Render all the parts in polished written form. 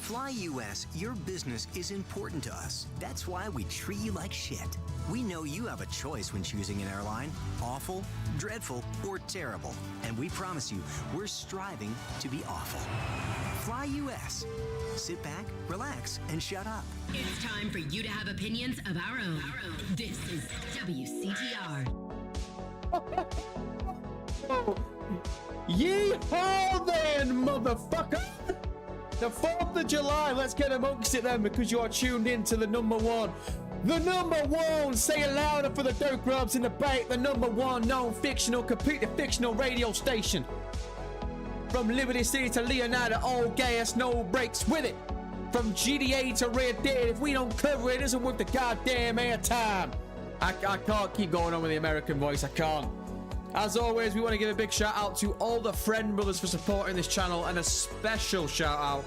Fly US, your business is important to us. That's why we treat you like shit. We know you have a choice when choosing an airline: awful, dreadful, or terrible. And we promise you, we're striving to be awful. Fly US. Sit back, relax, and shut up. It's time for you to have opinions of our own. This is WCTR. Yeehaw then, motherfucker! The 4th of July, let's get amongst it then, because you are tuned in to the number one. The number one, say it louder for the dope grubs in the back, the number one non-fictional, completely fictional radio station. From Liberty City to Leonardo, all gas, no breaks with it. From GDA to Red Dead, if we don't cover it, isn't worth the goddamn airtime. I can't keep going on with the American voice, I can't. As always, we want to give a big shout out to all the friend brothers for supporting this channel, and a special shout out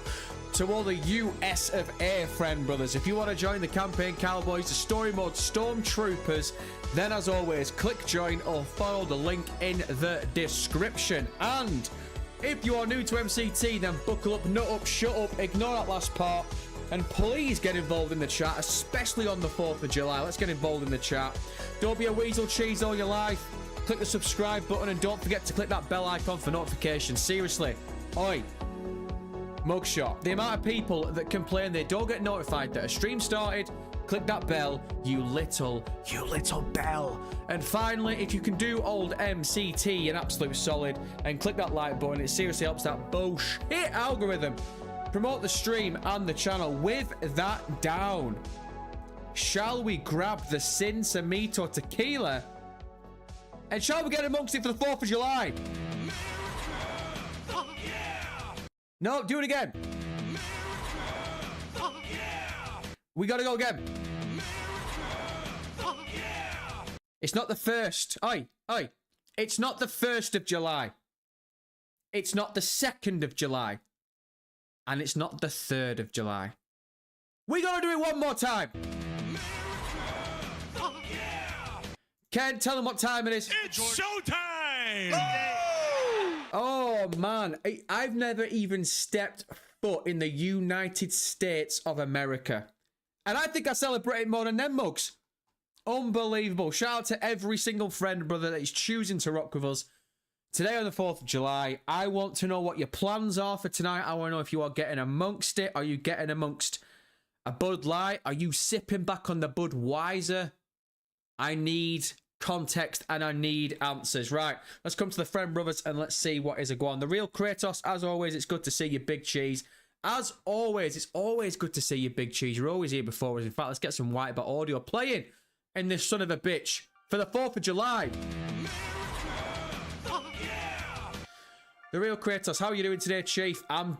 to all the US of A friend brothers. If you want to join the campaign cowboys, the story mode stormtroopers, then as always, click join or follow the link in the description. And if you are new to MCT, then buckle up, nut up, shut up, ignore that last part, and please get involved in the chat, especially on the 4th of July. Let's get involved in the chat. Don't be a weasel cheese all your life. Click the subscribe button and don't forget to click that bell icon for notifications. Seriously. Oi. Mugshot. The amount of people that complain they don't get notified that a stream started, click that bell, you little bell. And finally, if you can do old MCT an absolute solid and click that like button, it seriously helps that bullshit algorithm promote the stream and the channel. With that down, shall we grab the Sin Samito tequila? And shall we get amongst it for the 4th of July? No, do it again. We gotta go again. It's not the 1st. Oi. It's not the 1st of July. It's not the 2nd of July. And it's not the 3rd of July. We gotta do it one more time. Ken, tell them what time it is. It's showtime! Oh, man. I've never even stepped foot in the United States of America. And I think I celebrate more than them mugs. Unbelievable. Shout out to every single friend, brother, that is choosing to rock with us. Today on the 4th of July, I want to know what your plans are for tonight. I want to know if you are getting amongst it. Are you getting amongst a Bud Light? Are you sipping back on the Budweiser? I need context and I need answers. Right, let's come to the friend brothers and let's see what is a go on. The real Kratos, as always, it's good to see you, Big Cheese. As always, it's always good to see you, Big Cheese. You're always here before us. In fact, let's get some white bat audio playing in this son of a bitch for the 4th of July. The real Kratos, how are you doing today, Chief? I'm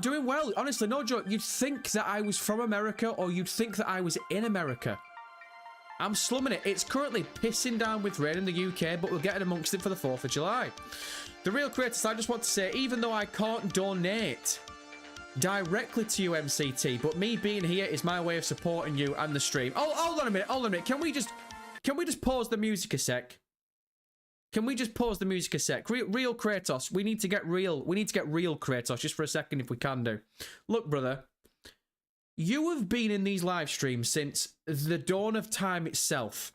doing well. Honestly, no joke. You'd think that I was from America, or you'd think that I was in America. I'm slumming it. It's currently pissing down with rain in the UK, but we're getting amongst it for the 4th of July. The real Kratos, I just want to say, even though I can't donate directly to you, MCT, but me being here is my way of supporting you and the stream. Oh, hold on a minute. Can we just pause the music a sec? Can we just pause the music a sec? Real Kratos, we need to get real. We need to get real Kratos just for a second if we can do. Look, brother. You have been in these live streams since the dawn of time itself,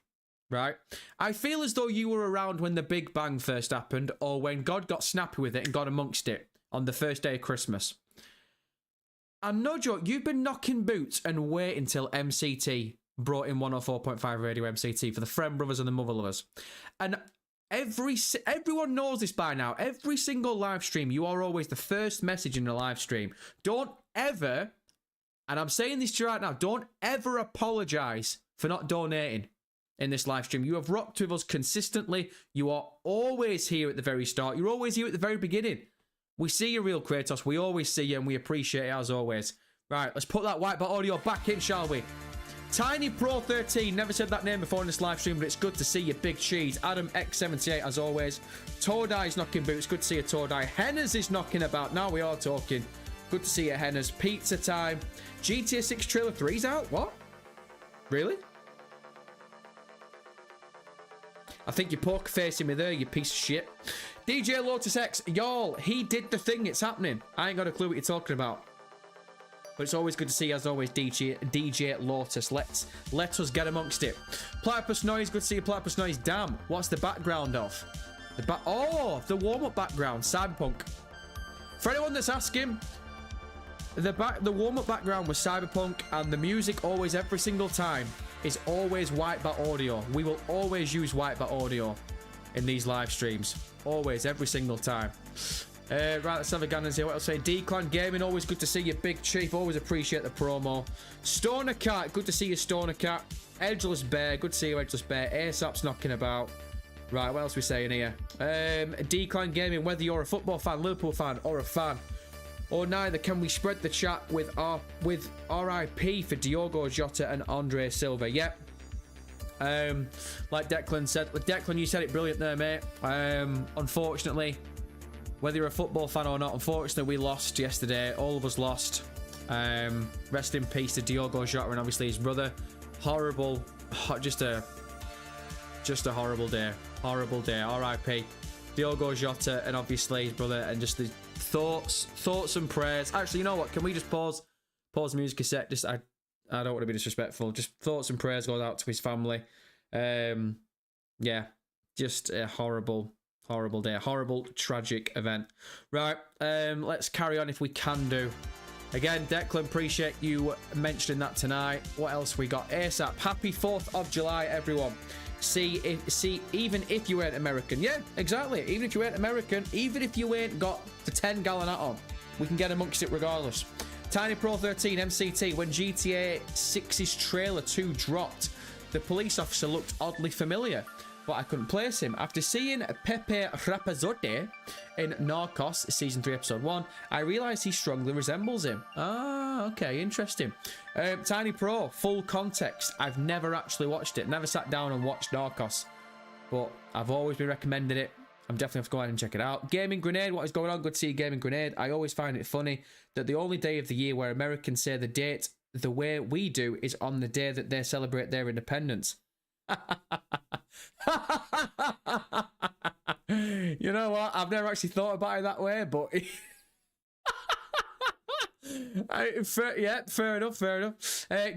right? I feel as though you were around when the Big Bang first happened, or when God got snappy with it and got amongst it on the first day of Christmas. And no joke, you've been knocking boots and waiting until MCT brought in 104.5 Radio MCT for the friend brothers and the mother lovers. And everyone knows this by now. Every single live stream, you are always the first message in the live stream. Don't ever... And I'm saying this to you right now, don't ever apologize for not donating in this live stream. You have rocked with us consistently. You are always here at the very start. You're always here at the very beginning. We see you, real Kratos. We always see you and we appreciate it as always. Right, let's put that white bat audio back in, shall we? Tiny Pro 13, never said that name before in this live stream, but it's good to see you, Big Cheese. Adam X78 as always. Todai's knocking boots. Good to see you, Todai. Hennas is knocking about. Now we are talking. Good to see you, Hennas. Pizza time. GTA 6 trailer 3's out? What? Really? I think you're poker facing me there, you piece of shit. DJ Lotus X, y'all, he did the thing. It's happening. I ain't got a clue what you're talking about. But it's always good to see, as always, DJ Lotus. Let us get amongst it. Platypus Noise, good to see you, Platypus Noise. Damn, what's the background of? The warm-up background, Cyberpunk. For anyone that's asking, the warm-up background was Cyberpunk, and the music always, every single time, is always Whitebat audio. We will always use Whitebat audio in these live streams. Always, every single time. Right, let's have a gander here. What else say? Declan Gaming, always good to see you, Big Chief. Always appreciate the promo. Stoner Cat, good to see you, Stoner Cat. Edgeless Bear, good to see you, Edgeless Bear. ASAP's knocking about. Right, what else are we saying here? Declan Gaming, whether you're a football fan, Liverpool fan, or a fan, or neither, can we spread the chat with RIP for Diogo Jota and Andre Silva? Yep. Like Declan said. Declan, you said it brilliant there, mate. Unfortunately, whether you're a football fan or not, unfortunately, we lost yesterday. All of us lost. Rest in peace to Diogo Jota and obviously his brother. Horrible. Just a horrible day. Horrible day. RIP. Diogo Jota and obviously his brother, and just the thoughts and prayers. Actually, you know what? Can we just pause the music cassette? Just I don't want to be disrespectful. Just thoughts and prayers goes out to his family. Yeah, just a horrible day, horrible tragic event. Right, let's carry on if we can do. Again, Declan, appreciate you mentioning that tonight. What else we got? ASAP, happy 4th of July, everyone. See, even if you ain't American. Yeah, exactly. Even if you ain't American, even if you ain't got the 10-gallon hat on, we can get amongst it regardless. Tiny Pro 13 MCT, when GTA 6's trailer 2 dropped, the police officer looked oddly familiar, but I couldn't place him. After seeing Pepe Rapazote in Narcos Season 3 Episode 1, I realised he strongly resembles him. Ah, okay, interesting. Tiny Pro, full context. I've never actually watched it. Never sat down and watched Narcos, but I've always been recommending it. I'm definitely have to go ahead and check it out. Gaming Grenade, what is going on? Good to see you, Gaming Grenade. I always find it funny that the only day of the year where Americans say the date the way we do is on the day that they celebrate their independence. You know what? I've never actually thought about it that way, but fair enough.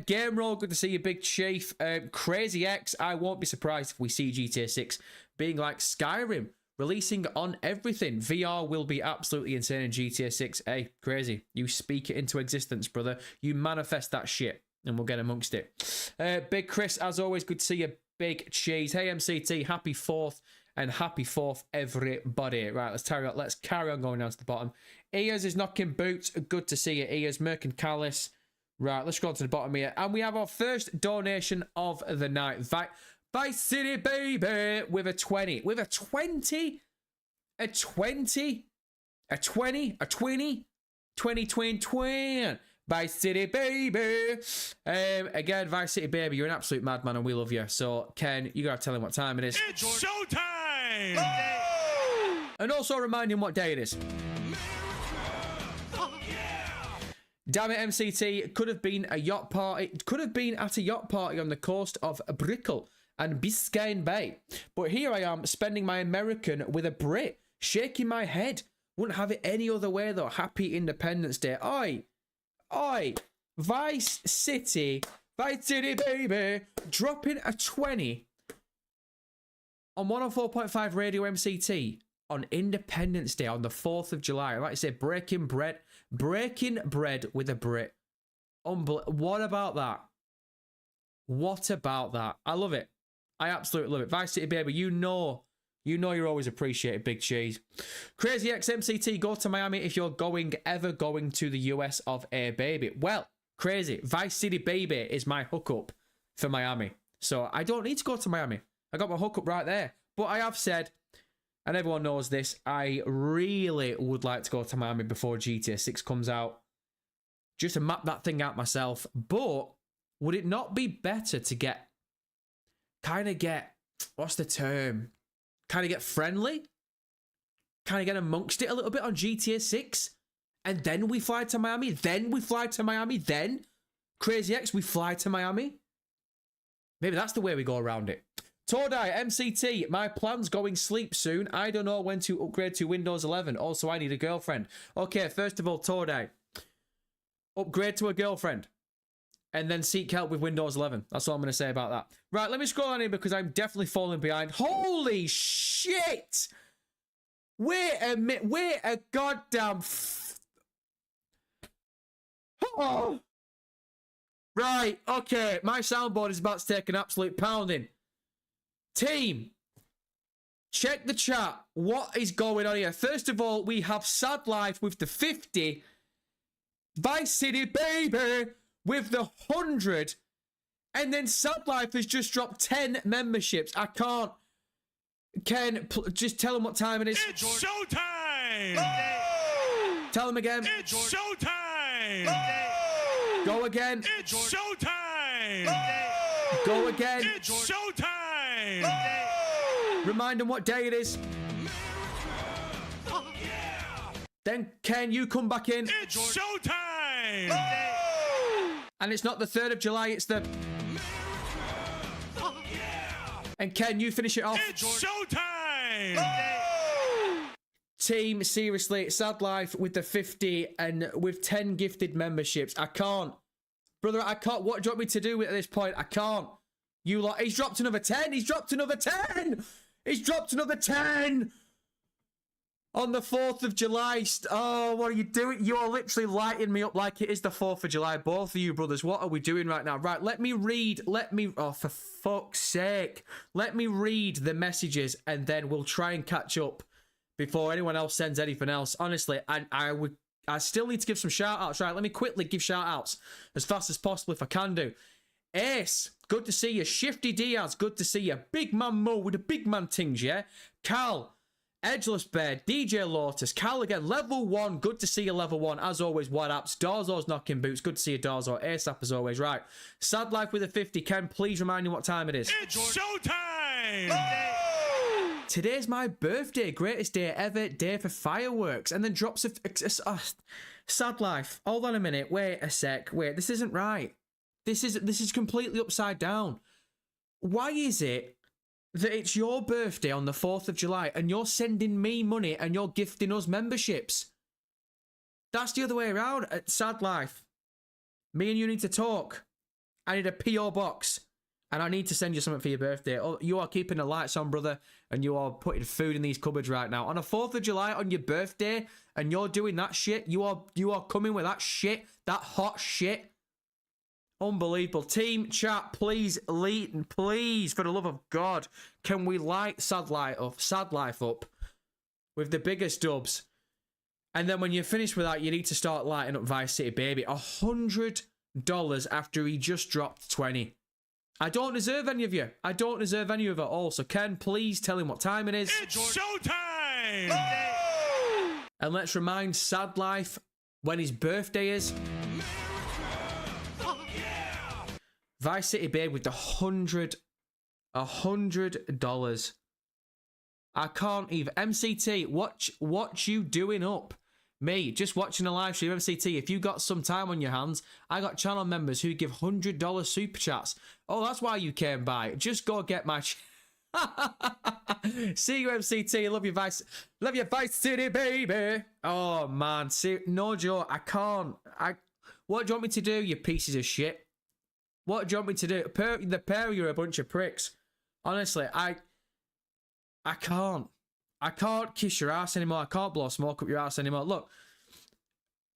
Game Roll, good to see you, Big Chief. Crazy X, I won't be surprised if we see GTA 6 being like Skyrim, releasing on everything. VR will be absolutely insane in GTA 6. Hey, crazy. You speak it into existence, brother. You manifest that shit, and we'll get amongst it. Big Chris, as always, good to see you, Big Cheese. Hey, MCT, happy 4th, and happy 4th, everybody. Right, let's carry on going down to the bottom. Ears is knocking boots. Good to see you, Ears. Merc and Callis. Right, let's go to the bottom here. And we have our first donation of the night. Vice City, baby, with a 20. With a 20? A 20? A 20? A 20? 20. Vice City, baby. Again, Vice City, baby, you're an absolute madman and we love you. So, Ken, you gotta tell him what time it is. It's showtime! Oh! And also remind him what day it is. Damn it, MCT. Could have been a yacht party. Could have been at a yacht party on the coast of Brickell and Biscayne Bay. But here I am, spending my American with a Brit, shaking my head. Wouldn't have it any other way, though. Happy Independence Day. Oi. Vice City, baby. Dropping a 20 on 104.5 Radio MCT on Independence Day on the 4th of July. Like I say, breaking bread with a Brit. What about that? What about that? I love it. I absolutely love it. Vice City, baby, you know you're always appreciated, Big Cheese. Crazy X MCT, go to Miami if you're ever going to the US of A, baby. Well, crazy. Vice City, baby is my hookup for Miami. So I don't need to go to Miami. I got my hookup right there. But I have said, and everyone knows this, I really would like to go to Miami before GTA 6 comes out. Just to map that thing out myself. But would it not be better to what's the term? Kind of get friendly? Kind of get amongst it a little bit on GTA 6? And then we fly to Miami? Then Crazy X, we fly to Miami? Maybe that's the way we go around it. Tordai, MCT, my plan's going sleep soon. I don't know when to upgrade to Windows 11. Also, I need a girlfriend. Okay, first of all, Tordai, upgrade to a girlfriend, and then seek help with Windows 11. That's all I'm going to say about that. Right, let me scroll on in because I'm definitely falling behind. Holy shit! Wait a minute. Wait a goddamn... Oh! Right, okay. My soundboard is about to take an absolute pounding. Team, check the chat. What is going on here? First of all, we have Sad Life with the 50. Vice City Baby with the 100. And then Sad Life has just dropped 10 memberships. I can't. Ken, just tell them what time it is. It's showtime! Oh! Tell them again. It's showtime! Oh! Go again. It's showtime! Oh! Go again. It's showtime! Oh! Remind them what day it is. Then, Ken, you come back in. It's showtime! Oh! And it's not the 3rd of July, it's the... And Ken, you finish it off. It's showtime! Oh! Team, seriously, Sad Life with the 50 and with 10 gifted memberships. I can't. Brother, I can't. What do you want me to do at this point? I can't. You lot. He's dropped another 10. He's dropped another 10. He's dropped another 10. On the 4th of July. Oh, what are you doing? You are literally lighting me up like it is the 4th of July. Both of you, brothers. What are we doing right now? Right, let me read. Oh, for fuck's sake. Let me read the messages and then we'll try and catch up before anyone else sends anything else. Honestly, I still need to give some shout-outs. Right, let me quickly give shout-outs as fast as possible if I can do. Ace, good to see you. Shifty Diaz, good to see you. Big Man Mo with the big man tings, yeah? Carl, Edgeless Bear, DJ Lotus, Carl again, level 1, good to see you, level 1. As always, what apps? Darzo's knocking boots, good to see you, Darzo. ASAP as always, right. Sad Life with a 50. Ken, please remind me what time it is. It's showtime! Oh! Today's my birthday, greatest day ever, day for fireworks. And then drops Sad Life. Hold on a minute, wait a sec, wait, this isn't right. This is completely upside down. Why is it that it's your birthday on the 4th of July and you're sending me money and you're gifting us memberships? That's the other way around. Sad Life. Me and you need to talk. I need a P.O. box. And I need to send you something for your birthday. Oh, you are keeping the lights on, brother. And you are putting food in these cupboards right now. On the 4th of July, on your birthday, and you're doing that shit. You are coming with that shit. That hot shit. Unbelievable. Team, chat, please, please, for the love of God, can we light Sad Life up with the biggest dubs? And then when you're finished with that, you need to start lighting up Vice City Baby. $100 after he just dropped 20. I don't deserve any of you. I don't deserve any of it all. So Ken, please tell him what time it is. It's showtime! Oh! And let's remind Sad Life when his birthday is. Vice City Babe with the $100. I can't even. MCT, what you doing up? Me, just watching a live stream. MCT, if you got some time on your hands, I got channel members who give $100 super chats. Oh, that's why you came by. Just go get my... See you, MCT. Love your Vice City, baby. Oh, man. See, no joke. I can't. What do you want me to do, you pieces of shit? What do you want me to do? The pair of you are a bunch of pricks. Honestly, I can't. I can't kiss your ass anymore. I can't blow smoke up your ass anymore. Look,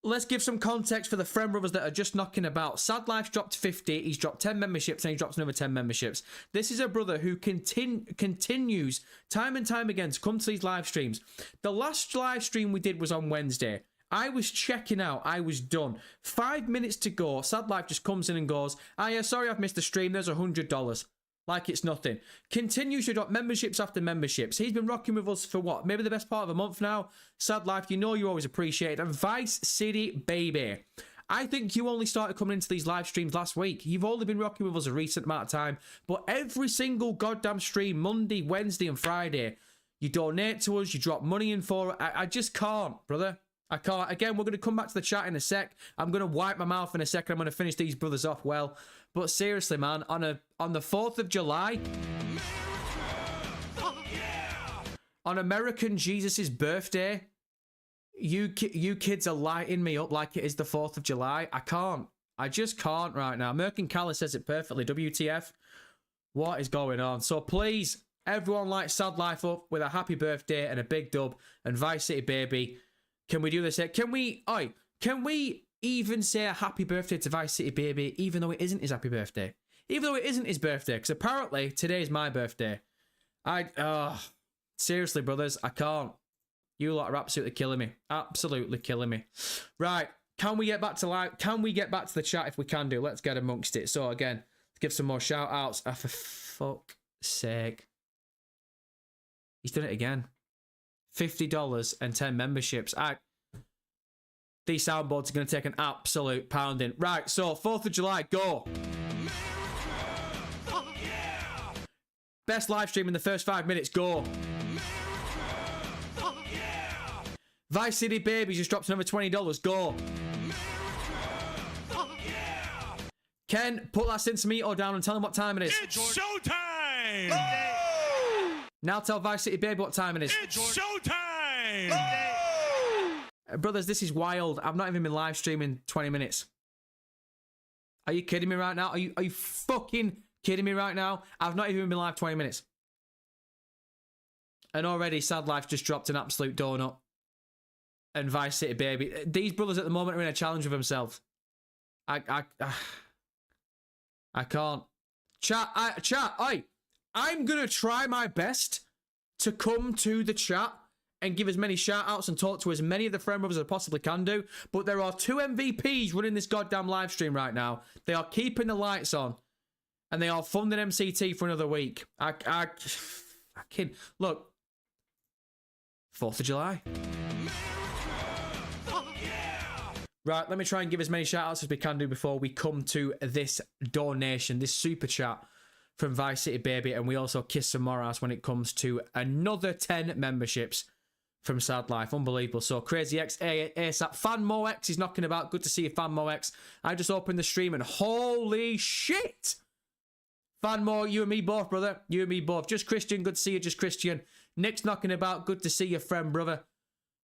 let's give some context for the friend brothers that are just knocking about. Sad Life's dropped 50. He's dropped 10 memberships and he drops another 10 memberships. This is a brother who continues time and time again to come to these live streams. The last live stream we did was on Wednesday. I was checking out. I was done. 5 minutes to go. Sad Life just comes in and goes, sorry I've missed the stream. There's $100. Like it's nothing. Continues to drop memberships after memberships. He's been rocking with us for what? Maybe the best part of a month now. Sad Life, you know you always appreciate it. And Vice City Baby. I think you only started coming into these live streams last week. You've only been rocking with us a recent amount of time. But every single goddamn stream, Monday, Wednesday and Friday, you donate to us, you drop money in for it. I just can't, brother. I can't. Again, we're going to come back to the chat in a sec. I'm going to wipe my mouth in a second. I'm going to finish these brothers off well. But seriously, man, on the 4th of July, on American Jesus' birthday, You kids are lighting me up like it is the 4th of July. I can't. I just can't right now. Merkin Callis says it perfectly. WTF? What is going on? So please, everyone light Sad Life up with a happy birthday and a big dub and Vice City Baby. Can we do this? Can we even say a happy birthday to Vice City Baby even though it isn't his happy birthday? Even though it isn't his birthday, because apparently today's my birthday. Seriously, brothers, I can't. You lot are absolutely killing me. Absolutely killing me. Right, can we get back to live? Can we get back to the chat if we can do? Let's get amongst it. So again, let's give some more shout outs. For fuck's sake. He's done it again. $50 and 10 memberships. These soundboards are going to take an absolute pounding. Right, so 4th of July, go. Best live stream in the first 5 minutes, go. Vice City Baby just dropped another $20, go. Ken, put that Cincinnati down and tell him what time it is. It's showtime! Now tell Vice City Baby what time it is. It's showtime! Brothers, this is wild. I've not even been live streaming 20 minutes. Are you kidding me right now? Are you fucking kidding me right now? I've not even been live 20 minutes. And already Sad Life just dropped an absolute donut. And Vice City Baby. These brothers at the moment are in a challenge with themselves. I can't. Chat, I'm going to try my best to come to the chat and give as many shout outs and talk to as many of the friend brothers as I possibly can do. But there are 2 MVPs running this goddamn live stream right now. They are keeping the lights on. And they are funding MCT for another week. Look. 4th of July. Right, let me try and give as many shout-outs as we can do before we come to this donation, this super chat from Vice City Baby, and we also kiss some more ass when it comes to another 10 memberships from Sad Life. Unbelievable. So, Crazy X, ASAP, Fan Mo X is knocking about. Good to see you, Fan Mo X. I just opened the stream and holy shit! Fan Mo, you and me both, brother. You and me both. Just Christian, good to see you, just Christian. Nick's knocking about. Good to see you, friend, brother.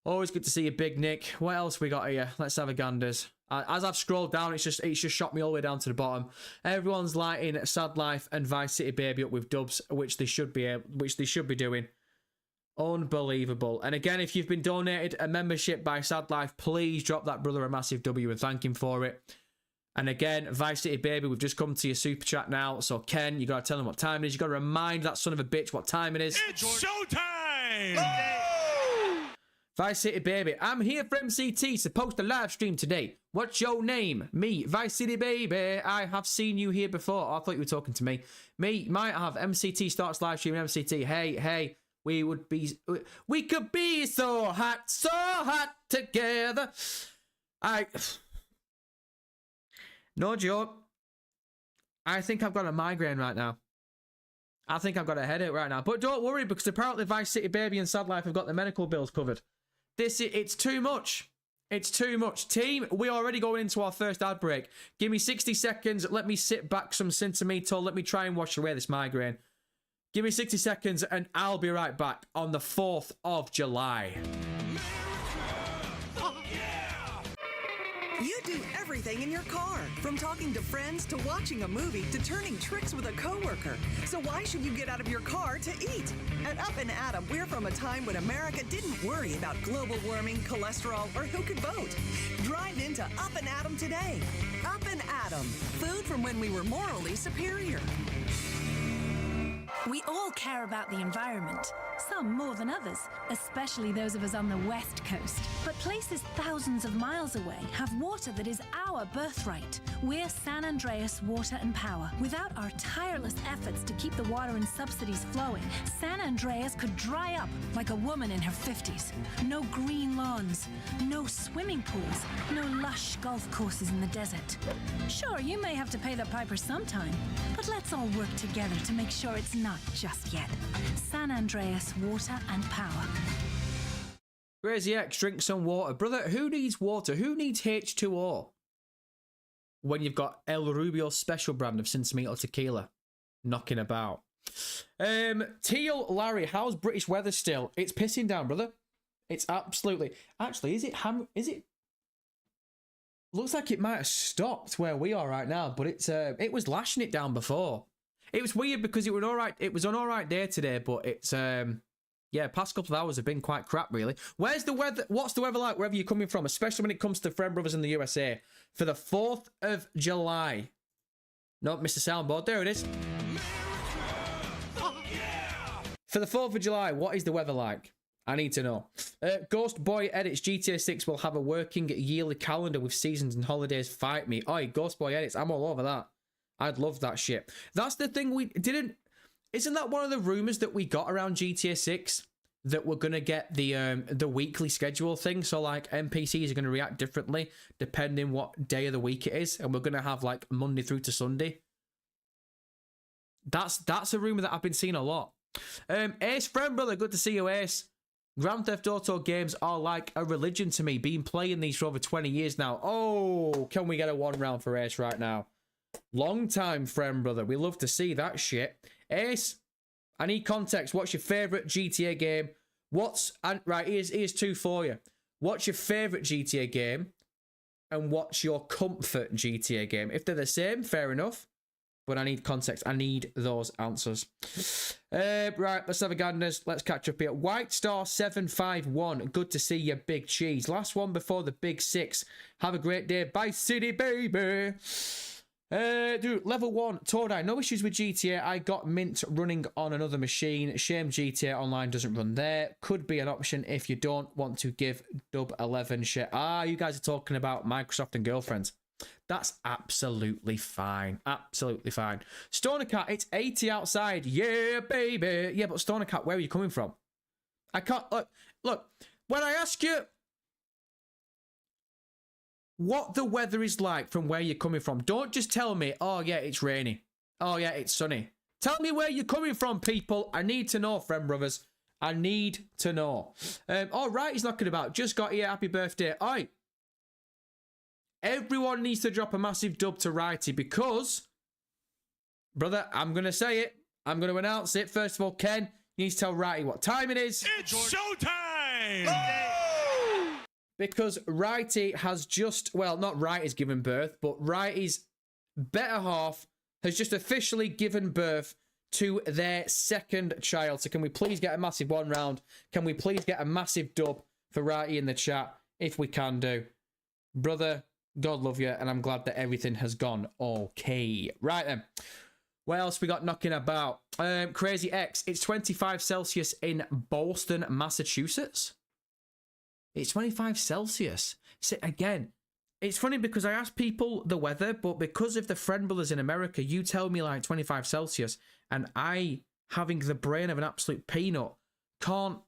Always good to see you, Big Nick. What else we got here? Let's have a ganders. As I've scrolled down, it's just shot me all the way down to the bottom. Everyone's lighting Sad Life and Vice City Baby up with dubs, which they should be doing. Unbelievable. And again, if you've been donated a membership by Sad Life, please drop that brother a massive W and thank him for it. And again, Vice City Baby, we've just come to your super chat now. So Ken, you got to tell him what time it is. You got to remind that son of a bitch what time it is. It's showtime! Vice City Baby, I'm here for MCT, supposed to live stream today. What's your name? Me, Vice City Baby. I have seen you here before. Oh, I thought you were talking to me. Me, might have. MCT starts live streaming MCT. Hey, we could be so hot together. No joke. I think I've got a migraine right now. I think I've got a headache right now. But don't worry, because apparently Vice City Baby and Sad Life have got the medical bills covered. It's too much. It's too much. Team, we're already going into our first ad break. Give me 60 seconds. Let me sit back some Cincinnati. Let me try and wash away this migraine. Give me 60 seconds and I'll be right back on the 4th of July. You do everything in your car, from talking to friends to watching a movie to turning tricks with a coworker. So why should you get out of your car to eat? At Up and Atom, we're from a time when America didn't worry about global warming, cholesterol, or who could vote. Drive into Up and Atom today. Up and Atom, food from when we were morally superior. We all care about the environment, some more than others, especially those of us on the West Coast. But places thousands of miles away have water that is our birthright. We're San Andreas Water and Power. Without our tireless efforts to keep the water and subsidies flowing, San Andreas could dry up like a woman in her 50s. No green lawns, no swimming pools, no lush golf courses in the desert. Sure, you may have to pay the piper sometime, but let's all work together to make sure it's not just yet. San Andreas Water and Power. Crazy X, drink some water. Brother, who needs water? Who needs H2O? When you've got El Rubio special brand of Cincinnati tequila knocking about. Teal Larry, how's British weather still? It's pissing down, brother. It's absolutely... Actually, is it... Looks like it might have stopped where we are right now, but it was lashing it down before. It was weird because it was all right. It was an all right day today, but it's yeah, past couple of hours have been quite crap, really. Where's the weather? What's the weather like wherever you're coming from, especially when it comes to Friend Brothers in the USA for the 4th of July? Nope, Mr. Soundboard, there it is. For the 4th of July, what is the weather like? I need to know. Ghost Boy edits GTA 6 will have a working yearly calendar with seasons and holidays. Fight me. Oi, Ghost Boy edits. I'm all over that. I'd love that shit. That's the thing we didn't... Isn't that one of the rumours that we got around GTA 6? That we're going to get the weekly schedule thing. So, like, NPCs are going to react differently depending what day of the week it is. And we're going to have, like, Monday through to Sunday. That's a rumour that I've been seeing a lot. Ace Friend Brother, good to see you, Ace. Grand Theft Auto games are like a religion to me. Been playing these for over 20 years now. Oh, can we get a 1 round for Ace right now? Long time Friend Brother. We love to see that shit. Ace, I need context. What's your favourite GTA game? Right, here's 2 for you. What's your favourite GTA game? And what's your comfort GTA game? If they're the same, fair enough. But I need context. I need those answers. Right, let's have a gadness. Let's catch up here. White Star 751. Good to see you, Big Cheese. Last one before the Big 6. Have a great day. Bye, City, baby. Dude, level 1. Tordai, no issues with GTA. I got Mint running on another machine. Shame GTA Online doesn't run there. Could be an option if you don't want to give Dub 11 shit. You guys are talking about Microsoft and girlfriends. That's absolutely fine. Absolutely fine. Stoner Cat, it's 80 outside. Yeah, baby. Yeah, but Stoner Cat, where are you coming from? I can't... Look, when I ask you what the weather is like from where you're coming from, don't just tell me, oh, yeah, it's rainy. Oh, yeah, it's sunny. Tell me where you're coming from, people. I need to know, Friend Brothers. I need to know. All right, he's knocking about. Just got here. Happy birthday. All right. Everyone needs to drop a massive dub to Righty because, brother, I'm going to say it. I'm going to announce it. First of all, Ken, you need to tell Righty what time it is. It's showtime! Oh! Because Righty has just, well, not Righty's given birth, but Righty's better half has just officially given birth to their 2nd child. So can we please get a massive 1 round? Can we please get a massive dub for Righty in the chat? If we can do. Brother, God love you, and I'm glad that everything has gone okay. Right then. What else we got knocking about? Crazy X. It's 25 Celsius in Boston, Massachusetts. It's 25 Celsius. See, again, it's funny because I ask people the weather, but because of the Friend Brothers in America, you tell me like 25 Celsius, and I, having the brain of an absolute peanut, can't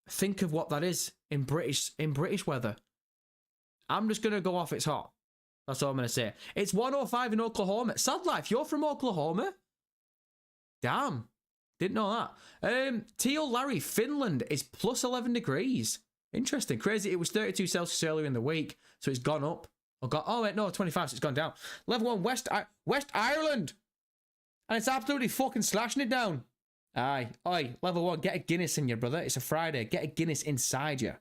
think of what that is in British weather. I'm just going to go off it's hot. That's all I'm going to say. It's 105 in Oklahoma. Sad life, you're from Oklahoma? Damn. Didn't know that. Teal Larry, Finland is plus 11 degrees. Interesting. Crazy. It was 32 Celsius earlier in the week, so it's gone up. Oh, wait, no, 25, so it's gone down. Level 1, West Ireland. And it's absolutely fucking slashing it down. Aye. Oi, level 1, get a Guinness in you, brother. It's a Friday. Get a Guinness inside you.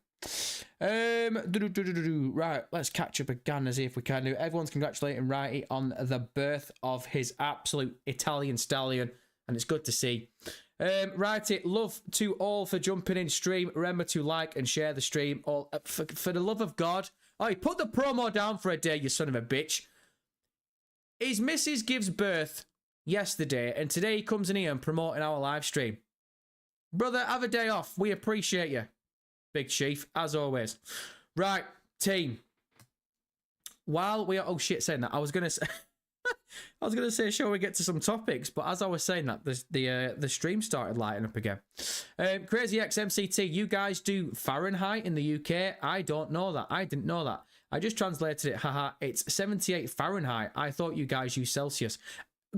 Right, let's catch up again and see if we can do. Everyone's congratulating Righty on the birth of his absolute Italian stallion, and it's good to see. Righty, love to all for jumping in stream. Remember to like and share the stream. All for the love of God. Oh, put the promo down for a day, you son of a bitch. His missus gives birth yesterday, and today he comes in here and promoting our live stream. Brother, have a day off. We appreciate you. Big Chief, as always. Right, team. While we are... Oh, shit, saying that. I was going to say... I was going to say, shall we get to some topics? But as I was saying that, the stream started lighting up again. Crazy X MCT, you guys do Fahrenheit in the UK? I don't know that. I didn't know that. I just translated it. Haha, it's 78 Fahrenheit. I thought you guys use Celsius.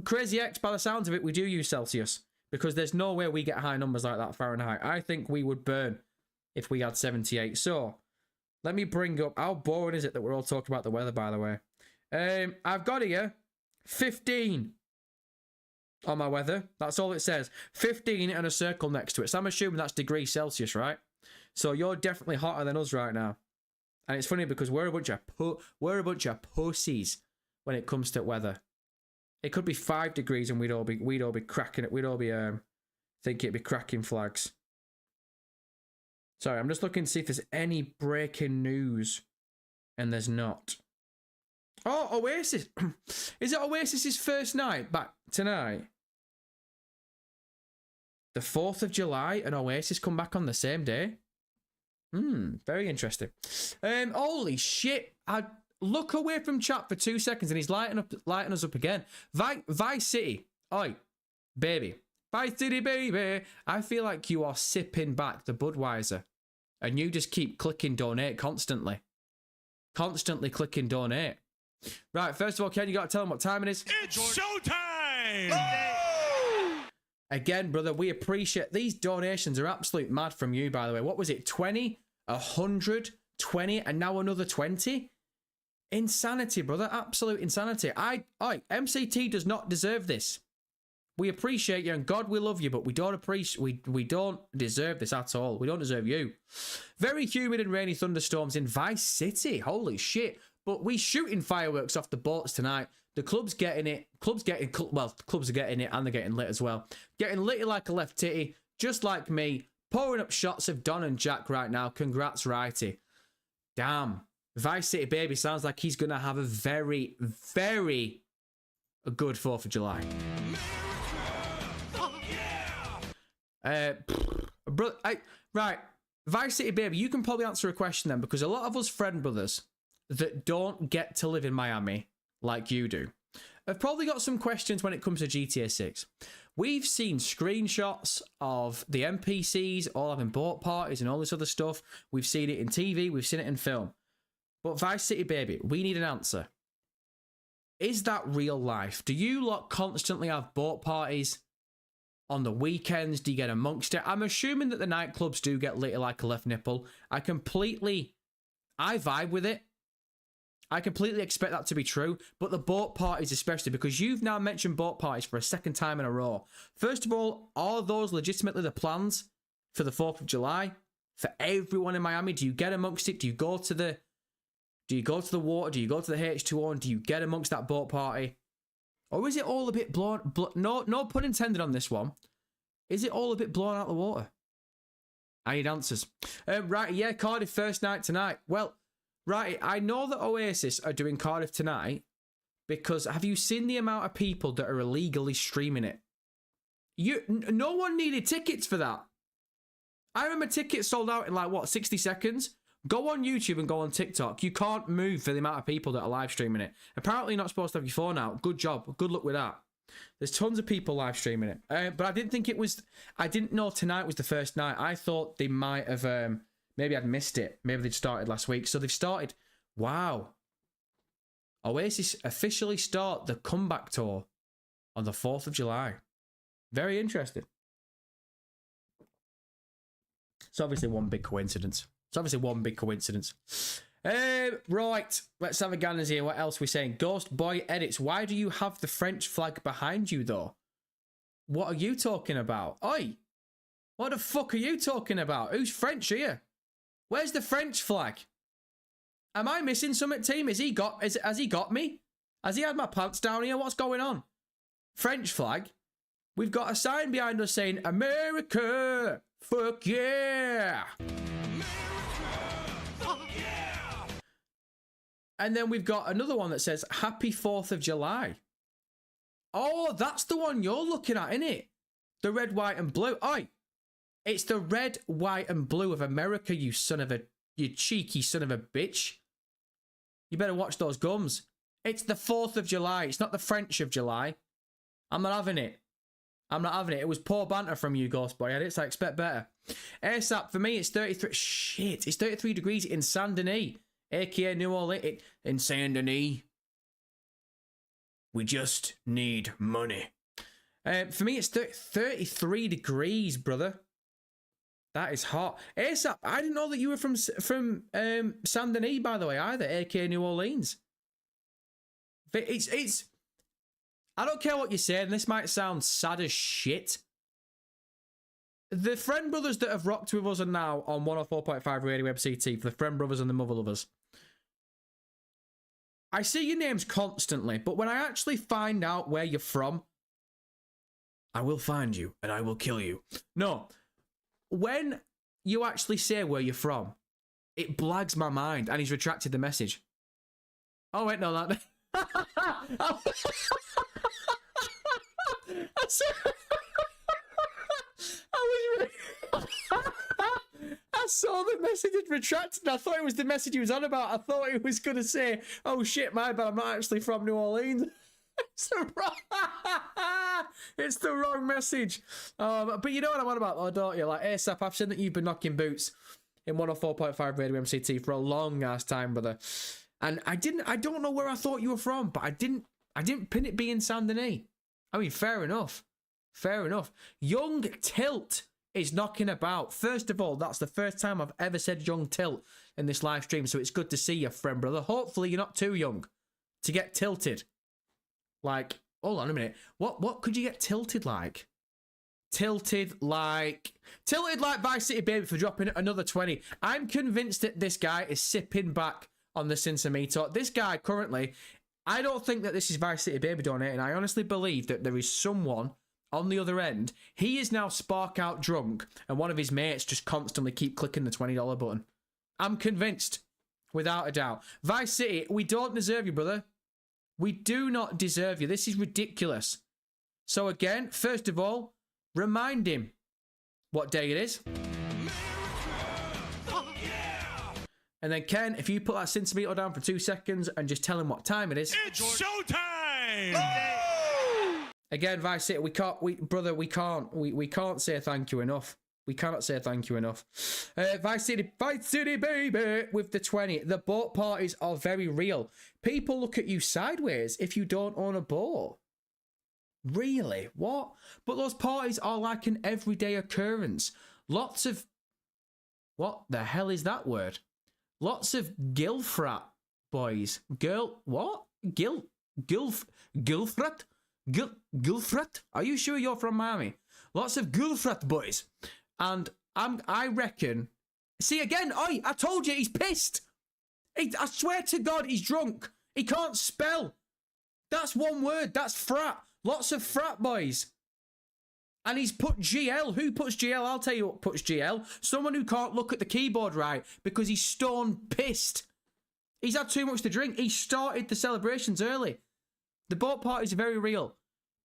Crazy X, by the sounds of it, we do use Celsius. Because there's no way we get high numbers like that Fahrenheit. I think we would burn if we had 78. So, let me bring up... How boring is it that we're all talking about the weather, by the way? I've got here 15 on my weather. That's all it says. 15 and a circle next to it. So I'm assuming that's degrees Celsius, right? So you're definitely hotter than us right now. And it's funny because we're a bunch of pussies when it comes to weather. It could be 5 degrees and we'd all be cracking it. We'd all be think it'd be cracking flags. Sorry, I'm just looking to see if there's any breaking news, and there's not. Oh, Oasis! Is it Oasis's first night back tonight? The 4th of July, and Oasis come back on the same day. Very interesting. Holy shit! I look away from chat for 2 seconds, and he's lighting us up again. Vice City, oi, baby. Vice City, baby. I feel like you are sipping back the Budweiser, and you just keep clicking donate constantly. Constantly clicking donate. Right, first of all, Ken, you got to tell them what time it is. It's showtime! Again, brother, we appreciate these donations are absolute mad from you, by the way. What was it? 20, 100, 20, and now another 20? Insanity, brother. Absolute insanity. MCT does not deserve this. We appreciate you, and God, we love you, but we don't we don't deserve this at all. We don't deserve you. Very humid and rainy thunderstorms in Vice City. Holy shit. But we shooting fireworks off the boats tonight. The club's getting it. Clubs are getting it, and they're getting lit as well. Getting lit like a left titty, just like me. Pouring up shots of Don and Jack right now. Congrats, Righty. Damn. Vice City baby sounds like he's going to have a very, very good 4th of July. Right. Vice City baby, you can probably answer a question then, because a lot of us friend brothers that don't get to live in Miami like you do have probably got some questions when it comes to GTA 6. We've seen screenshots of the NPCs all having boat parties and all this other stuff. We've seen it in TV, we've seen it in film. But Vice City baby, we need an answer. Is that real life? Do you lot constantly have boat parties on the weekends? Do you get amongst it? I'm assuming that the nightclubs do get lit like a left nipple. I vibe with it. I completely expect that to be true, but the boat parties especially, because you've now mentioned boat parties for a second time in a row. First of all, are those legitimately the plans for the 4th of July? For everyone in Miami, do you get amongst it? Do you go to the water? Do you go to the H2O and do you get amongst that boat party? Or is it all a bit blown? No pun intended on this one. Is it all a bit blown out the water? I need answers. Right, yeah, Cardiff first night tonight. Well, right, I know that Oasis are doing Cardiff tonight because have you seen the amount of people that are illegally streaming it? No one needed tickets for that. I remember tickets sold out in like, what, 60 seconds? Go on YouTube and go on TikTok. You can't move for the amount of people that are live streaming it. Apparently you're not supposed to have your phone out. Good job. Good luck with that. There's tons of people live streaming it. But I didn't know tonight was the first night. I thought they might have, maybe I'd missed it. Maybe they'd started last week. So they've started. Wow. Oasis officially start the comeback tour on the 4th of July. Very interesting. It's obviously one big coincidence. Right, let's have a gander here. What else are we saying? Ghost Boy edits. Why do you have the French flag behind you, though? What are you talking about? Oi! What the fuck are you talking about? Who's French here? Where's the French flag? Am I missing something, team? Has he got me? Has he had my pants down here? What's going on? French flag? We've got a sign behind us saying, America! Fuck yeah! And then we've got another one that says, Happy 4th of July. Oh, that's the one you're looking at, innit? The red, white, and blue. Oi! It's the red, white, and blue of America, you cheeky son of a bitch. You better watch those gums. It's the 4th of July. It's not the French of July. I'm not having it. It was poor banter from you, Ghost Boy edits. I expect better. ASAP, for me, it's 33. Shit, it's 33 degrees in Saint Denis. aka New Orleans, in Saint Denis. We just need money. For me, it's 33 degrees, brother. That is hot. ASAP, I didn't know that you were from Saint Denis, by the way, either, aka New Orleans. It's. I don't care what you're saying. This might sound sad as shit. The friend brothers that have rocked with us are now on 104.5 Radio MCT, for the friend brothers and the mother lovers. I see your names constantly, but when I actually find out where you're from, I will find you and I will kill you. No, when you actually say where you're from, it blags my mind, and he's retracted the message. Oh, wait, no, that... I saw the message had retracted, and I thought it was the message he was on about. I thought he was going to say, oh shit, my bad, I'm not actually from New Orleans. It's the wrong message. But you know what I'm on about though, don't you? Like, ASAP, I've seen that you've been knocking boots in 104.5 Radio MCT for a long ass time, brother. And I don't know where I thought you were from, but I didn't pin it being Saint Denis. I mean, fair enough. Fair enough. Young Tilt is knocking about. First of all, that's the first time I've ever said Young Tilt in this live stream, so it's good to see you, friend, brother. Hopefully you're not too young to get tilted. Like, hold on a minute. What could you get tilted like? Tilted like Vice City Baby for dropping another 20. I'm convinced that this guy is sipping back on the Sinsamito. This guy currently, I don't think that this is Vice City Baby donating. I honestly believe that there is someone on the other end. He is now spark out drunk, and one of his mates just constantly keep clicking the $20 button. I'm convinced, without a doubt. Vice City, we don't deserve you, brother. We do not deserve you. This is ridiculous. So again, first of all, remind him what day it is. And then Ken, if you put that Sinsamito down for 2 seconds and just tell him what time it is. It's showtime! Again, Vice City, we can't say thank you enough. We cannot say thank you enough. Vice City, baby, with the 20. The boat parties are very real. People look at you sideways if you don't own a boat. Really? What? But those parties are like an everyday occurrence. Lots of... What the hell is that word? Lots of gilfrat boys. Gilfrat? Gilfrat? Are you sure you're from Miami? Lots of gilfrat boys. And I reckon... See, again, I told you, he's pissed. I swear to God, he's drunk. He can't spell. That's one word. That's frat. Lots of frat boys. And he's put GL. Who puts GL? I'll tell you what puts GL. Someone who can't look at the keyboard right because he's stone pissed. He's had too much to drink. He started the celebrations early. The boat parties are very real.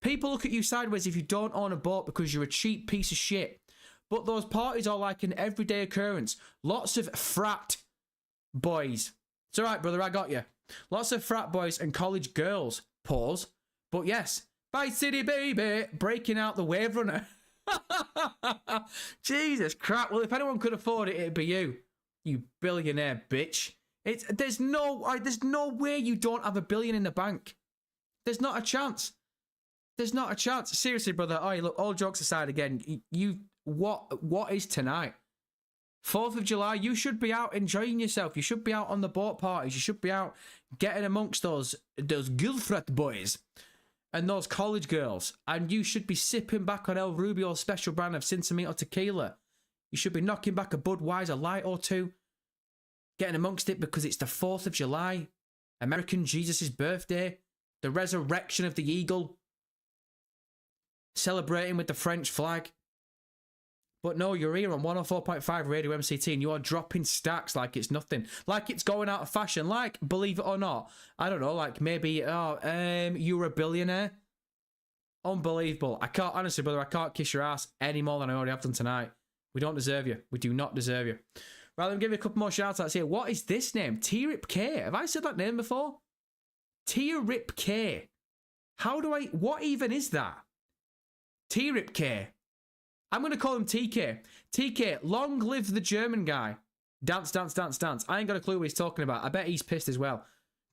People look at you sideways if you don't own a boat because you're a cheap piece of shit. But those parties are like an everyday occurrence. Lots of frat boys. It's all right, brother, I got you. Lots of frat boys and college girls. Pause. But yes, Vice City Baby, breaking out the Wave Runner. Jesus crap. Well, if anyone could afford it, it'd be you. You billionaire bitch. There's no way you don't have $1 billion in the bank. There's not a chance. There's not a chance. Seriously, brother. Oh, look, all jokes aside again, what is tonight? 4th of July, you should be out enjoying yourself. You should be out on the boat parties. You should be out getting amongst those Gilfrat boys and those college girls. And you should be sipping back on El Rubio's special brand of Sinsamito tequila. You should be knocking back a Budweiser light or two. Getting amongst it because it's the 4th of July. American Jesus' birthday. The resurrection of the eagle. Celebrating with the French flag. But no, you're here on 104.5 Radio MCT and you are dropping stacks like it's nothing. Like it's going out of fashion. Like, believe it or not, I don't know, like maybe, you're a billionaire. Unbelievable. I can't, honestly, brother, I can't kiss your ass any more than I already have done tonight. We don't deserve you. We do not deserve you. Right, let me give you a couple more shout outs here. What is this name? T-Rip K. Have I said that name before? T-Rip K. What even is that? T-Rip K. I'm going to call him TK. TK, long live the German guy. Dance, dance, dance, dance. I ain't got a clue what he's talking about. I bet he's pissed as well.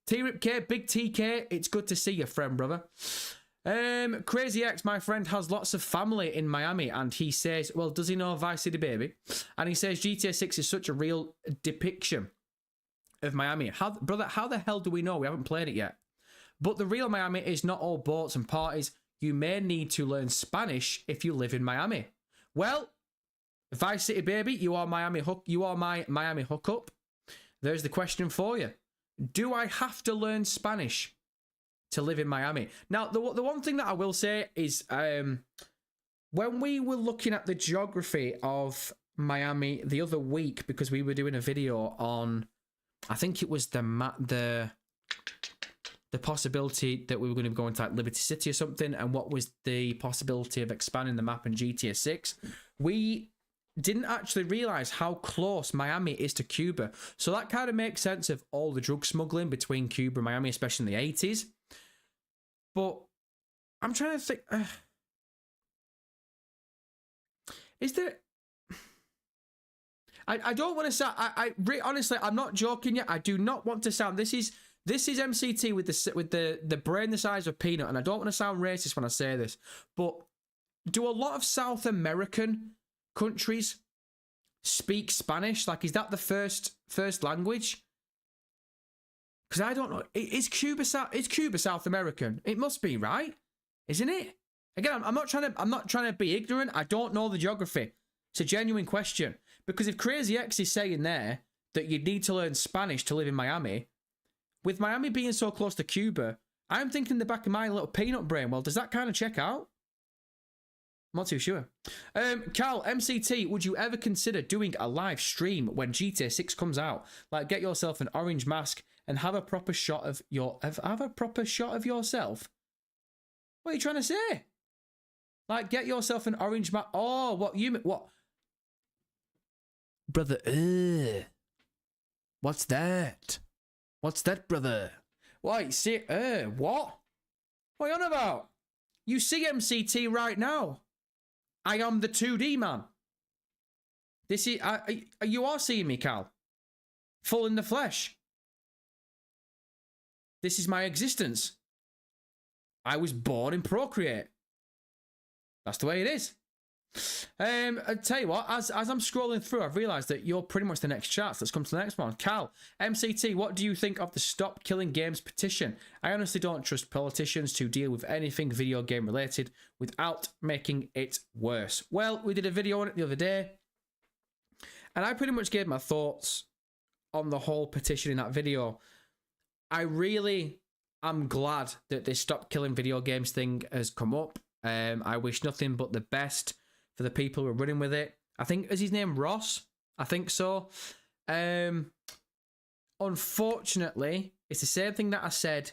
T-Rip K, big TK, it's good to see you, friend, brother. Crazy X, my friend, has lots of family in Miami, and he says, well, does he know Vice City Baby? And he says GTA 6 is such a real depiction of Miami. Brother, how the hell do we know? We haven't played it yet. But the real Miami is not all boats and parties. You may need to learn Spanish if you live in Miami. Well, Vice City baby, you are Miami hook. You are my Miami hookup. There's the question for you. Do I have to learn Spanish to live in Miami? Now, the one thing that I will say is when we were looking at the geography of Miami the other week, because we were doing a video on, I think it was the possibility that we were going to be going to like Liberty City or something, and what was the possibility of expanding the map in GTA 6, we didn't actually realize how close Miami is to Cuba. So that kind of makes sense of all the drug smuggling between Cuba and Miami, especially in the 80s. But I'm trying to think, is there... I don't want to sound... honestly, I'm not joking yet. I do not want to sound... This is MCT with the brain the size of a peanut, and I don't want to sound racist when I say this, but do a lot of South American countries speak Spanish? Like, is that the first language? Because I don't know. Is Cuba South American? It must be, right? Isn't it? Again, I'm not trying to be ignorant. I don't know the geography. It's a genuine question. Because if Crazy X is saying there that you need to learn Spanish to live in Miami, with Miami being so close to Cuba, I'm thinking in the back of my little peanut brain, well, does that kind of check out? I'm not too sure. Karl, MCT, would you ever consider doing a live stream when GTA 6 comes out? Like, get yourself an orange mask and have a proper shot of yourself? What are you trying to say? Like, get yourself an orange mask. Oh, what? Brother, what's that? What's that, brother? Why, see, what? What are you on about? You see MCT right now. I am the 2D man. This is... you are seeing me, Karl. Full in the flesh. This is my existence. I was born in Procreate. That's the way it is. I tell you what, as I'm scrolling through, I've realised that you're pretty much the next chat. Let's come to the next one. Karl, MCT, what do you think of the Stop Killing Games petition? I honestly don't trust politicians to deal with anything video game related without making it worse. Well, we did a video on it the other day, and I pretty much gave my thoughts on the whole petition in that video. I really am glad that this Stop Killing Video Games thing has come up. I wish nothing but the best for the people who are running with it. I think, is his name Ross? I think so. Unfortunately, it's the same thing that I said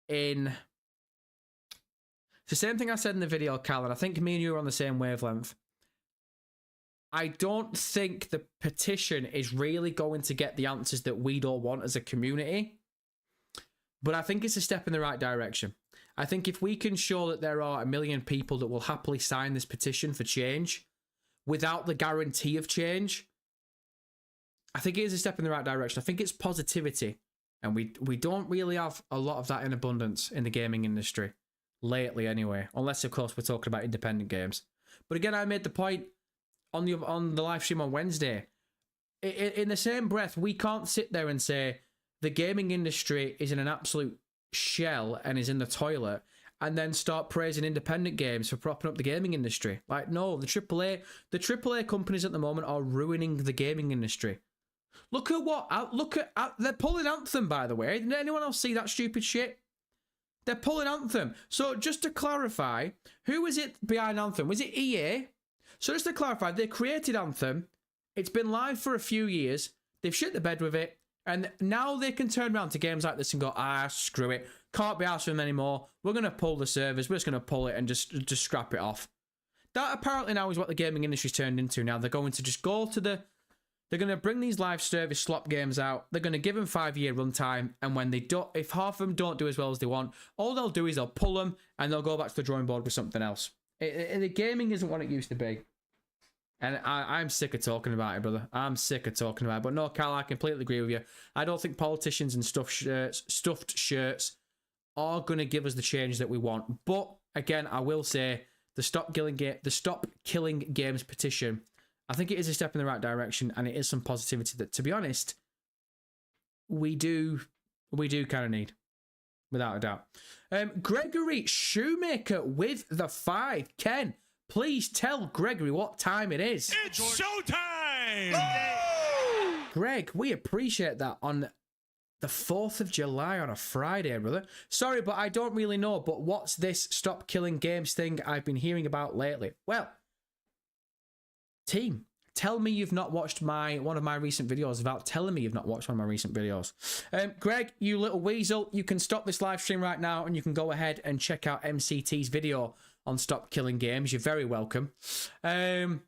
in... It's the same thing I said in the video, Karl, and I think me and you are on the same wavelength. I don't think the petition is really going to get the answers that we'd all want as a community, but I think it's a step in the right direction. I think if we can show that there are 1 million people that will happily sign this petition for change without the guarantee of change, I think it is a step in the right direction. I think it's positivity, and we don't really have a lot of that in abundance in the gaming industry lately anyway, unless of course we're talking about independent games. But again, I made the point on the live stream on Wednesday. In the same breath, we can't sit there and say the gaming industry is in an absolute shell and is in the toilet, and then start praising independent games for propping up the gaming industry. Like, no, the AAA companies at the moment are ruining the gaming industry. Look at they're pulling Anthem, by the way. Did anyone else see that stupid shit? They're pulling Anthem. So just to clarify, who is it behind Anthem? Was it EA? So just to clarify, they created Anthem. It's been live for a few years. They've shit the bed with it. And now they can turn around to games like this and go, screw it. Can't be asked for them anymore. We're going to pull the servers. We're just going to pull it and just scrap it off. That apparently now is what the gaming industry's turned into now. They're going to just go to the... They're going to bring these live service slop games out. They're going to give them 5-year runtime. And when they don't... If half of them don't do as well as they want, all they'll do is they'll pull them and they'll go back to the drawing board with something else. The gaming isn't what it used to be. And I'm sick of talking about it, brother. I'm sick of talking about it. But no, Karl, I completely agree with you. I don't think politicians and stuffed shirts are going to give us the change that we want. But again, I will say the Stop Killing Games petition, I think it is a step in the right direction, and it is some positivity that, to be honest, we do kind of need, without a doubt. Gregory Shoemaker with the 5. Ken, please tell Gregory what time it is. It's showtime! Greg, we appreciate that on the 4th of July on a Friday, brother. Sorry, but I don't really know, but what's this stop killing games thing I've been hearing about lately? Well, team, tell me you've not watched one of my recent videos without telling me you've not watched one of my recent videos. Greg, you little weasel, you can stop this live stream right now and you can go ahead and check out MCT's video on Stop Killing Games. You're very welcome. To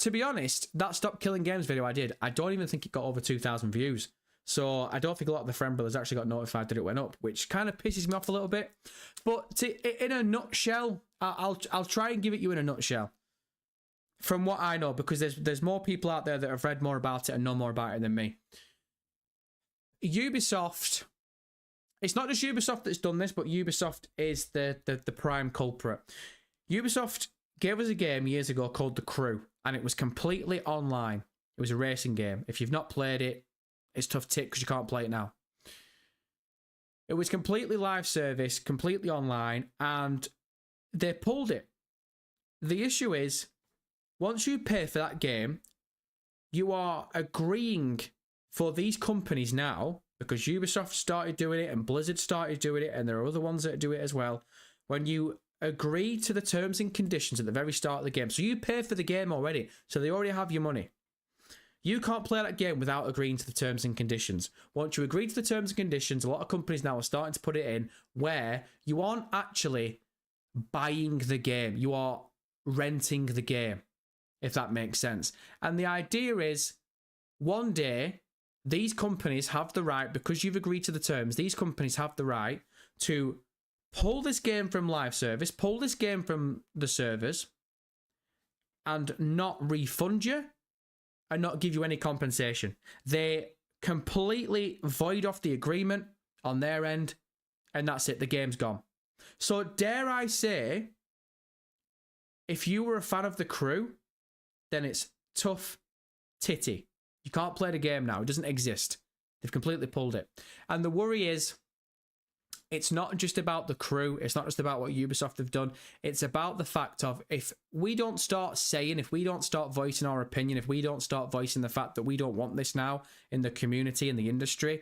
be honest, that Stop Killing Games video I did, I don't even think it got over 2,000 views. So I don't think a lot of the friend brothers actually got notified that it went up, which kind of pisses me off a little bit. But in a nutshell, I'll try and give it you in a nutshell. From what I know, because there's more people out there that have read more about it and know more about it than me. Ubisoft, it's not just Ubisoft that's done this, but Ubisoft is the prime culprit. Ubisoft gave us a game years ago called The Crew, and it was completely online. It was a racing game. If you've not played it, it's tough tick because you can't play it now. It was completely live service, completely online, and they pulled it. The issue is, once you pay for that game, you are agreeing for these companies now, because Ubisoft started doing it and Blizzard started doing it, and there are other ones that do it as well. When you agree to the terms and conditions at the very start of the game, so you pay for the game already, so they already have your money. You can't play that game without agreeing to the terms and conditions. Once you agree to the terms and conditions, a lot of companies now are starting to put it in where you aren't actually buying the game. You are renting the game, if that makes sense. And the idea is, one day, these companies have the right, because you've agreed to the terms, these companies have the right to pull this game from live service, pull this game from the servers, and not refund you, and not give you any compensation. They completely void off the agreement on their end, and that's it, the game's gone. So dare I say, if you were a fan of The Crew, then it's tough titty. You can't play the game now, it doesn't exist. They've completely pulled it. And the worry is, it's not just about The Crew, it's not just about what Ubisoft have done, it's about the fact of, if we don't start saying, if we don't start voicing our opinion, if we don't start voicing the fact that we don't want this now in the community, in the industry,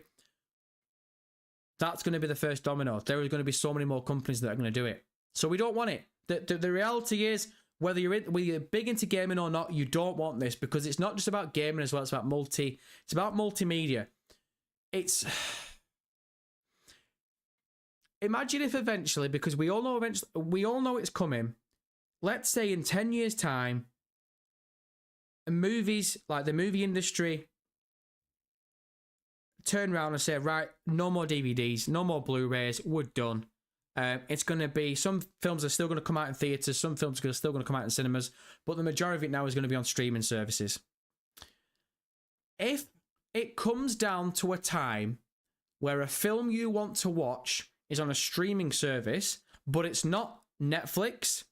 that's going to be the first domino. There are going to be so many more companies that are going to do it. So we don't want it. The reality is, whether you're big into gaming or not, you don't want this, because it's not just about gaming as well, it's about multimedia. Imagine if eventually, because we all know it's coming, let's say in 10 years' time, movies, like the movie industry, turn around and say, right, no more DVDs, no more Blu-rays, we're done. It's going to be, some films are still going to come out in theatres, some films are still going to come out in cinemas, but the majority of it now is going to be on streaming services. If it comes down to a time where a film you want to watch is on a streaming service, but it's not Netflix,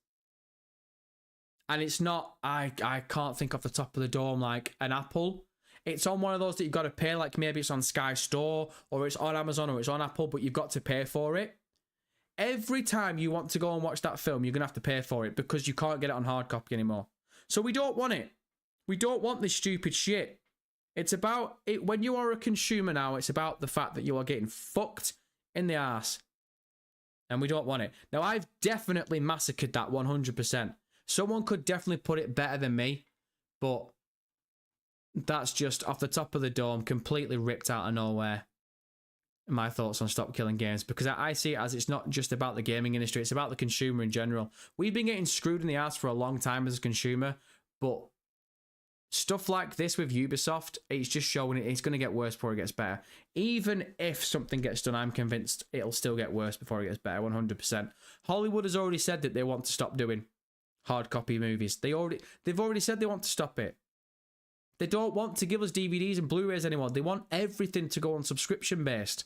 and it's not, I can't think off the top of the dome, like an Apple. It's on one of those that you've got to pay, like maybe it's on Sky Store, or it's on Amazon, or it's on Apple, but you've got to pay for it. Every time you want to go and watch that film, you're going to have to pay for it, because you can't get it on hard copy anymore. So we don't want it. We don't want this stupid shit. It's about it. When you are a consumer now, it's about the fact that you are getting fucked in the ass. And we don't want it. Now, I've definitely massacred that 100%. Someone could definitely put it better than me, but that's just off the top of the dome, completely ripped out of nowhere. My thoughts on Stop Killing Games, because I see it as, it's not just about the gaming industry, it's about the consumer in general. We've been getting screwed in the ass for a long time as a consumer, but stuff like this with Ubisoft, it's just showing it's going to get worse before it gets better. Even if something gets done, I'm convinced it'll still get worse before it gets better, 100%. Hollywood has already said that they want to stop doing hard copy movies. They've already said they want to stop it. They don't want to give us DVDs and Blu-rays anymore. They want everything to go on subscription based.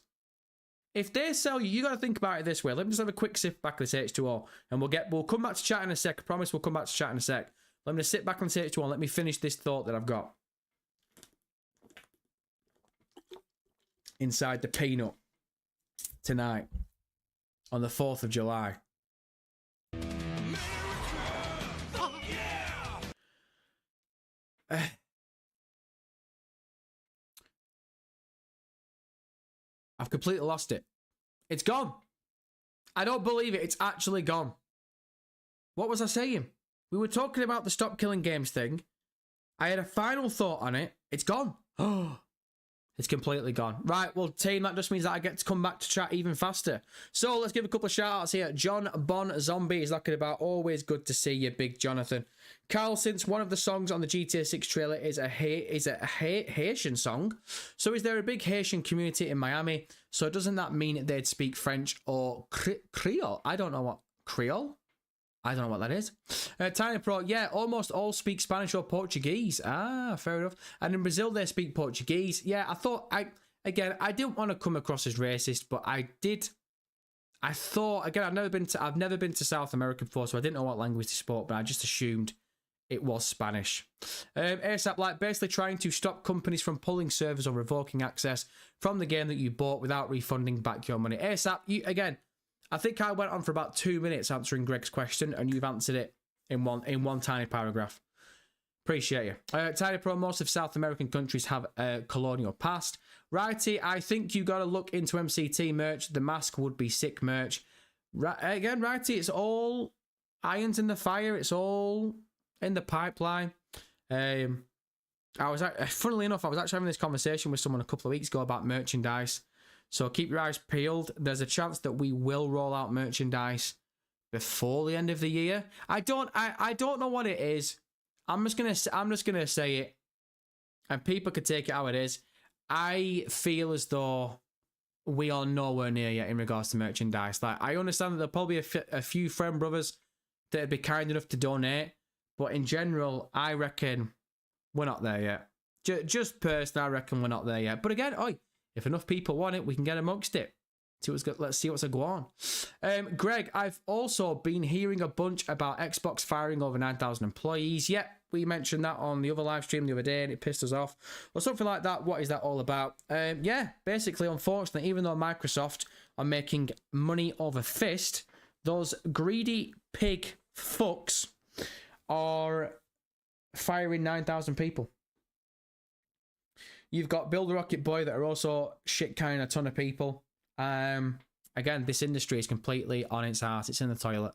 If they sell you got to think about it this way. Let me just have a quick sip back of this H2O, and we'll come back to chat in a sec. I promise we'll come back to chat in a sec. Let me just sit back on this H2O and let me finish this thought that I've got inside the peanut tonight on the 4th of July. I've completely lost it. It's gone. I don't believe it. It's actually gone. What was I saying? We were talking about the stop killing games thing. I had a final thought on it. It's gone. Oh, it's completely gone. Right, well, team, that just means that I get to come back to chat even faster. So let's give a couple of shout outs here. John Bon Zombie is looking about. Always good to see you, Big Jonathan. Carl, since one of the songs on the GTA 6 trailer is a Haitian song, so is there a big Haitian community in Miami? So doesn't that mean they'd speak French or Creole? I don't know what Creole. I don't know what that is. Tiny Pro, yeah, almost all speak Spanish or Portuguese. Ah, fair enough. And in Brazil, they speak Portuguese. Yeah, I didn't want to come across as racist, but I thought, again, I've never been to South America before, so I didn't know what language to spoke, but I just assumed it was Spanish. ASAP, like, basically trying to stop companies from pulling servers or revoking access from the game that you bought without refunding back your money. ASAP, again, I think I went on for about 2 minutes answering Greg's question, and you've answered it in one tiny paragraph. Appreciate you. Tiny Pro, most of South American countries have a colonial past. Righty, I think you got to look into MCT merch. The mask would be sick merch. Again, Righty, it's all irons in the fire. It's all in the pipeline. Funnily enough, I was actually having this conversation with someone a couple of weeks ago about merchandise. So keep your eyes peeled. There's a chance that we will roll out merchandise before the end of the year. I don't know what it is. I'm just gonna say it, and people could take it how it is. I feel as though we are nowhere near yet in regards to merchandise. Like, I understand that there'll probably be a few friend brothers that'd be kind enough to donate, but in general, I reckon we're not there yet. Just personally, I reckon we're not there yet. But again, if enough people want it, we can get amongst it. Let's see what's a go on. Greg, I've also been hearing a bunch about Xbox firing over 9,000 employees. Yep, we mentioned that on the other live stream the other day and it pissed us off. Or something like that. What is that all about? Yeah, basically, unfortunately, even though Microsoft are making money over fist, those greedy pig fucks are firing 9,000 people. You've got Build a Rocket Boy that are also shit carrying a ton of people. Again, this industry is completely on its ass. It's in the toilet.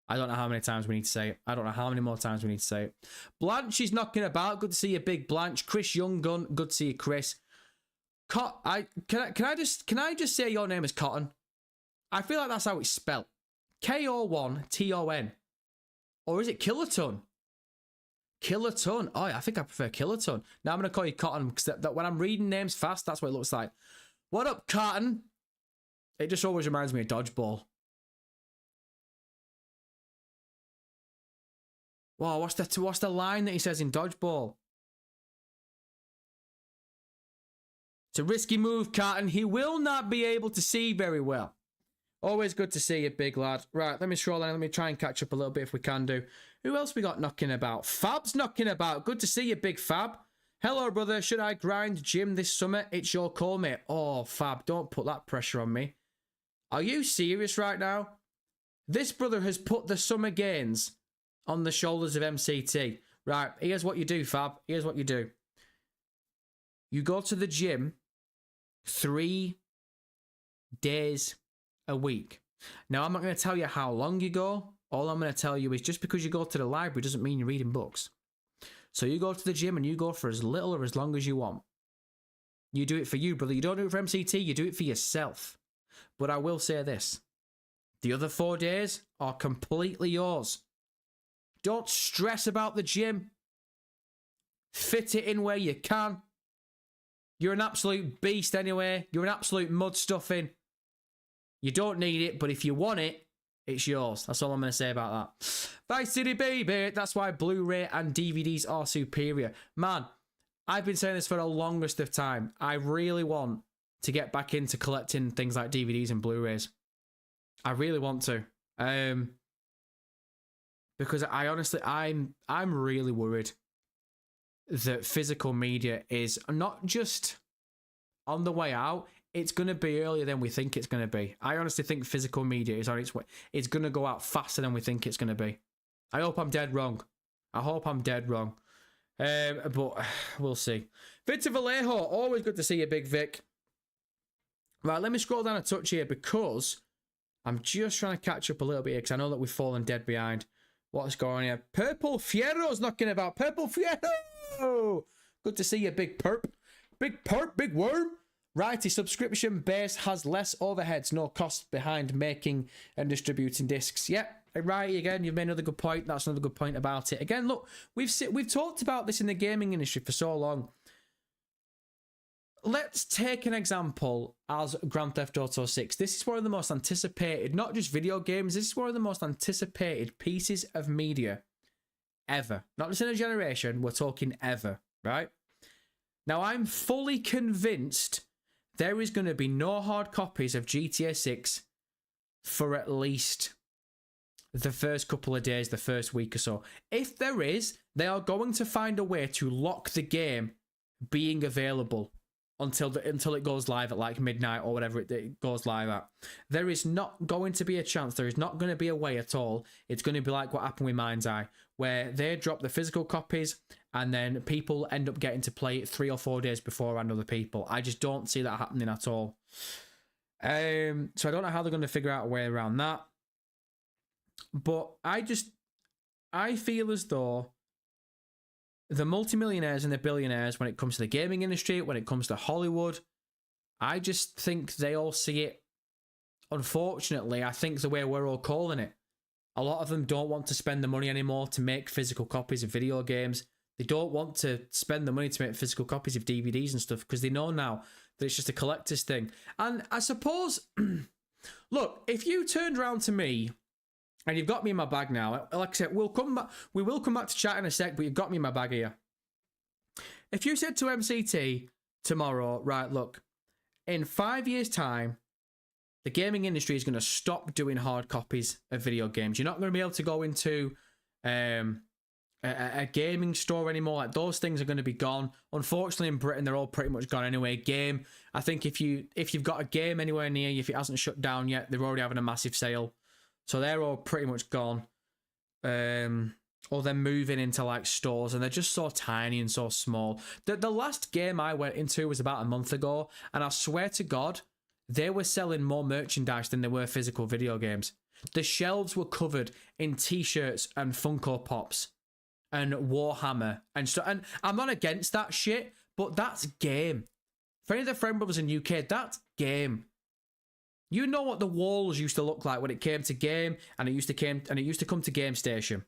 I don't know how many times we need to say it. I don't know how many more times we need to say it. Blanche is knocking about. Good to see you, Big Blanche. Chris Younggun. Good to see you, Chris. Can I just say your name is Cotton? I feel like that's how it's spelled. K-O-1-T-O-N. Or is it Kiloton? Kiloton. Oh, I think I prefer Kiloton. Now I'm going to call you Cotton because that when I'm reading names fast, that's what it looks like. What up, Cotton? It just always reminds me of Dodgeball. Wow, what's the line that he says in Dodgeball? It's a risky move, Cotton. He will not be able to see very well. Always good to see you, big lad. Right, let me scroll down. Let me try and catch up a little bit if we can do. Who else we got knocking about? Fab's knocking about. Good to see you, big Fab. Hello, brother. Should I grind gym this summer? It's your call, mate. Oh, Fab, don't put that pressure on me. Are you serious right now? This brother has put the summer gains on the shoulders of MCT. Right, here's what you do, Fab. Here's what you do. You go to the gym 3 days a week. Now, I'm not going to tell you how long you go. All I'm going to tell you is just because you go to the library doesn't mean you're reading books. So you go to the gym and you go for as little or as long as you want. You do it for you, brother. You don't do it for MCT. You do it for yourself. But I will say this. The other 4 days are completely yours. Don't stress about the gym. Fit it in where you can. You're an absolute beast anyway. You're an absolute mud stuffing. You don't need it, but if you want it, it's yours. That's all I'm going to say about that. Vice City, baby. That's why Blu-ray and DVDs are superior. Man, I've been saying this for the longest of time. I really want to get back into collecting things like DVDs and Blu-rays. I really want to. Because I honestly, I'm really worried that physical media is not just on the way out, it's going to be earlier than we think it's going to be. I honestly think physical media is on its way. It's going to go out faster than we think it's going to be. I hope I'm dead wrong. But we'll see. Victor Vallejo, always good to see you, Big Vic. Right, let me scroll down a touch here because I'm just trying to catch up a little bit here because I know that we've fallen dead behind. What's going on here? Purple Fiero's knocking about. Purple Fiero! Good to see you, big perp. Big perp, big worm. Righty, subscription base has less overheads, no costs behind making and distributing discs. Yep. Right, again, you've made another good point. That's another good point about it. Again, look, we've talked about this in the gaming industry for so long. Let's take an example as Grand Theft Auto 6. This is one of the most anticipated, not just video games, this is one of the most anticipated pieces of media ever. Not just in a generation, we're talking ever, right? Now, I'm fully convinced there is going to be no hard copies of GTA 6 for at least the first couple of days, the first week or so. If there is, they are going to find a way to lock the game being available until it goes live at like midnight or whatever it goes live at. There is not going to be a chance. There is not going to be a way at all. It's going to be like what happened with Mind's Eye, where they drop the physical copies and then people end up getting to play it 3 or 4 days beforehand other people. I just don't see that happening at all. So I don't know how they're going to figure out a way around that. But I feel as though the multimillionaires and the billionaires, when it comes to the gaming industry, when it comes to Hollywood, I just think they all see it. Unfortunately, I think the way we're all calling it, a lot of them don't want to spend the money anymore to make physical copies of video games. They don't want to spend the money to make physical copies of DVDs and stuff because they know now that it's just a collector's thing. And I suppose, look, if you turned around to me and you've got me in my bag now. Like I said, we will come back to chat in a sec, but you've got me in my bag here. If you said to MCT tomorrow, right, look, in 5 years' time, the gaming industry is going to stop doing hard copies of video games. You're not going to be able to go into a gaming store anymore. Like, those things are going to be gone. Unfortunately, in Britain, they're all pretty much gone anyway. Game, I think if you've got a game anywhere near you, if it hasn't shut down yet, they're already having a massive sale. So they're all pretty much gone. Or they're moving into like stores and they're just so tiny and so small. The last game I went into was about a month ago, and I swear to God, they were selling more merchandise than they were physical video games. The shelves were covered in t-shirts and Funko Pops and Warhammer and stuff. And I'm not against that shit, but that's game. For any of the Friend Brothers in UK, that's game. You know what the walls used to look like when it came to game, and it used to come to Game Station.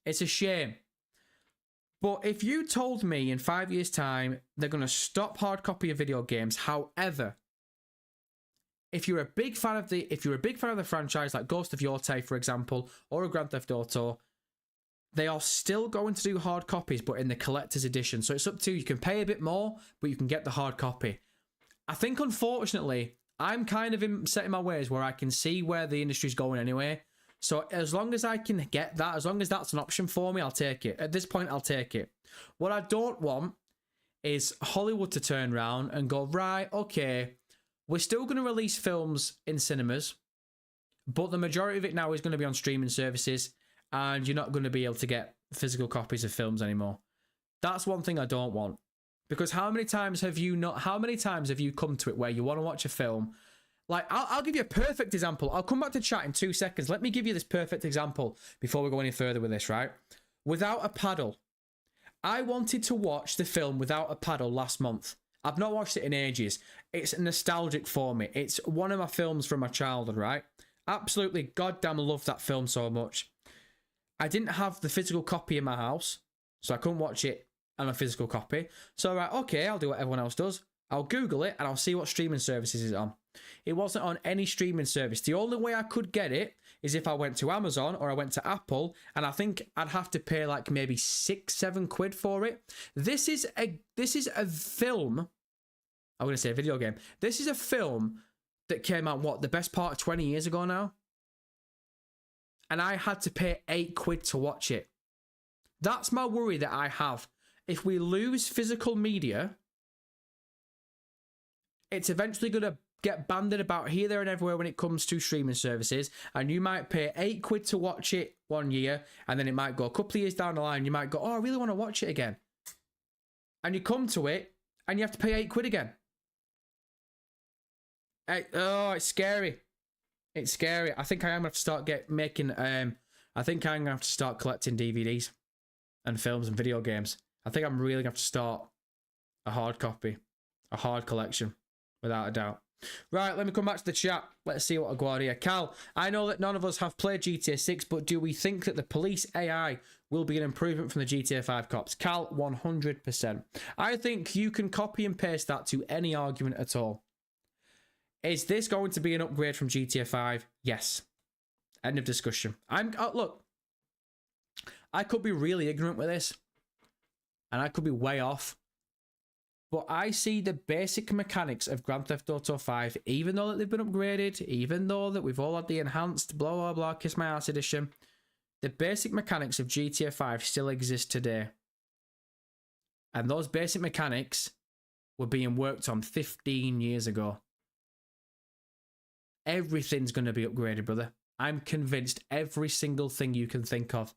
It's a shame. But if you told me in 5 years' time they're going to stop hard copy of video games, however, if you're a big fan of the franchise, like Ghost of Yotei, for example, or a Grand Theft Auto, they are still going to do hard copies, but in the collector's edition. So it's up to you. You can pay a bit more, but you can get the hard copy. I think, unfortunately, I'm kind of set in my ways where I can see where the industry's going anyway. So as long as I can get that, as long as that's an option for me, I'll take it. At this point, I'll take it. What I don't want is Hollywood to turn around and go, right, okay, we're still going to release films in cinemas, but the majority of it now is going to be on streaming services, and you're not going to be able to get physical copies of films anymore. That's one thing I don't want. Because how many times have you come to it where you want to watch a film? Like, I'll give you a perfect example. I'll come back to chat in 2 seconds. Let me give you this perfect example before we go any further with this, right? Without a Paddle. I wanted to watch the film Without a Paddle last month. I've not watched it in ages. It's nostalgic for me. It's one of my films from my childhood, right? Absolutely goddamn love that film so much. I didn't have the physical copy in my house, so I couldn't watch it on a physical copy. So, right, okay, I'll do what everyone else does. I'll Google it and I'll see what streaming services it's on. It wasn't on any streaming service. The only way I could get it is if I went to Amazon or I went to Apple, and I think I'd have to pay like maybe 6-7 quid for it. This is a film. I'm going to say a video game. This is a film that came out, what, the best part of 20 years ago now? And I had to pay 8 quid to watch it. That's my worry that I have. If we lose physical media, it's eventually going to get banded about here, there, and everywhere when it comes to streaming services. And you might pay 8 quid to watch it 1 year, and then it might go a couple of years down the line. You might go, oh, I really want to watch it again. And you come to it, and you have to pay 8 quid again. Oh, it's scary. It's scary. I think I am going to have to start making... I think I'm going to have to start collecting DVDs and films and video games. I think I'm really going to have to start a hard copy. A hard collection. Without a doubt. Right, let me come back to the chat. Let's see what I got here. Cal, I know that none of us have played GTA 6, but do we think that the police AI will be an improvement from the GTA 5 cops? Cal, 100%. I think you can copy and paste that to any argument at all. Is this going to be an upgrade from GTA 5? Yes. End of discussion. Look, I could be really ignorant with this, and I could be way off. But I see the basic mechanics of Grand Theft Auto 5, even though that they've been upgraded, even though that we've all had the enhanced blah blah blah kiss my ass edition, the basic mechanics of GTA 5 still exist today. And those basic mechanics were being worked on 15 years ago. Everything's going to be upgraded, brother. I'm convinced every single thing you can think of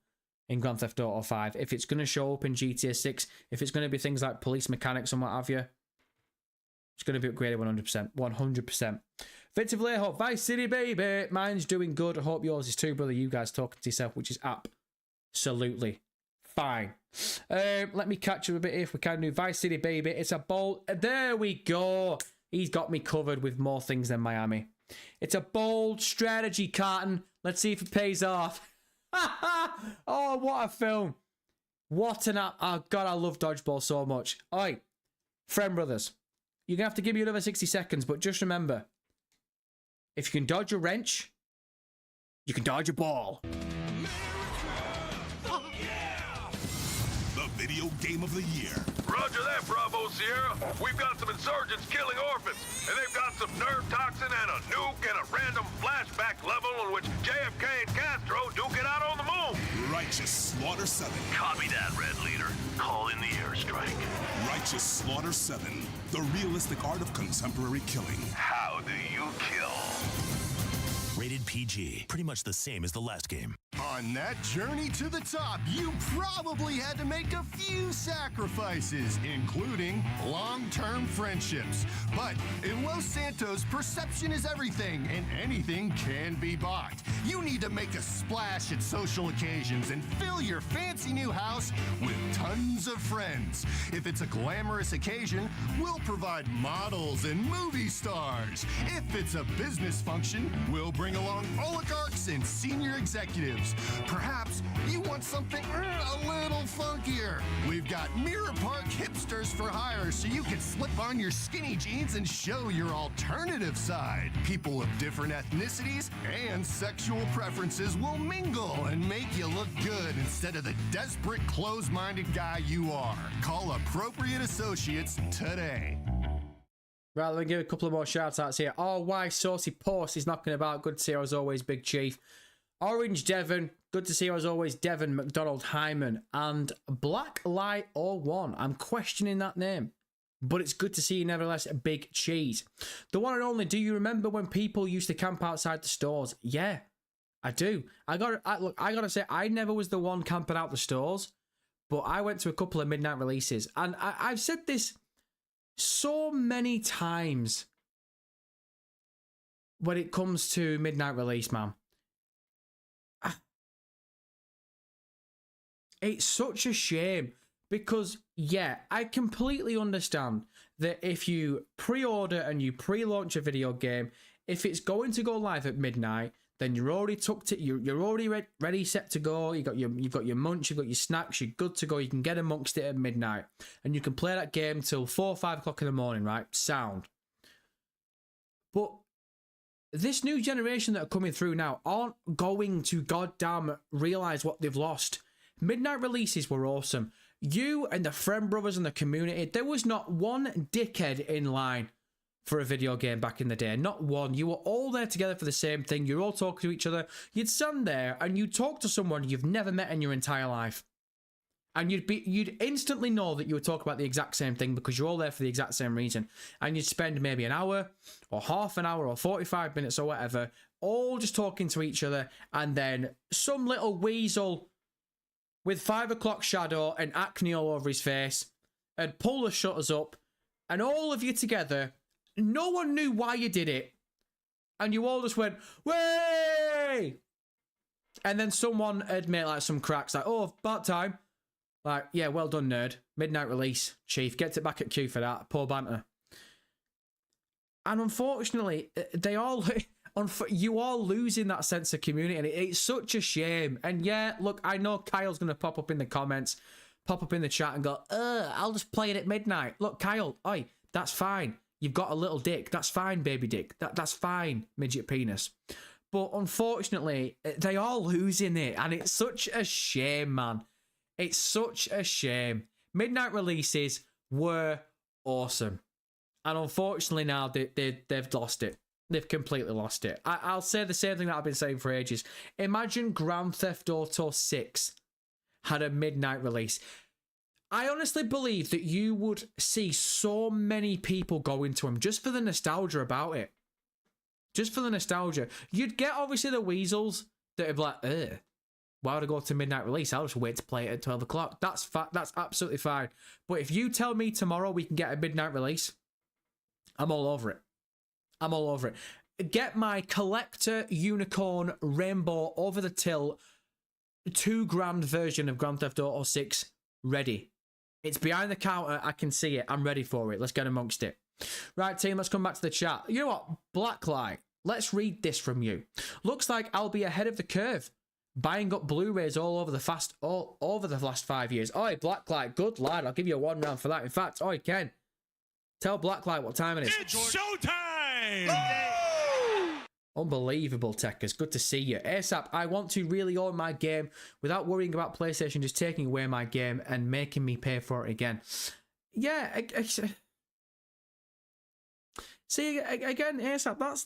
in Grand Theft Auto 5, if it's going to show up in GTA 6, if it's going to be things like police mechanics and what have you, it's going to be upgraded 100%. 100%. Victor Vallejo, Vice City, baby. Mine's doing good. I hope yours is too, brother. You guys talking to yourself, which is absolutely fine. Let me catch up a bit if we can do Vice City, baby. It's a bold... There we go. He's got me covered with more things than Miami. It's a bold strategy, Carton. Let's see if it pays off. Oh, what a film. What an... Oh, God, I love Dodgeball so much. Oi, Friend Brothers, you're going to have to give me another 60 seconds, but just remember, if you can dodge a wrench, you can dodge a ball. The video game of the year. Roger that, Bravo Sierra. We've got some insurgents killing orphans, and they've got some nerve toxin and a nuke and a random flashback level in which JFK and Castro duke it out on the moon. Righteous Slaughter 7. Copy that, Red Leader. Call in the airstrike. Righteous Slaughter 7. The realistic art of contemporary killing. How do you kill? Rated PG. Pretty much the same as the last game. On that journey to the top, you probably had to make a few sacrifices, including long-term friendships. But in Los Santos, perception is everything, and anything can be bought. You need to make a splash at social occasions and fill your fancy new house with tons of friends. If it's a glamorous occasion, we'll provide models and movie stars. If it's a business function, we'll bring along oligarchs and senior executives. Perhaps you want something a little funkier. We've got Mirror Park hipsters for hire, so you can slip on your skinny jeans and show your alternative side. People of different ethnicities and sexual preferences will mingle and make you look good instead of the desperate, close-minded guy you are. Call Appropriate Associates today. Right, let me give a couple of more shout-outs here. Oh, why Saucy Post is knocking about. Good to see you as always, Big Chief. Orange Devon, good to see you as always, Devon McDonald Hyman. And Black Light 01. I'm questioning that name, but it's good to see you nevertheless, Big Cheese. The one and only, do you remember when people used to camp outside the stores? Yeah, I do. Look, I gotta say, I never was the one camping out the stores, but I went to a couple of midnight releases. And I've said this so many times when it comes to midnight release, man. It's such a shame because, yeah, I completely understand that if you pre-order and you pre-launch a video game, if it's going to go live at midnight, then you're already tucked it. You're already ready, set to go. You've got your munch, you've got your snacks. You're good to go. You can get amongst it at midnight, and you can play that game till 4 or 5 o'clock in the morning. Right? Sound. But this new generation that are coming through now aren't going to goddamn realize what they've lost. Midnight releases were awesome. You and the Friend Brothers and the community, there was not one dickhead in line for a video game back in the day. Not one. You were all there together for the same thing. You're all talking to each other. You'd stand there and you'd talk to someone you've never met in your entire life. And you'd instantly know that you would talk about the exact same thing because you're all there for the exact same reason. And you'd spend maybe an hour or half an hour or 45 minutes or whatever, all just talking to each other. And then some little weasel with 5 o'clock shadow and acne all over his face and pull the shutters up, and all of you together, no one knew why you did it. And you all just went, way! And then someone had made like some cracks like, oh, about time. Like, yeah, well done, nerd. Midnight release. Chief, gets it back at Q for that. Poor banter. And unfortunately, they all... you all losing that sense of community, and it's such a shame. And yeah, look, I know Kyle's going to pop up in the comments, pop up in the chat and go, I'll just play it at midnight. Look, Kyle, oi, that's fine. You've got a little dick. That's fine, baby dick. That's fine, midget penis. But unfortunately, they all losing it, and it's such a shame, man. It's such a shame. Midnight releases were awesome. And unfortunately now, they've lost it. They've completely lost it. I'll say the same thing that I've been saying for ages. Imagine Grand Theft Auto 6 had a midnight release. I honestly believe that you would see so many people go into them just for the nostalgia about it. Just for the nostalgia. You'd get obviously the weasels that would be like, why would I go to midnight release? I'll just wait to play it at 12 o'clock. That's absolutely fine. But if you tell me tomorrow we can get a midnight release, I'm all over it. I'm all over it. Get my collector unicorn rainbow over the till $2,000 version of Grand Theft Auto 6 ready. It's behind the counter. I can see it. I'm ready for it. Let's get amongst it. Right, team, let's come back to the chat. You know what? Blacklight, let's read this from you. Looks like I'll be ahead of the curve. Buying up Blu-rays all over the last 5 years. Oi, Blacklight, good lad. I'll give you a 1 round for that. In fact, oi, Ken, tell Blacklight what time it is. It's showtime! Oh! Unbelievable, Techers. Good to see you. ASAP, I want to really own my game without worrying about PlayStation just taking away my game and making me pay for it again. Yeah, see, again, ASAP,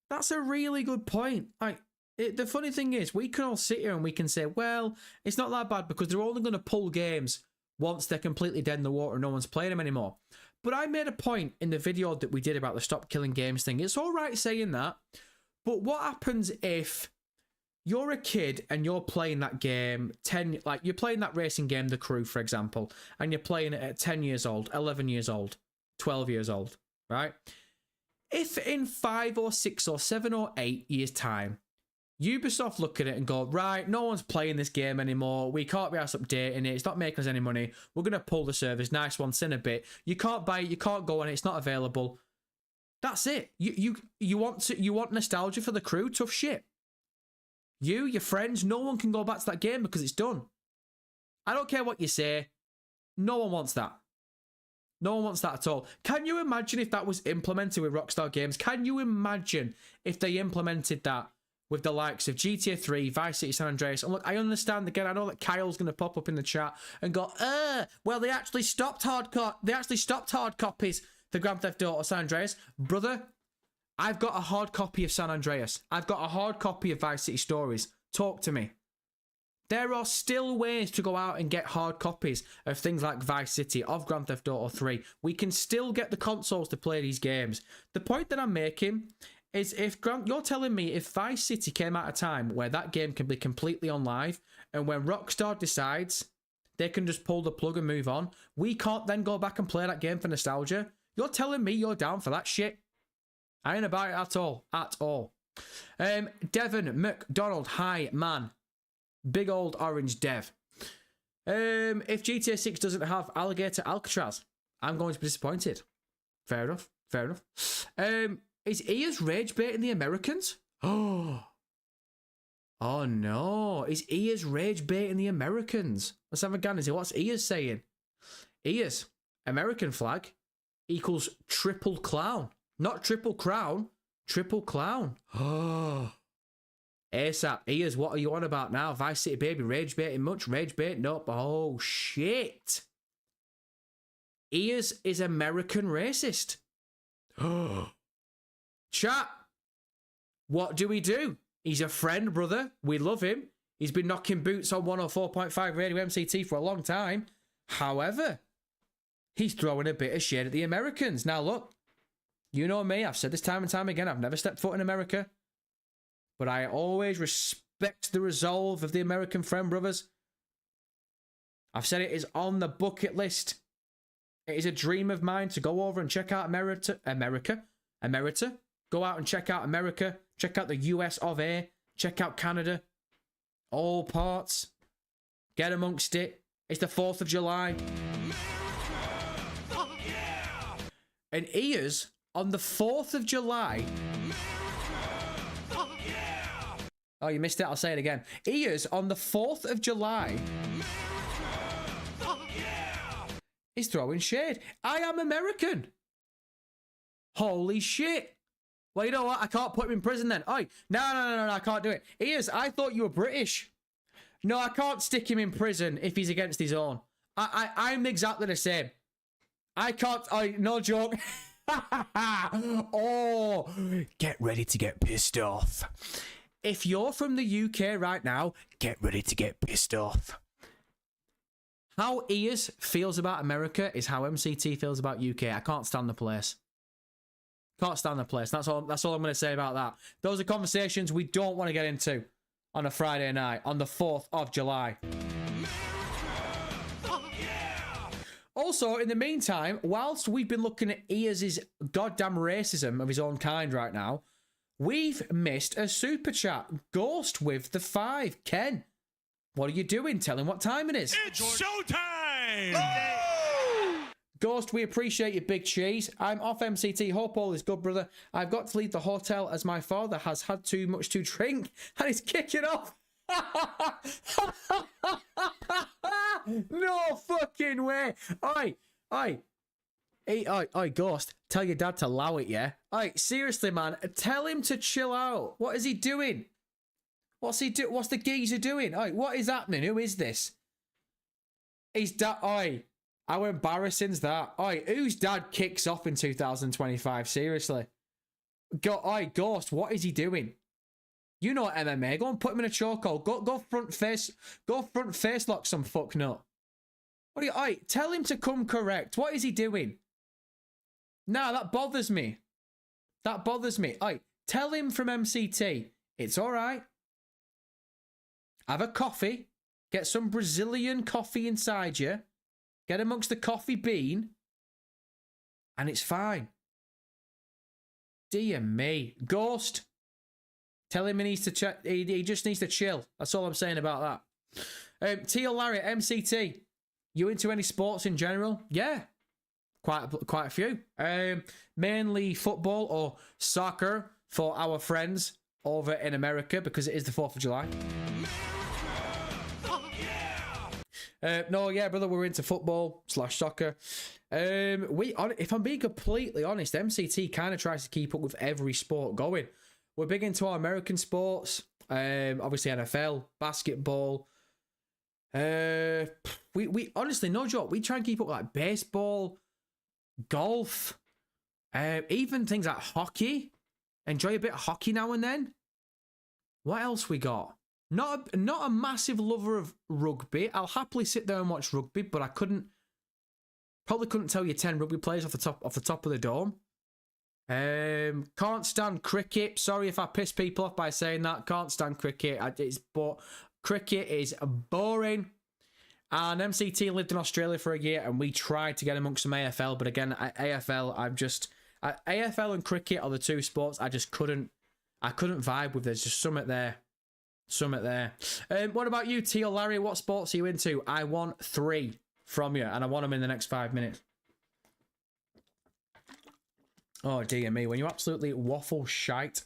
that's a really good point. Like, the funny thing is, we can all sit here and we can say, well, it's not that bad because they're only going to pull games once they're completely dead in the water and no one's playing them anymore. But I made a point in the video that we did about the stop killing games thing. It's all right saying that, but what happens if you're a kid and you're playing that game, like you're playing that racing game, The Crew, for example, and you're playing it at 10 years old, 11 years old, 12 years old, right? If in 5 or 6 or 7 or 8 years' time, Ubisoft look at it and go, right, no one's playing this game anymore. We can't be asked updating it. It's not making us any money. We're going to pull the servers. Nice one, in a bit. You can't buy it. You can't go on it. It's not available. That's it. You want nostalgia for The Crew? Tough shit. You, your friends, no one can go back to that game because it's done. I don't care what you say. No one wants that. No one wants that at all. Can you imagine if that was implemented with Rockstar Games? Can you imagine if they implemented that with the likes of GTA 3, Vice City, San Andreas? And look, I understand, again, I know that Kyle's going to pop up in the chat and go, well, they actually stopped hard copies for Grand Theft Auto San Andreas. Brother, I've got a hard copy of San Andreas. I've got a hard copy of Vice City Stories. Talk to me. There are still ways to go out and get hard copies of things like Vice City, of Grand Theft Auto 3. We can still get the consoles to play these games. The point that I'm making is you're telling me if Vice City came at a time where that game can be completely on live, and when Rockstar decides they can just pull the plug and move on, we can't then go back and play that game for nostalgia? You're telling me you're down for that shit? I ain't about it at all. At all. Devon McDonald, hi, man. Big old orange Dev. If GTA 6 doesn't have Alligator Alcatraz, I'm going to be disappointed. Fair enough. Fair enough. Is EA's rage baiting the Americans? Oh no. Is EA's rage baiting the Americans? Let's have a gander. What's EA's saying? EA's American flag equals triple clown. Not triple crown. Triple clown. Oh. ASAP, EA's, what are you on about now? Vice City baby, rage baiting much? Rage bait? Nope. Oh shit. EA's is American racist. Oh. Chat, what do we do? He's a friend, brother. We love him. He's been knocking boots on 104.5 Radio MCT for a long time. However, he's throwing a bit of shade at the Americans. Now look, you know me, I've said this time and time again, I've never stepped foot in America, but I always respect the resolve of the American friend brothers. I've said it is on the bucket list. It is a dream of mine to go over and check out America. Go out and check out America. Check out the US of A. Check out Canada. All parts. Get amongst it. It's the 4th of July. And ears on the 4th of July. Oh, you missed it. I'll say it again. Ears on the 4th of July. He's throwing shade. I am American. Holy shit. Well, you know what? I can't put him in prison then. Oh, no, I can't do it. Ears, I thought you were British. No, I can't stick him in prison if he's against his own. I'm exactly the same. I can't. No joke. Oh, get ready to get pissed off. If you're from the UK right now, get ready to get pissed off. How Ears feels about America is how MCT feels about UK. I can't stand the place. Can't stand the place. That's all I'm going to say about that. Those are conversations we don't want to get into on a Friday night on the 4th of July. Also, in the meantime, whilst we've been looking at Ears' goddamn racism of his own kind right now, we've missed a super chat. Ghost with the 5. Ken, what are you doing? Tell him what time it is. It's showtime! Oh! Ghost, we appreciate you, big cheese. I'm off MCT. Hope all is good, brother. I've got to leave the hotel as my father has had too much to drink and he's kicking off. No fucking way. Oi, Ghost, tell your dad to allow it, yeah? Seriously, man, tell him to chill out. What is he doing? What's the geezer doing? What is happening? Who is this? His dad. How embarrassing's that? Whose dad kicks off in 2025? Seriously. Ghost, what is he doing? You know MMA. Go and put him in a chokehold. Go front face lock some fucknut. What are you? Tell him to come correct. What is he doing? Nah, that bothers me. That bothers me. Tell him from MCT. It's all right. Have a coffee. Get some Brazilian coffee inside you. Get amongst the coffee bean. And it's fine. Dear me. Ghost. Tell him he needs to he just needs to chill. That's all I'm saying about that. Teal Larry, MCT. You into any sports in general? Yeah. Quite a few. Mainly football or soccer for our friends over in America because it is the 4th of July. No, yeah, brother, we're into football / soccer. If I'm being completely honest, MCT kind of tries to keep up with every sport going. We're big into our American sports. Obviously NFL, basketball. We honestly, no joke, we try and keep up with like baseball, golf, even things like hockey. Enjoy a bit of hockey now and then. What else we got? Not a massive lover of rugby. I'll happily sit there and watch rugby, but I probably couldn't tell you 10 rugby players off the top of the dome. Can't stand cricket. Sorry if I piss people off by saying that. Can't stand cricket. But cricket is boring. And MCT lived in Australia for a year, and we tried to get amongst some AFL, but again, AFL, AFL and cricket are the two sports I couldn't vibe with. There's just something there. What about you, Teal Larry? What sports are you into? I want 3 from you, and I want them in the next 5 minutes. Oh, dear me. When you absolutely waffle shite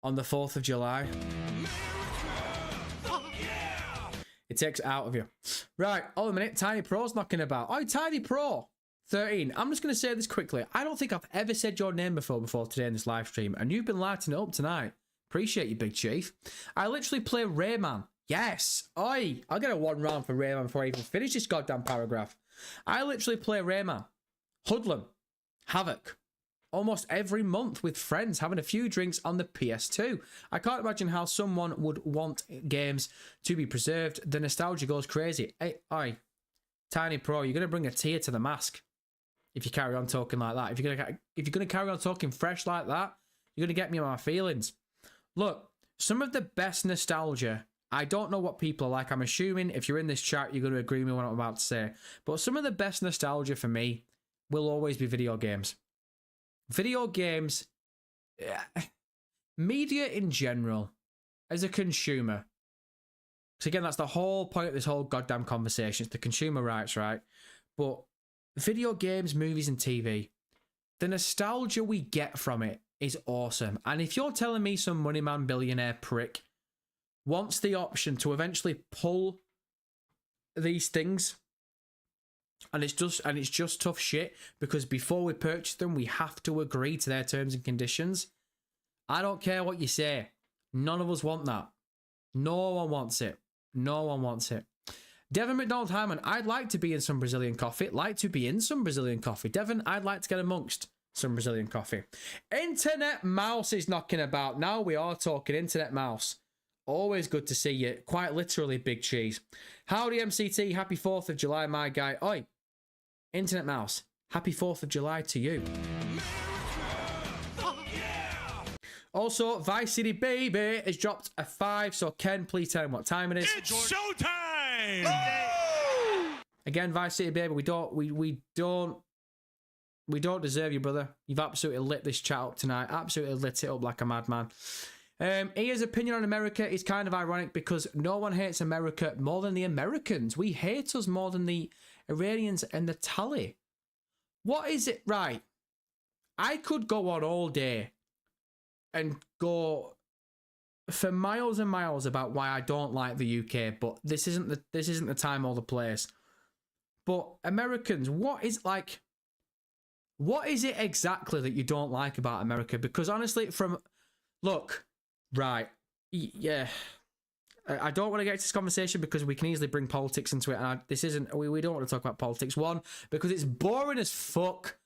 on the 4th of July, it takes it out of you. Right, hold a minute. Tiny Pro's knocking about. Tiny Pro 13. I'm just going to say this quickly. I don't think I've ever said your name before today in this live stream, and you've been lighting it up tonight. Appreciate you, Big Chief. I literally play Rayman. Yes. I'll get a 1 round for Rayman before I even finish this goddamn paragraph. I literally play Rayman, Hoodlum, Havoc, almost every month with friends, having a few drinks on the PS2. I can't imagine how someone would want games to be preserved. The nostalgia goes crazy. Hey, Tiny Pro, you're going to bring a tear to the mask if you carry on talking like that. If you're going to carry on talking fresh like that, you're going to get me on my feelings. Look, some of the best nostalgia, I don't know what people are like. I'm assuming if you're in this chat, you're going to agree with what I'm about to say. But some of the best nostalgia for me will always be video games. Video games media in general, as a consumer, because again, that's the whole point of this whole goddamn conversation. It's the consumer rights, right? But video games, movies, and TV, the nostalgia we get from it is awesome. And if you're telling me some money man billionaire prick wants the option to eventually pull these things, and it's just tough shit, because before we purchase them, we have to agree to their terms and conditions. I don't care what you say. None of us want that. No one wants it. No one wants it. Devon McDonald Hyman, I'd like to be in some Brazilian coffee. Like to be in some Brazilian coffee. Devon, I'd like to get amongst some Brazilian coffee. Internet Mouse is knocking about. Now we are talking Internet Mouse. Always good to see you. Quite literally, Big Cheese. Howdy, MCT. Happy 4th of July, my guy. Oi, Internet Mouse. Happy 4th of July to you. Also, Vice City Baby has dropped a 5. So, Ken, please tell him what time it is. It's showtime! Oh! Again, Vice City Baby, we don't deserve you, brother. You've absolutely lit this chat up tonight. Absolutely lit it up like a madman. Ian's opinion on America is kind of ironic because no one hates America more than the Americans. We hate us more than the Iranians and the Tali. What is it? Right. I could go on all day and go for miles and miles about why I don't like the UK, but this isn't the time or the place. But Americans, what is it exactly that you don't like about America? Because honestly, right, yeah, I don't want to get into this conversation because we can easily bring politics into it, and we don't want to talk about politics. 1, because it's boring as fuck.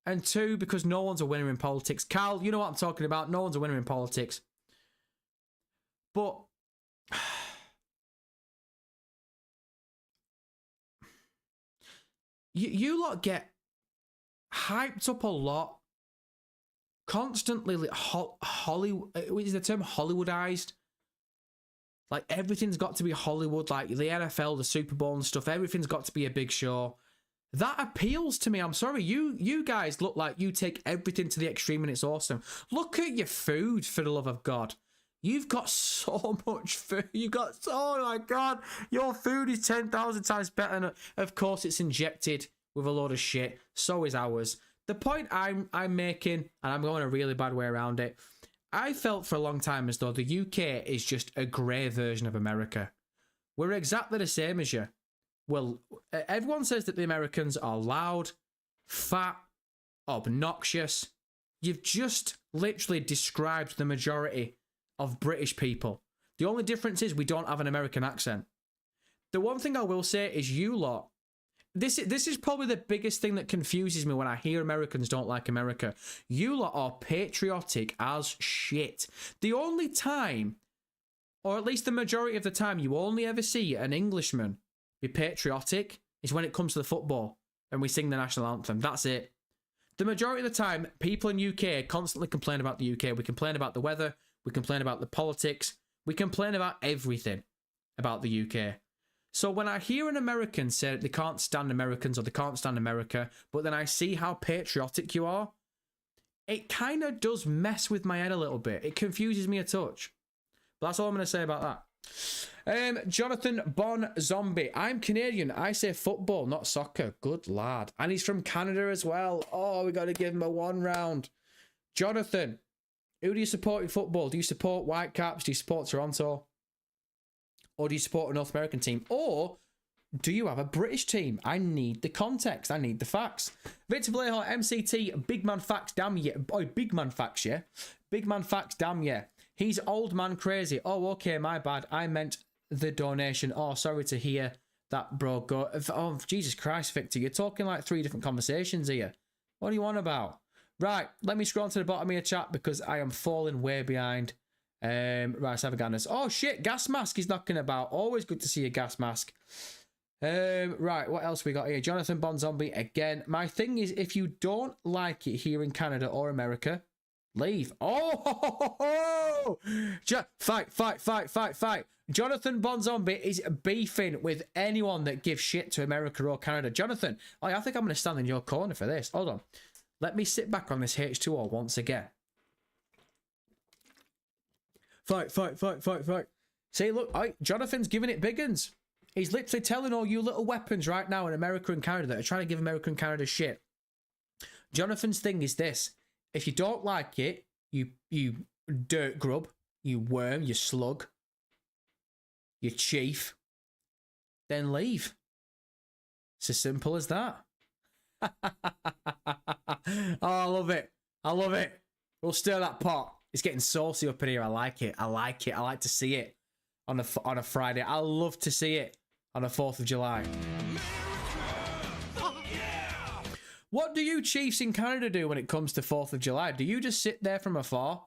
And 2, because no one's a winner in politics. Karl, you know what I'm talking about. No one's a winner in politics. But you lot get hyped up a lot. Constantly Hollywood, is the term Hollywoodized? Like everything's got to be Hollywood, like the NFL, the Super Bowl and stuff. Everything's got to be a big show. That appeals to me. I'm sorry. You guys look like you take everything to the extreme and it's awesome. Look at your food, for the love of God. You've got so much food. Oh my God. Your food is 10,000 times better. And of course, it's injected with a load of shit. So is ours. The point I'm making, and I'm going a really bad way around it, I felt for a long time as though the UK is just a grey version of America. We're exactly the same as you. Well, everyone says that the Americans are loud, fat, obnoxious. You've just literally described the majority of British people. The only difference is we don't have an American accent. The one thing I will say is you lot, this is probably the biggest thing that confuses me when I hear Americans don't like America. You lot are patriotic as shit. The only time, or at least the majority of the time, you only ever see an Englishman be patriotic is when it comes to the football and we sing the national anthem. That's it. The majority of the time, people in UK constantly complain about the UK. We complain about the weather. We complain about the politics. We complain about everything about the UK. So when I hear an American say that they can't stand Americans or they can't stand America, but then I see how patriotic you are, it kind of does mess with my head a little bit. It confuses me a touch. But that's all I'm going to say about that. Jonathan Bon Zombie. I'm Canadian. I say football, not soccer. Good lad. And he's from Canada as well. Oh, we got to give him a 1 round. Jonathan, who do you support in football? Do you support Whitecaps? Do you support Toronto? Or do you support a North American team? Or do you have a British team? I need the context. I need the facts. Victor Vallejo, MCT, big man facts, damn yeah. Boy, big man facts, yeah. Big man facts, damn yeah. He's old man crazy. Oh, okay, my bad. I meant the donation. Oh, sorry to hear that, bro. Go. Oh, Jesus Christ, Victor. You're talking like 3 different conversations here. What do you want about? Right, let me scroll to the bottom of your chat because I am falling way behind. Right, let's have a gander. Oh, shit, Gas Mask is knocking about. Always good to see a Gas Mask. Right, what else we got here? Jonathan Bonzombie again. My thing is, if you don't like it here in Canada or America, leave. Oh, fight. Jonathan Bonzombie is beefing with anyone that gives shit to America or Canada. Jonathan, I think I'm going to stand in your corner for this. Hold on. Let me sit back on this H2O once again. Fight. See, look, Jonathan's giving it big uns. He's literally telling all you little weapons right now in America and Canada that are trying to give America and Canada shit. Jonathan's thing is this. If you don't like it, you dirt grub, you worm, you slug, you chief, then leave. It's as simple as that. Oh, I love it. We'll stir that pot. It's getting saucy up in here. I like it. I like to see it on a Friday. I love to see it on a 4th of July. What do you Chiefs in Canada do when it comes to 4th of July? Do you just sit there from afar?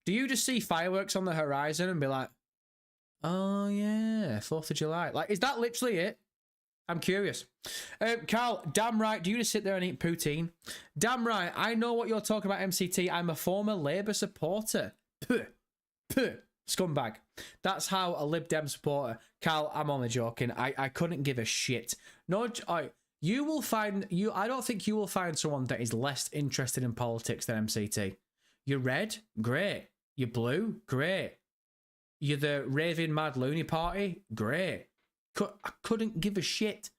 Do you just see fireworks on the horizon and be like, oh yeah, 4th of July? Like, is that literally it? I'm curious. Karl, damn right. Do you just sit there and eat poutine? Damn right. I know what you're talking about, MCT. I'm a former Labour supporter. Puh. Scumbag. That's how a Lib Dem supporter. Karl, I'm only joking. I couldn't give a shit. No, you will find I don't think you will find someone that is less interested in politics than MCT. You're red, great. You're blue, great. You're the raving mad loony party, great. I couldn't give a shit.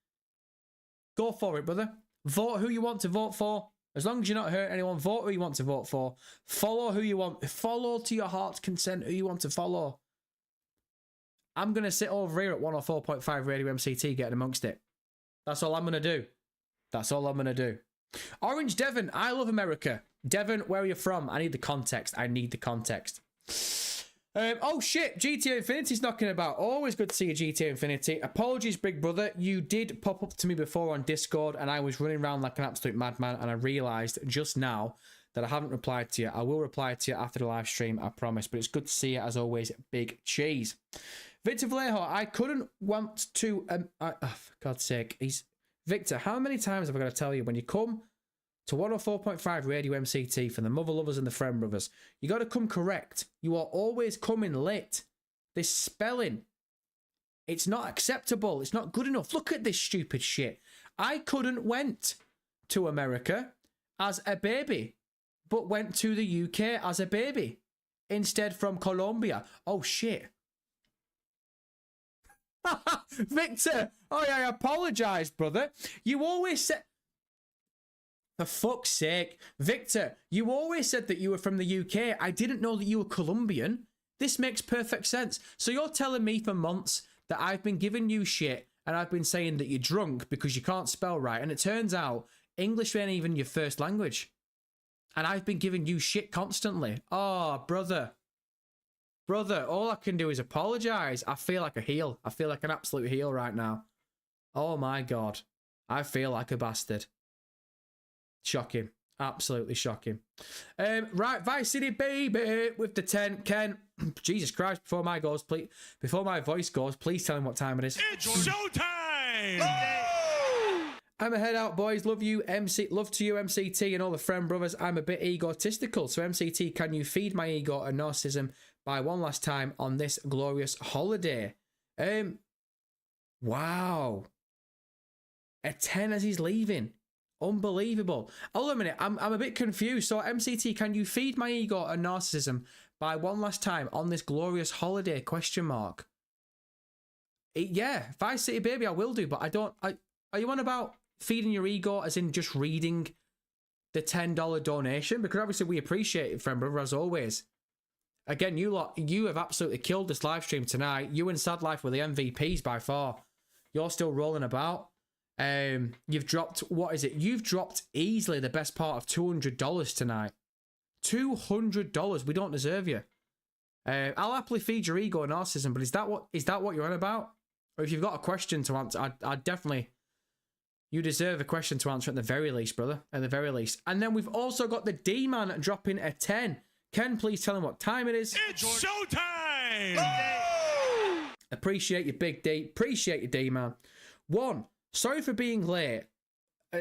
Go for it, brother. Vote who you want to vote for. As long as you're not hurting anyone, vote who you want to vote for. Follow who you want. Follow to your heart's consent who you want to follow. I'm going to sit over here at 104.5 Radio MCT getting amongst it. That's all I'm going to do. Orange Devon, I love America. Devon, where are you from? I need the context. Oh shit, GTA Infinity's knocking about. Always good to see you, GTA Infinity. Apologies, big brother. You did pop up to me before on Discord and I was running around like an absolute madman and I realised just now that I haven't replied to you. I will reply to you after the live stream, I promise. But it's good to see you as always, big cheese. Victor Vallejo, I couldn't want to... for God's sake. Victor, how many times have I got to tell you when you come to 104.5 Radio MCT for the mother lovers and the friend brothers, you got to come correct. You are always coming late. This spelling, it's not acceptable. It's not good enough. Look at this stupid shit. I couldn't went to America as a baby, but went to the UK as a baby instead from Colombia. Oh shit. Victor, I apologise, brother. You always said... For fuck's sake. Victor, you always said that you were from the UK. I didn't know that you were Colombian. This makes perfect sense. So you're telling me for months that I've been giving you shit and I've been saying that you're drunk because you can't spell right. And it turns out English ain't even your first language. And I've been giving you shit constantly. Oh, brother. Brother, all I can do is apologise. I feel like a heel. I feel like an absolute heel right now. Oh my God. I feel like a bastard. Shocking. Absolutely shocking. Right, Vice City baby with the 10. Ken, Jesus Christ, before my voice goes, please tell him what time it is. It's showtime! Oh! I'm a head out, boys. Love to you, MCT, and all the friend brothers. I'm a bit egotistical, so MCT, can you feed my ego and narcissism by one last time on this glorious holiday? Wow. A 10 as he's leaving. Unbelievable. Hold on a minute. I'm a bit confused. So, MCT, can you feed my ego and narcissism by one last time on this glorious holiday? ? Yeah, Vice City baby, I will do, but I don't... Are you on about feeding your ego as in just reading the $10 donation? Because obviously we appreciate it, friend brother, as always. Again, you have absolutely killed this live stream tonight. You and Sad Life were the MVPs by far. You're still rolling about. You've dropped, what is it? You've dropped easily the best part of $200 tonight. $200. We don't deserve you. I'll happily feed your ego and narcissism, but is that what you're on about? Or if you've got a question to answer, I'd definitely... You deserve a question to answer at the very least, brother. At the very least. And then we've also got the D-Man dropping a 10. Ken, please tell him what time it is. It's showtime! Oh! Appreciate you, Big D. Appreciate you, D-Man. 1. Sorry for being late.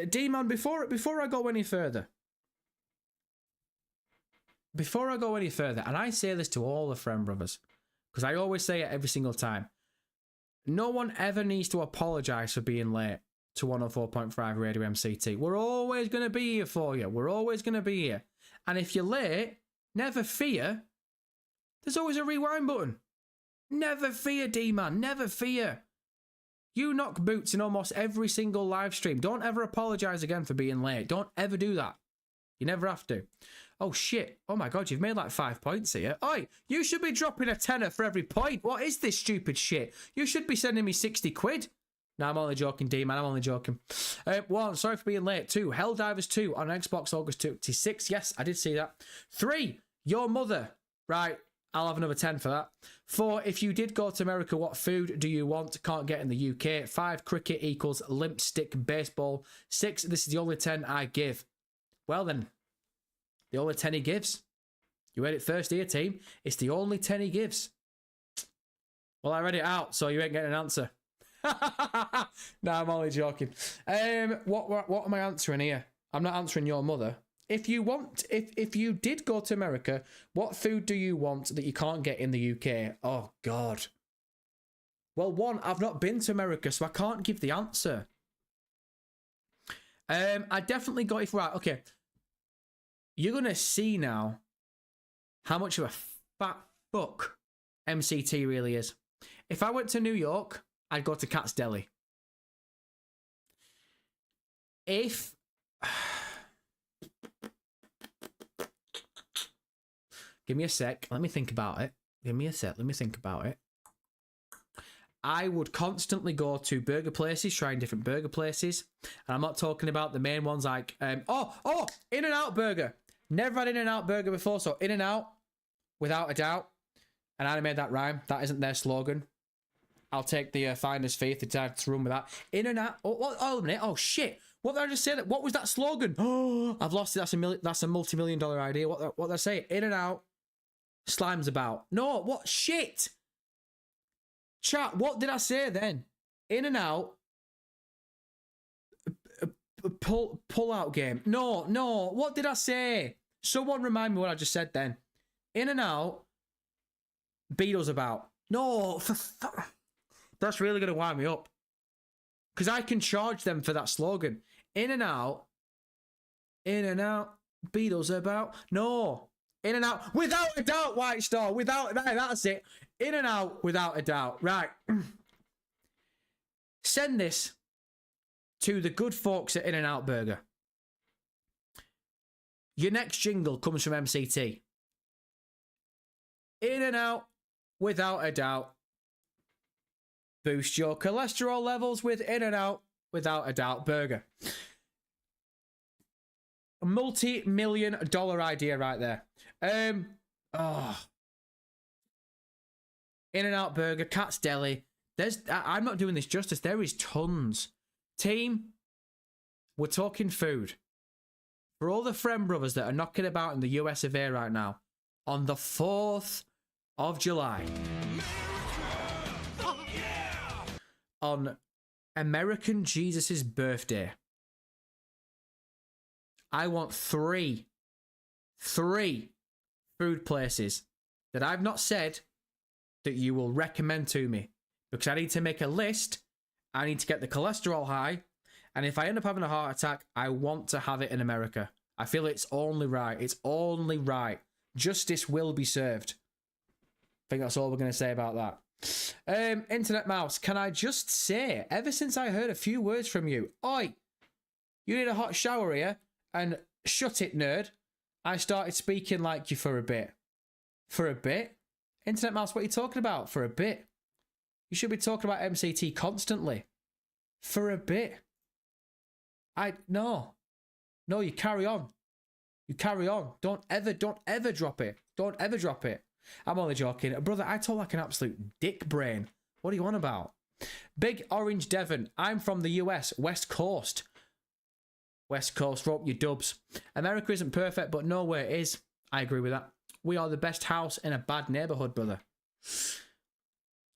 D-Man, before I go any further, and I say this to all the friend brothers, because I always say it every single time, no one ever needs to apologise for being late to 104.5 Radio MCT. We're always going to be here for you. We're always going to be here. And if you're late, never fear, There's always a rewind button. Never fear, D-Man. Never fear. You knock boots in almost every single live stream. Don't ever apologise again for being late. Don't ever do that. You never have to. Oh, shit. Oh, my God. You've made like 5 points here. Oi, you should be dropping a tenner for every point. What is this stupid shit? You should be sending me 60 quid. No, I'm only joking, D-Man. I'm only joking. 1, sorry for being late. 2, Helldivers 2 on Xbox August 26. Yes, I did see that. 3, Your Mother. Right, I'll have another 10 for that. 4, if you did go to America, what food do you want? Can't get in the UK. 5, cricket equals limp stick baseball. 6, this is the only 10 I give. Well then, the only 10 he gives. You heard it first here, team. It's the only 10 he gives. Well, I read it out, so you ain't getting an answer. No, I'm only joking. What am I answering here? I'm not answering Your Mother. If you did go to America, what food do you want that you can't get in the UK? Oh God. Well, 1, I've not been to America, so I can't give the answer. I definitely got it right. Okay. You're gonna see now how much of a fat fuck MCT really is. If I went to New York, I'd go to Cat's Deli. If... Give me a sec. Let me think about it. Give me a sec. Let me think about it. I would constantly go to burger places, trying different burger places. And I'm not talking about the main ones like... In-N-Out Burger. Never had In-N-Out Burger before, so In-N-Out, without a doubt. And I made that rhyme. That isn't their slogan. I'll take the finder's fee if they decide to run with that. In-N-Out... Oh, a minute. Oh, shit. What did I just say? What was that slogan? Oh, I've lost it. That's a multi-million-dollar idea. What did I say? In-N-Out. Slime's about. No, what? Shit. Chat, what did I say then? In-N-Out. Pull-out game. No. What did I say? Someone remind me what I just said then. In-N-Out. Beatles about. No. That's really going to wind me up. Because I can charge them for that slogan. In-N-Out. In-N-Out. Beatles about. No. In-N-Out. Without a doubt, White Star. That's it. In-N-Out without a doubt. Right. Send this to the good folks at In-N-Out Burger. Your next jingle comes from MCT. In-N-Out without a doubt. Boost your cholesterol levels with In-N-Out without a doubt burger. A multi-million-dollar idea right there. In-N-Out Burger, Cat's Deli. I'm not doing this justice. There is tons. Team, we're talking food. For all the friend brothers that are knocking about in the US of A right now, on the 4th of July, on American Jesus' birthday, I want three food places that I've not said that you will recommend to me, because I need to make a list. I need to get the cholesterol high, and if I end up having a heart attack, I want to have it in America. I feel it's only right. It's only right. Justice will be served. I think that's all we're going to say about that. Internet Mouse, can I just say, ever since I heard a few words from you, oi, you need a hot shower here, and shut it, nerd, I started speaking like you for a bit. For a bit? Internet Mouse, what are you talking about? For a bit? You should be talking about MCT constantly. For a bit. No, you carry on. You carry on. Don't ever drop it. Don't ever drop it. I'm only joking. Brother, I talk like an absolute dick brain. What are you on about? Big Orange Devon. I'm from the US, West Coast. West Coast, rope your dubs. America isn't perfect, but nowhere is. I agree with that. We are the best house in a bad neighborhood, brother.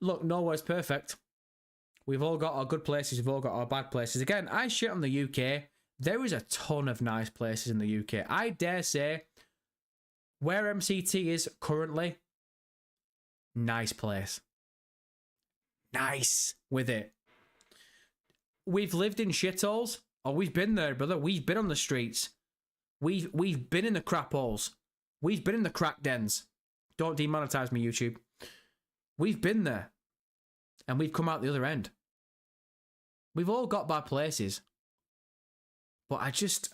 Look, nowhere's perfect. We've all got our good places, we've all got our bad places. Again, I shit on the UK. There is a ton of nice places in the UK. I dare say, where MCT is currently, nice place. Nice with it. We've lived in shitholes. Oh, we've been there, brother. We've been on the streets. We've been in the crap holes. We've been in the crack dens. Don't demonetize me, YouTube. We've been there. And we've come out the other end. We've all got bad places. But I just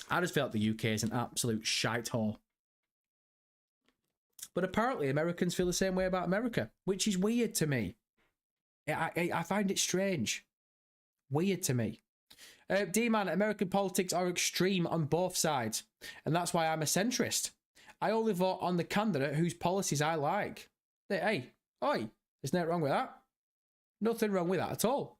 felt the UK is an absolute shithole. But apparently Americans feel the same way about America, which is weird to me. I find it strange. Weird to me. D-Man, American politics are extreme on both sides, and that's why I'm a centrist. I only vote on the candidate whose policies I like. Hey, oi, there's nothing wrong with that. Nothing wrong with that at all.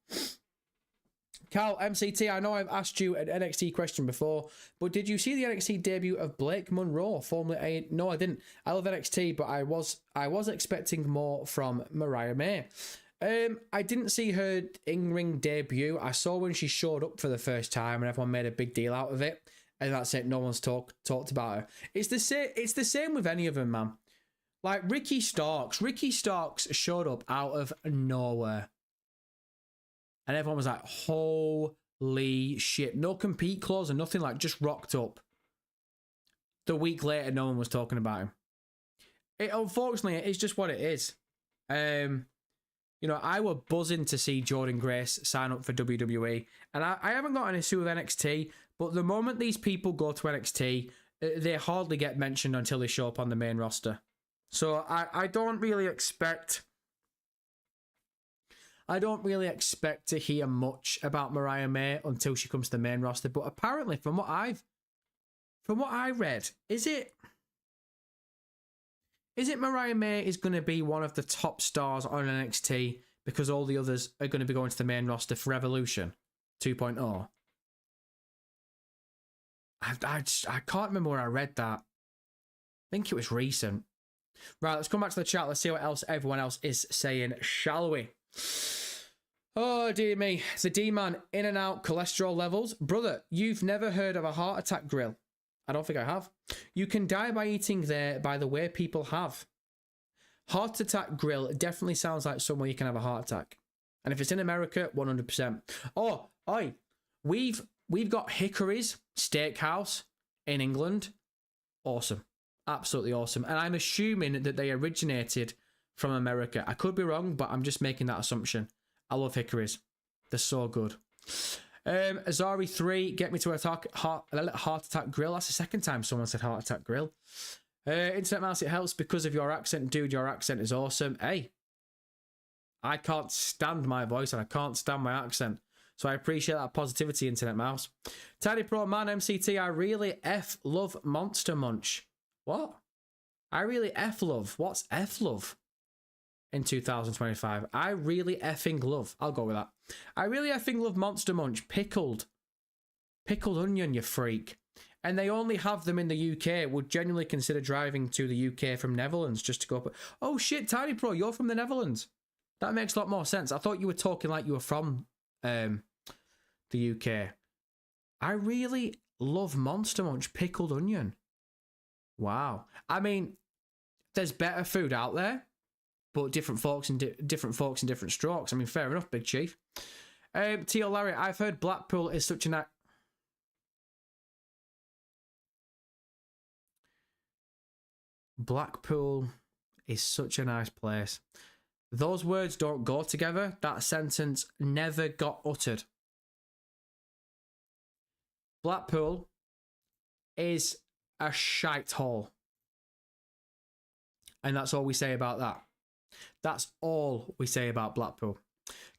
Karl, MCT, I know I've asked you an NXT question before, but did you see the NXT debut of Blake Monroe, formerly A? No, I didn't. I love NXT, but I was expecting more from Mariah May. I didn't see her in-ring debut. I saw when she showed up for the first time and everyone made a big deal out of it. And that's it. No one's talked about her. It's the same with any of them, man. Like Ricky Starks. Ricky Starks showed up out of nowhere. And everyone was like, holy shit. No compete clause or nothing, like just rocked up. The week later, no one was talking about him. Unfortunately, it's just what it is. You know, I were buzzing to see Jordan Grace sign up for WWE. And I haven't got an issue with NXT, but the moment these people go to NXT, they hardly get mentioned until they show up on the main roster. So I don't really expect to hear much about Mariah May until she comes to the main roster. But apparently, from what I read, is it Mariah May is going to be one of the top stars on NXT because all the others are going to be going to the main roster for Revolution 2.0? I can't remember where I read that. I think it was recent. Right, let's come back to the chat. Let's see what else everyone else is saying, shall we? Oh, dear me. It's a D-Man in and out cholesterol levels. Brother, you've never heard of a heart attack grill? I don't think I have. You can die by eating there by the way people have. Heart attack grill definitely sounds like somewhere you can have a heart attack. And if it's in America, 100%. Oh, oi. We've got Hickory's Steakhouse in England. Awesome. Absolutely awesome. And I'm assuming that they originated from America. I could be wrong, but I'm just making that assumption. I love Hickory's. They're so good. Azari 3, get me to heart attack grill. That's the second time someone said heart attack grill. Internet Mouse, it helps because of your accent. Dude, your accent is awesome. Hey, I can't stand my voice and I can't stand my accent. So I appreciate that positivity, Internet Mouse. Tiny Pro Man MCT, I really love Monster Munch. What? I really love. What's love? In 2025. I really effing love. I'll go with that. I really effing love Monster Munch. Pickled onion, you freak. And they only have them in the UK. Would genuinely consider driving to the UK from Netherlands just to go up. Oh shit, Tiny Pro, you're from the Netherlands. That makes a lot more sense. I thought you were talking like you were from the UK. I really love Monster Munch pickled onion. Wow. I mean, there's better food out there. But different folks and different strokes. I mean, fair enough, Big Chief. T.O. Larry, I've heard Blackpool is such a nice... Blackpool is such a nice place. Those words don't go together. That sentence never got uttered. Blackpool is a shithole. And that's all we say about that. That's all we say about Blackpool.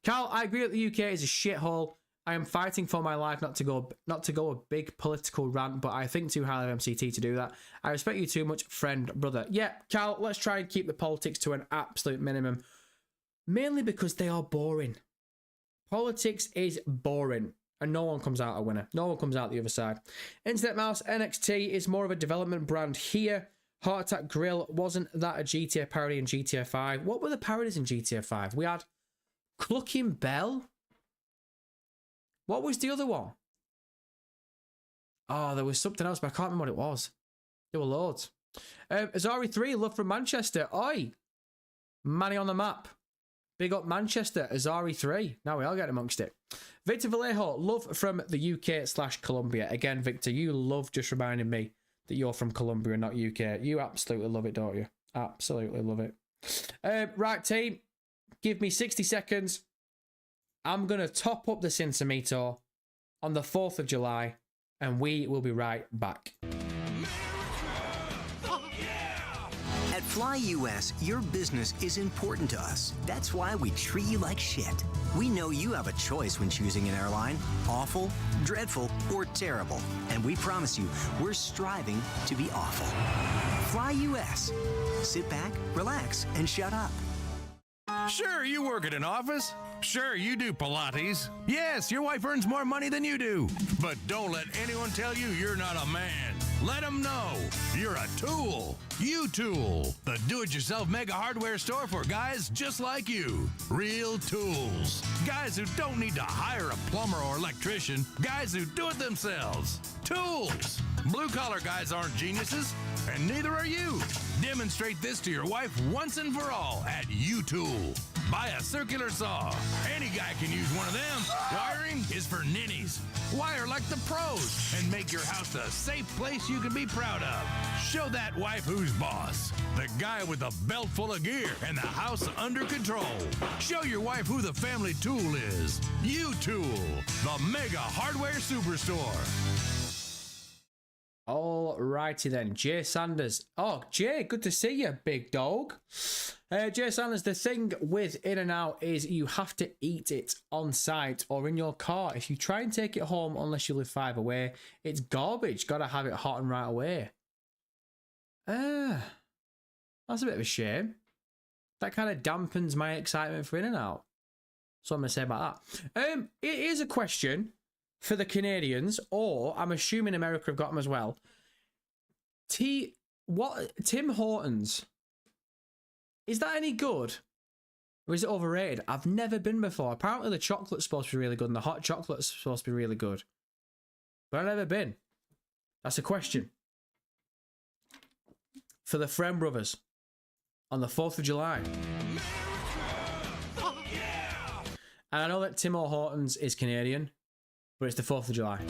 Karl, I agree that the UK is a shithole. I am fighting for my life not to go a big political rant, but I think too highly of MCT to do that. I respect you too much, friend, brother. Yeah, Karl, let's try and keep the politics to an absolute minimum. Mainly because they are boring. Politics is boring. And no one comes out a winner. No one comes out the other side. Internet Mouse, NXT is more of a development brand here. Heart Attack Grill, wasn't that a GTA parody in GTA 5? What were the parodies in GTA 5? We had Clucking Bell. What was the other one? Oh, there was something else, but I can't remember what it was. There were loads. Azari 3, love from Manchester. Oi! Manny on the map. Big up Manchester, Azari 3. Now we all get amongst it. Victor Vallejo, love from the UK/Colombia. Again, Victor, you love just reminding me that you're from Colombia and not UK. You absolutely love it, don't you? Absolutely love it. Right, team. Give me 60 seconds. I'm going to top up the Cincimito on the 4th of July, and we will be right back. At Fly US, your business is important to us. That's why we treat you like shit. We know you have a choice when choosing an airline: awful, dreadful, or terrible. And we promise you, we're striving to be awful. Fly US. Sit back, relax, and shut up. Sure, you work at an office. Sure, you do Pilates. Yes, your wife earns more money than you do. But don't let anyone tell you you're not a man. Let them know you're a tool. U-Tool, the do-it-yourself mega hardware store for guys just like you. Real tools. Guys who don't need to hire a plumber or electrician. Guys who do it themselves. Tools. Blue-collar guys aren't geniuses, and neither are you. Demonstrate this to your wife once and for all at U-Tool. Buy a circular saw. Any guy can use one of them. Wiring is for ninnies. Wire like the pros and make your house a safe place you can be proud of. Show that wife who's boss. The guy with a belt full of gear and the house under control. Show your wife who the family tool is. U-Tool, the mega hardware superstore. All righty then, Jay Sanders. Oh, Jay, good to see you, big dog. Jay Sanders, the thing with In-N-Out is you have to eat it on site or in your car. If you try and take it home, unless you live 5 away, it's garbage. Got to have it hot and right away. That's a bit of a shame. That kind of dampens my excitement for In-N-Out. So I'm going to say about that. It is a question for the Canadians, or I'm assuming America have got them as well. Tim Hortons, is that any good? Or is it overrated? I've never been before. Apparently the chocolate's supposed to be really good and the hot chocolate's supposed to be really good. But I've never been. That's a question for the Friend Brothers on the 4th of July. And I know that Tim Hortons is Canadian, but it's the 4th of July.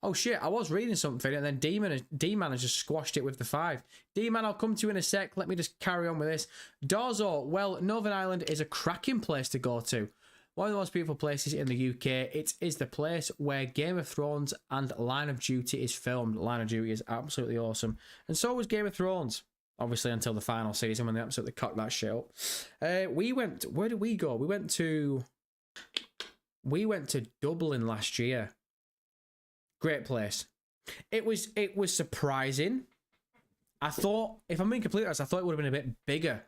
Oh shit, I was reading something and then D-Man has just squashed it with the 5. D-Man, I'll come to you in a sec. Let me just carry on with this. Dorzo, well, Northern Ireland is a cracking place to go to. One of the most beautiful places in the UK. It is the place where Game of Thrones and Line of Duty is filmed. Line of Duty is absolutely awesome. And so was Game of Thrones. Obviously until the final season when they absolutely cocked that shit up. Where did we go? We went to Dublin last year. Great place. It was surprising. I thought, if I'm being completely honest, I thought it would have been a bit bigger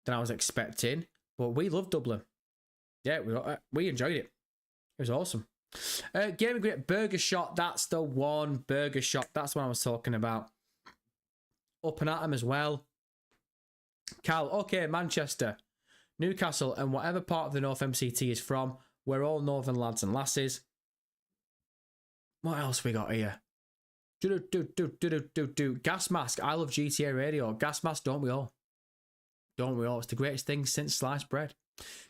than I was expecting. But we loved Dublin. Yeah, we enjoyed it. It was awesome. Gaming Great Burger Shot. That's the one. Burger Shot. That's what I was talking about. Up and at 'em as well. Cal. Okay, Manchester, Newcastle, and whatever part of the North MCT is from. We're all northern lads and lasses. What else we got here? Gas Mask. I love GTA Radio. Gas Mask, don't we all? Don't we all? It's the greatest thing since sliced bread.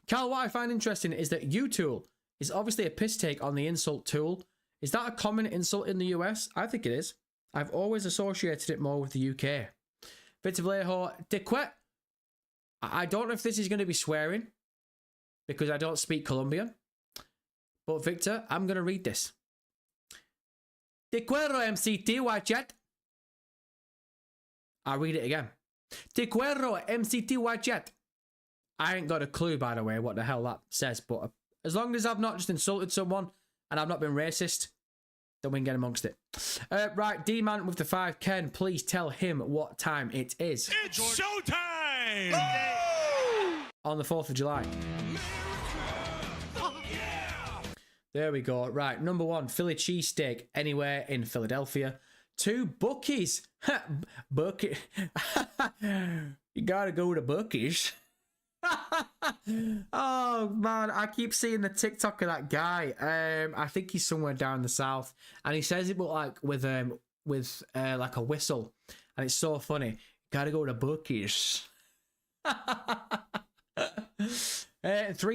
Cal, what I find interesting is that U-Tool is obviously a piss take on the insult tool. Is that a common insult in the US? I think it is. I've always associated it more with the UK. Victor Vallejo, Dequet. I don't know if this is going to be swearing because I don't speak Colombian. But Victor, I'm going to read this. Te quiero MCT, Wachet. I'll read it again. Te quiero MCT, Wachet. I ain't got a clue, by the way, what the hell that says, but as long as I've not just insulted someone and I've not been racist, then we can get amongst it. Right, D-Man with the 5. Ken, please tell him what time it is. It's showtime! Oh! On the 4th of July. There we go. Right, number 1, Philly cheesesteak anywhere in Philadelphia. 2, Buc-ee's. Buc-ee. You gotta go to Buc-ee's. Oh man, I keep seeing the TikTok of that guy. I think he's somewhere down the south, and he says it but like with like a whistle, and it's so funny. Gotta go to Buc-ee's. 3,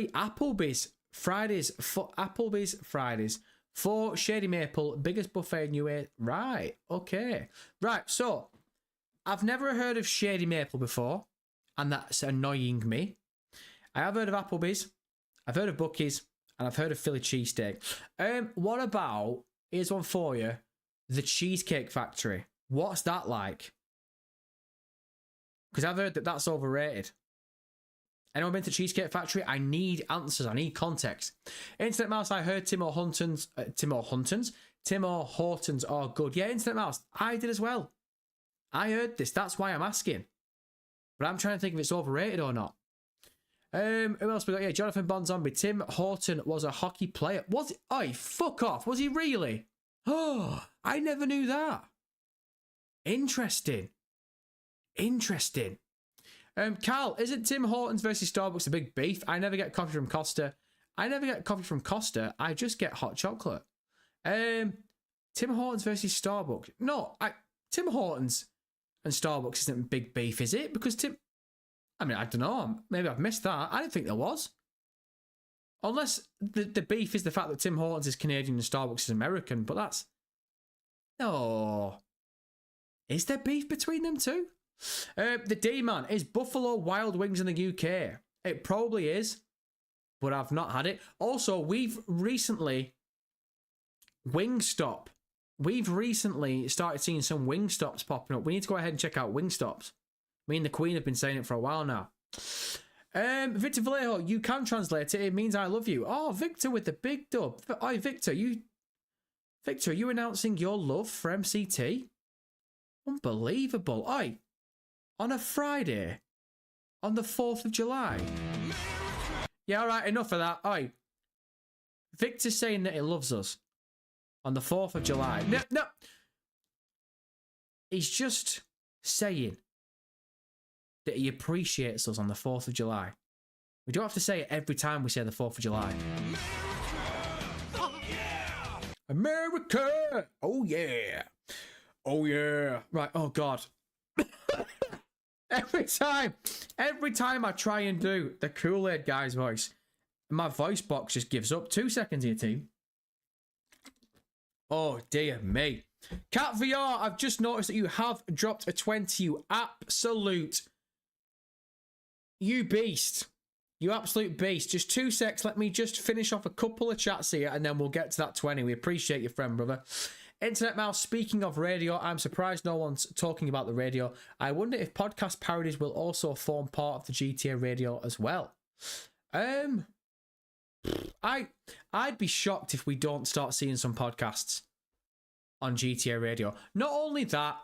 Applebee's Fridays. Applebee's Fridays. 4, Shady Maple, biggest buffet in UA. Right, okay. Right, so, I've never heard of Shady Maple before, and that's annoying me. I have heard of Applebee's, I've heard of Buc-ee's, and I've heard of Philly cheesesteak. What about, here's one for you, the Cheesecake Factory. What's that like? Because I've heard that that's overrated. Anyone been to Cheesecake Factory? I need answers. I need context. Internet Mouse, I heard Tim Hortons are good. Yeah, Internet Mouse, I did as well. I heard this. That's why I'm asking. But I'm trying to think if it's overrated or not. Who else we got? Yeah, Jonathan Bonzombie. Tim Horton was a hockey player. Was it? Oh, fuck off. Was he really? Oh, I never knew that. Interesting. Interesting. Carl, isn't Tim Hortons versus Starbucks a big beef? I never get coffee from Costa. I just get hot chocolate. Tim Hortons versus Starbucks. No, Tim Hortons and Starbucks isn't a big beef, is it? Because I don't know. Maybe I've missed that. I didn't think there was. Unless the beef is the fact that Tim Hortons is Canadian and Starbucks is American, but that's... No. Is there beef between them two? The D-Man, is Buffalo Wild Wings in the UK? It probably is, but I've not had it. Also, we've recently... Wingstop. We've recently started seeing some Wingstops popping up. We need to go ahead and check out Wingstops. Me and the Queen have been saying it for a while now. Victor Vallejo, you can translate it. It means I love you. Oh, Victor with the big dub. Oh, Victor, you announcing your love for MCT? Unbelievable. Oi, on a Friday, on the 4th of July. Yeah, all right, enough of that. Oi, Victor's saying that he loves us on the 4th of July. No. He's just saying that he appreciates us on the 4th of July. We don't have to say it every time we say the 4th of July. America! Oh, yeah. Oh, yeah. Right, oh, God. Every time I try and do the Kool-Aid guy's voice, my voice box just gives up. 2 seconds here, team. Oh, dear me. Cat VR, I've just noticed that you have dropped a 20. You absolute... You beast. You absolute beast. Just 2 secs. Let me just finish off a couple of chats here and then we'll get to that 20. We appreciate your friend, brother. Internet Mouse, speaking of radio, I'm surprised no one's talking about the radio. I wonder if podcast parodies will also form part of the GTA radio as well. I'd be shocked if we don't start seeing some podcasts on GTA radio. Not only that,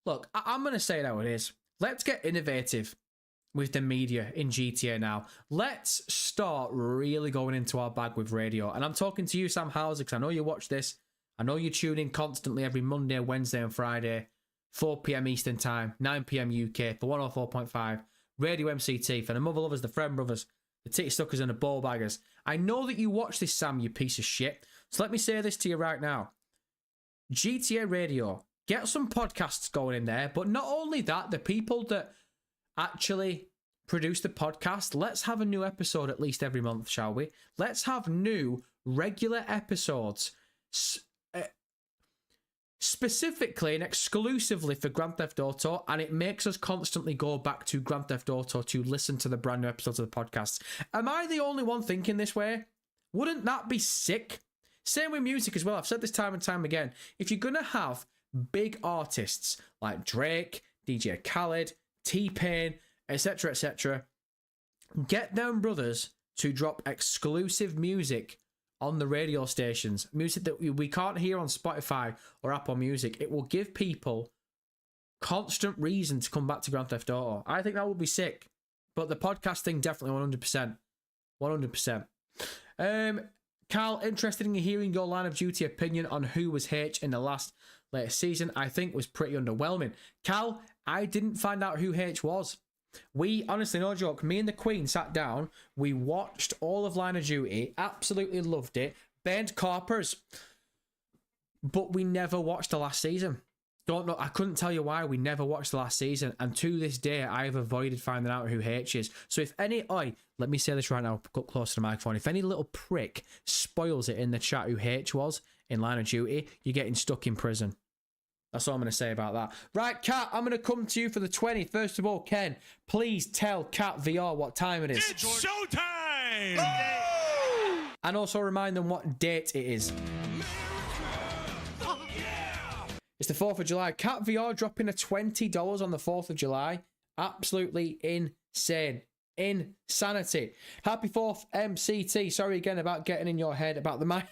look, I'm going to say it how it is. Let's get innovative with the media in GTA now. Let's start really going into our bag with radio. And I'm talking to you, Sam Hauser, because I know you watch this. I know you tune in constantly every Monday, Wednesday and Friday, 4 p.m. Eastern Time, 9 p.m. UK for 104.5, Radio MCT, for the Mother Lovers, the Friend Brothers, the Titty Stuckers and the Ball Baggers. I know that you watch this, Sam, you piece of shit. So let me say this to you right now. GTA Radio, get some podcasts going in there. But not only that, the people that actually produce the podcast, let's have a new episode at least every month, shall we? Let's have new regular episodes specifically and exclusively for Grand Theft Auto, and it makes us constantly go back to Grand Theft Auto to listen to the brand new episodes of the podcast. Am I the only one thinking this way? Wouldn't that be sick? Same with music as well. I've said this time and time again. If you're going to have big artists like Drake, DJ Khaled, T-Pain, etc., get them brothers to drop exclusive music on the radio stations, music that we can't hear on Spotify or Apple Music. It will give people constant reason to come back to Grand Theft Auto. I think that would be sick. But the podcast thing, definitely 100%. 100%. Carl, interested in hearing your line of duty opinion on who was H in the latest season. I think was pretty underwhelming. Carl, I didn't find out who H was. We, honestly, no joke, me and the Queen sat down, we watched all of Line of Duty, absolutely loved it, banned Carpers, but we never watched the last season. Don't know. I couldn't tell you why. We never watched the last season, and to this day, I have avoided finding out who H is. So if any, let me say this right now, up close to the microphone. If any little prick spoils it in the chat who H was in Line of Duty, you're getting stuck in prison. That's all I'm going to say about that. Right, Kat, I'm going to come to you for the 20. First of all, Ken, please tell Kat VR what time it is. It's showtime! Oh! And also remind them what date it is. It's the 4th of July. Cat VR dropping a $20 on the 4th of July. Absolutely insane. Insanity. Happy 4th, MCT. Sorry again about getting in your head about the mic.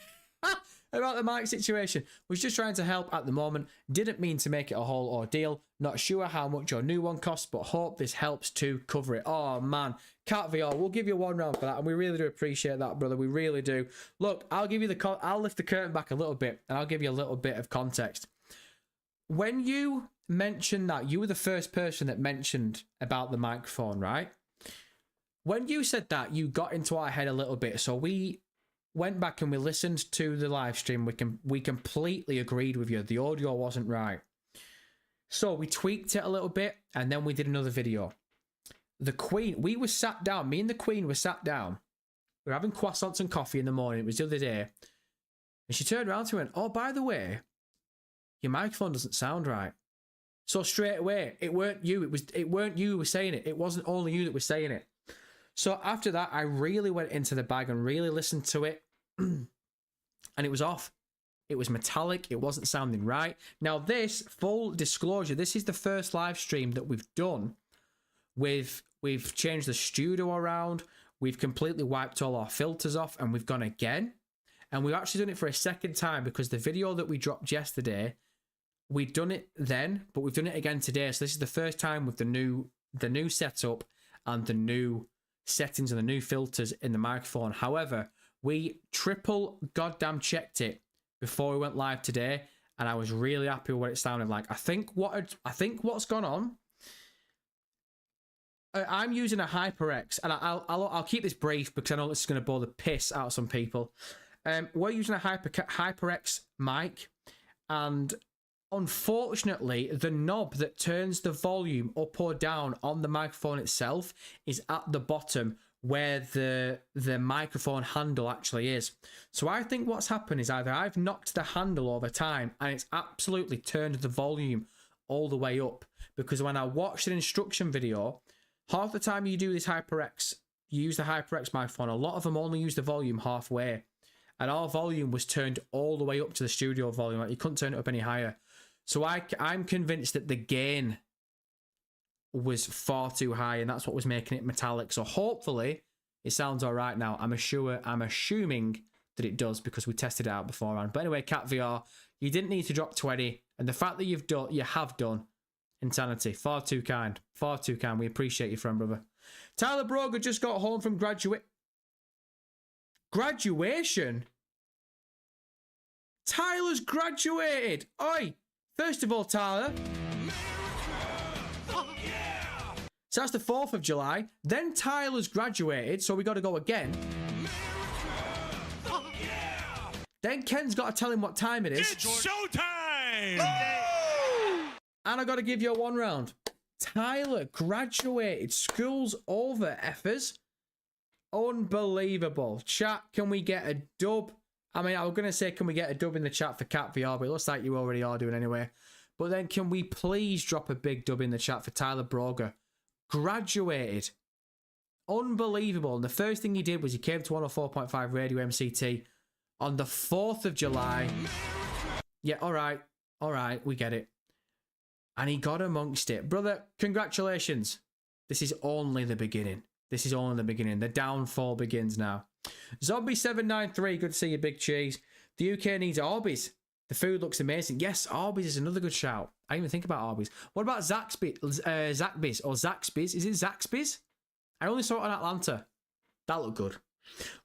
About the mic situation. Was just trying to help at the moment. Didn't mean to make it a whole ordeal. Not sure how much your new one costs, but hope this helps to cover it. Oh, man. Cat VR, we'll give you 1 round for that, and we really do appreciate that, brother. We really do. Look, I'll lift the curtain back a little bit, and I'll give you a little bit of context. When you mentioned that, you were the first person that mentioned about the microphone, right? When you said that, you got into our head a little bit. So we went back and we listened to the live stream. We completely agreed with you. The audio wasn't right. So we tweaked it a little bit, and then we did another video. The Queen, me and the Queen were sat down. We were having croissants and coffee in the morning. It was the other day. And she turned around to me and went, oh, by the way, your microphone doesn't sound right. So straight away, it weren't you. It weren't you who was saying it. It wasn't only you that was saying it. So after that, I really went into the bag and really listened to it. And it was off. It was metallic. It wasn't sounding right. Now this, full disclosure, this is the first live stream that we've done with, we've changed the studio around. We've completely wiped all our filters off, and we've gone again. And we've actually done it for a second time because the video that we dropped yesterday, we'd done it then, but we've done it again today. So this is the first time with the new setup and the new settings and the new filters in the microphone. However, we triple goddamn checked it before we went live today, and I was really happy with what it sounded like. I think what's gone on. I'm using a HyperX, and I'll keep this brief because I know this is going to bore the piss out of some people. We're using a HyperX mic, and unfortunately, the knob that turns the volume up or down on the microphone itself is at the bottom where the microphone handle actually is. So I think what's happened is either I've knocked the handle over time and it's absolutely turned the volume all the way up, because when I watched an instruction video, half the time you do this HyperX, you use the HyperX microphone, a lot of them only use the volume halfway. And our volume was turned all the way up to the studio volume. Like, you couldn't turn it up any higher. So I'm convinced that the gain was far too high, and that's what was making it metallic. So hopefully it sounds all right now. I'm assuming that it does because we tested it out beforehand. But anyway, Cat VR, you didn't need to drop 20, and the fact that you have done, insanity. Far too kind. Far too kind. We appreciate you, friend, brother. Tyler Broger just got home from graduation. Tyler's graduated. Oi! First of all, Tyler. So that's the 4th of July. Then Tyler's graduated, so we got to go again. Then Ken's got to tell him what time it is. It's showtime! Oh! And I got to give you a 1 round. Tyler graduated. School's over, effers. Unbelievable. Chat, can we get a dub? I mean, I was going to say, can we get a dub in the chat for Cat VR, but it looks like you already are doing anyway. But then can we please drop a big dub in the chat for Tyler Broger? Graduated. Unbelievable. And the first thing he did was he came to 104.5 Radio MCT on the 4th of July. Yeah, all right, we get it. And he got amongst it. Brother, congratulations. This is only the beginning. This is only the beginning. The downfall begins now. Zombie793, good to see you, Big Cheese. The UK needs Arby's. The food looks amazing. Yes, Arby's is another good shout. I didn't even think about Arby's. What about Zaxby's or Zaxby's? Is it Zaxby's? I only saw it on Atlanta. That looked good.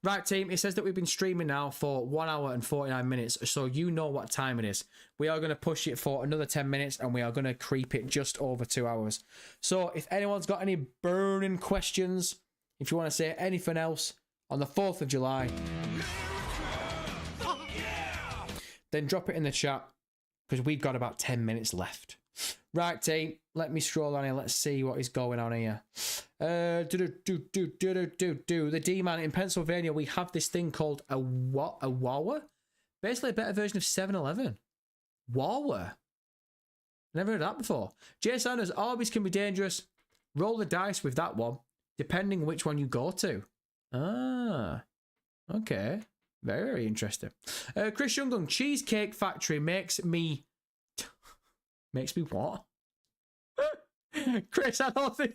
Right, team, it says that we've been streaming now for 1 hour and 49 minutes, so you know what time it is. We are going to push it for another 10 minutes, and we are going to creep it just over 2 hours. So if anyone's got any burning questions, if you want to say anything else on the 4th of July, then drop it in the chat. because we've got about 10 minutes left. Right, team, let me scroll on here. Let's see what is going on here. The D-Man in Pennsylvania, we have this thing called a Wawa? Basically a better version of 7-Eleven. Wawa? Never heard of that before. Jay Sanders, Arby's can be dangerous. Roll the dice with that one, depending which one you go to. Ah, okay. Very, very interesting. Chris Younggun, Cheesecake Factory makes me... makes me what? Chris, I don't think...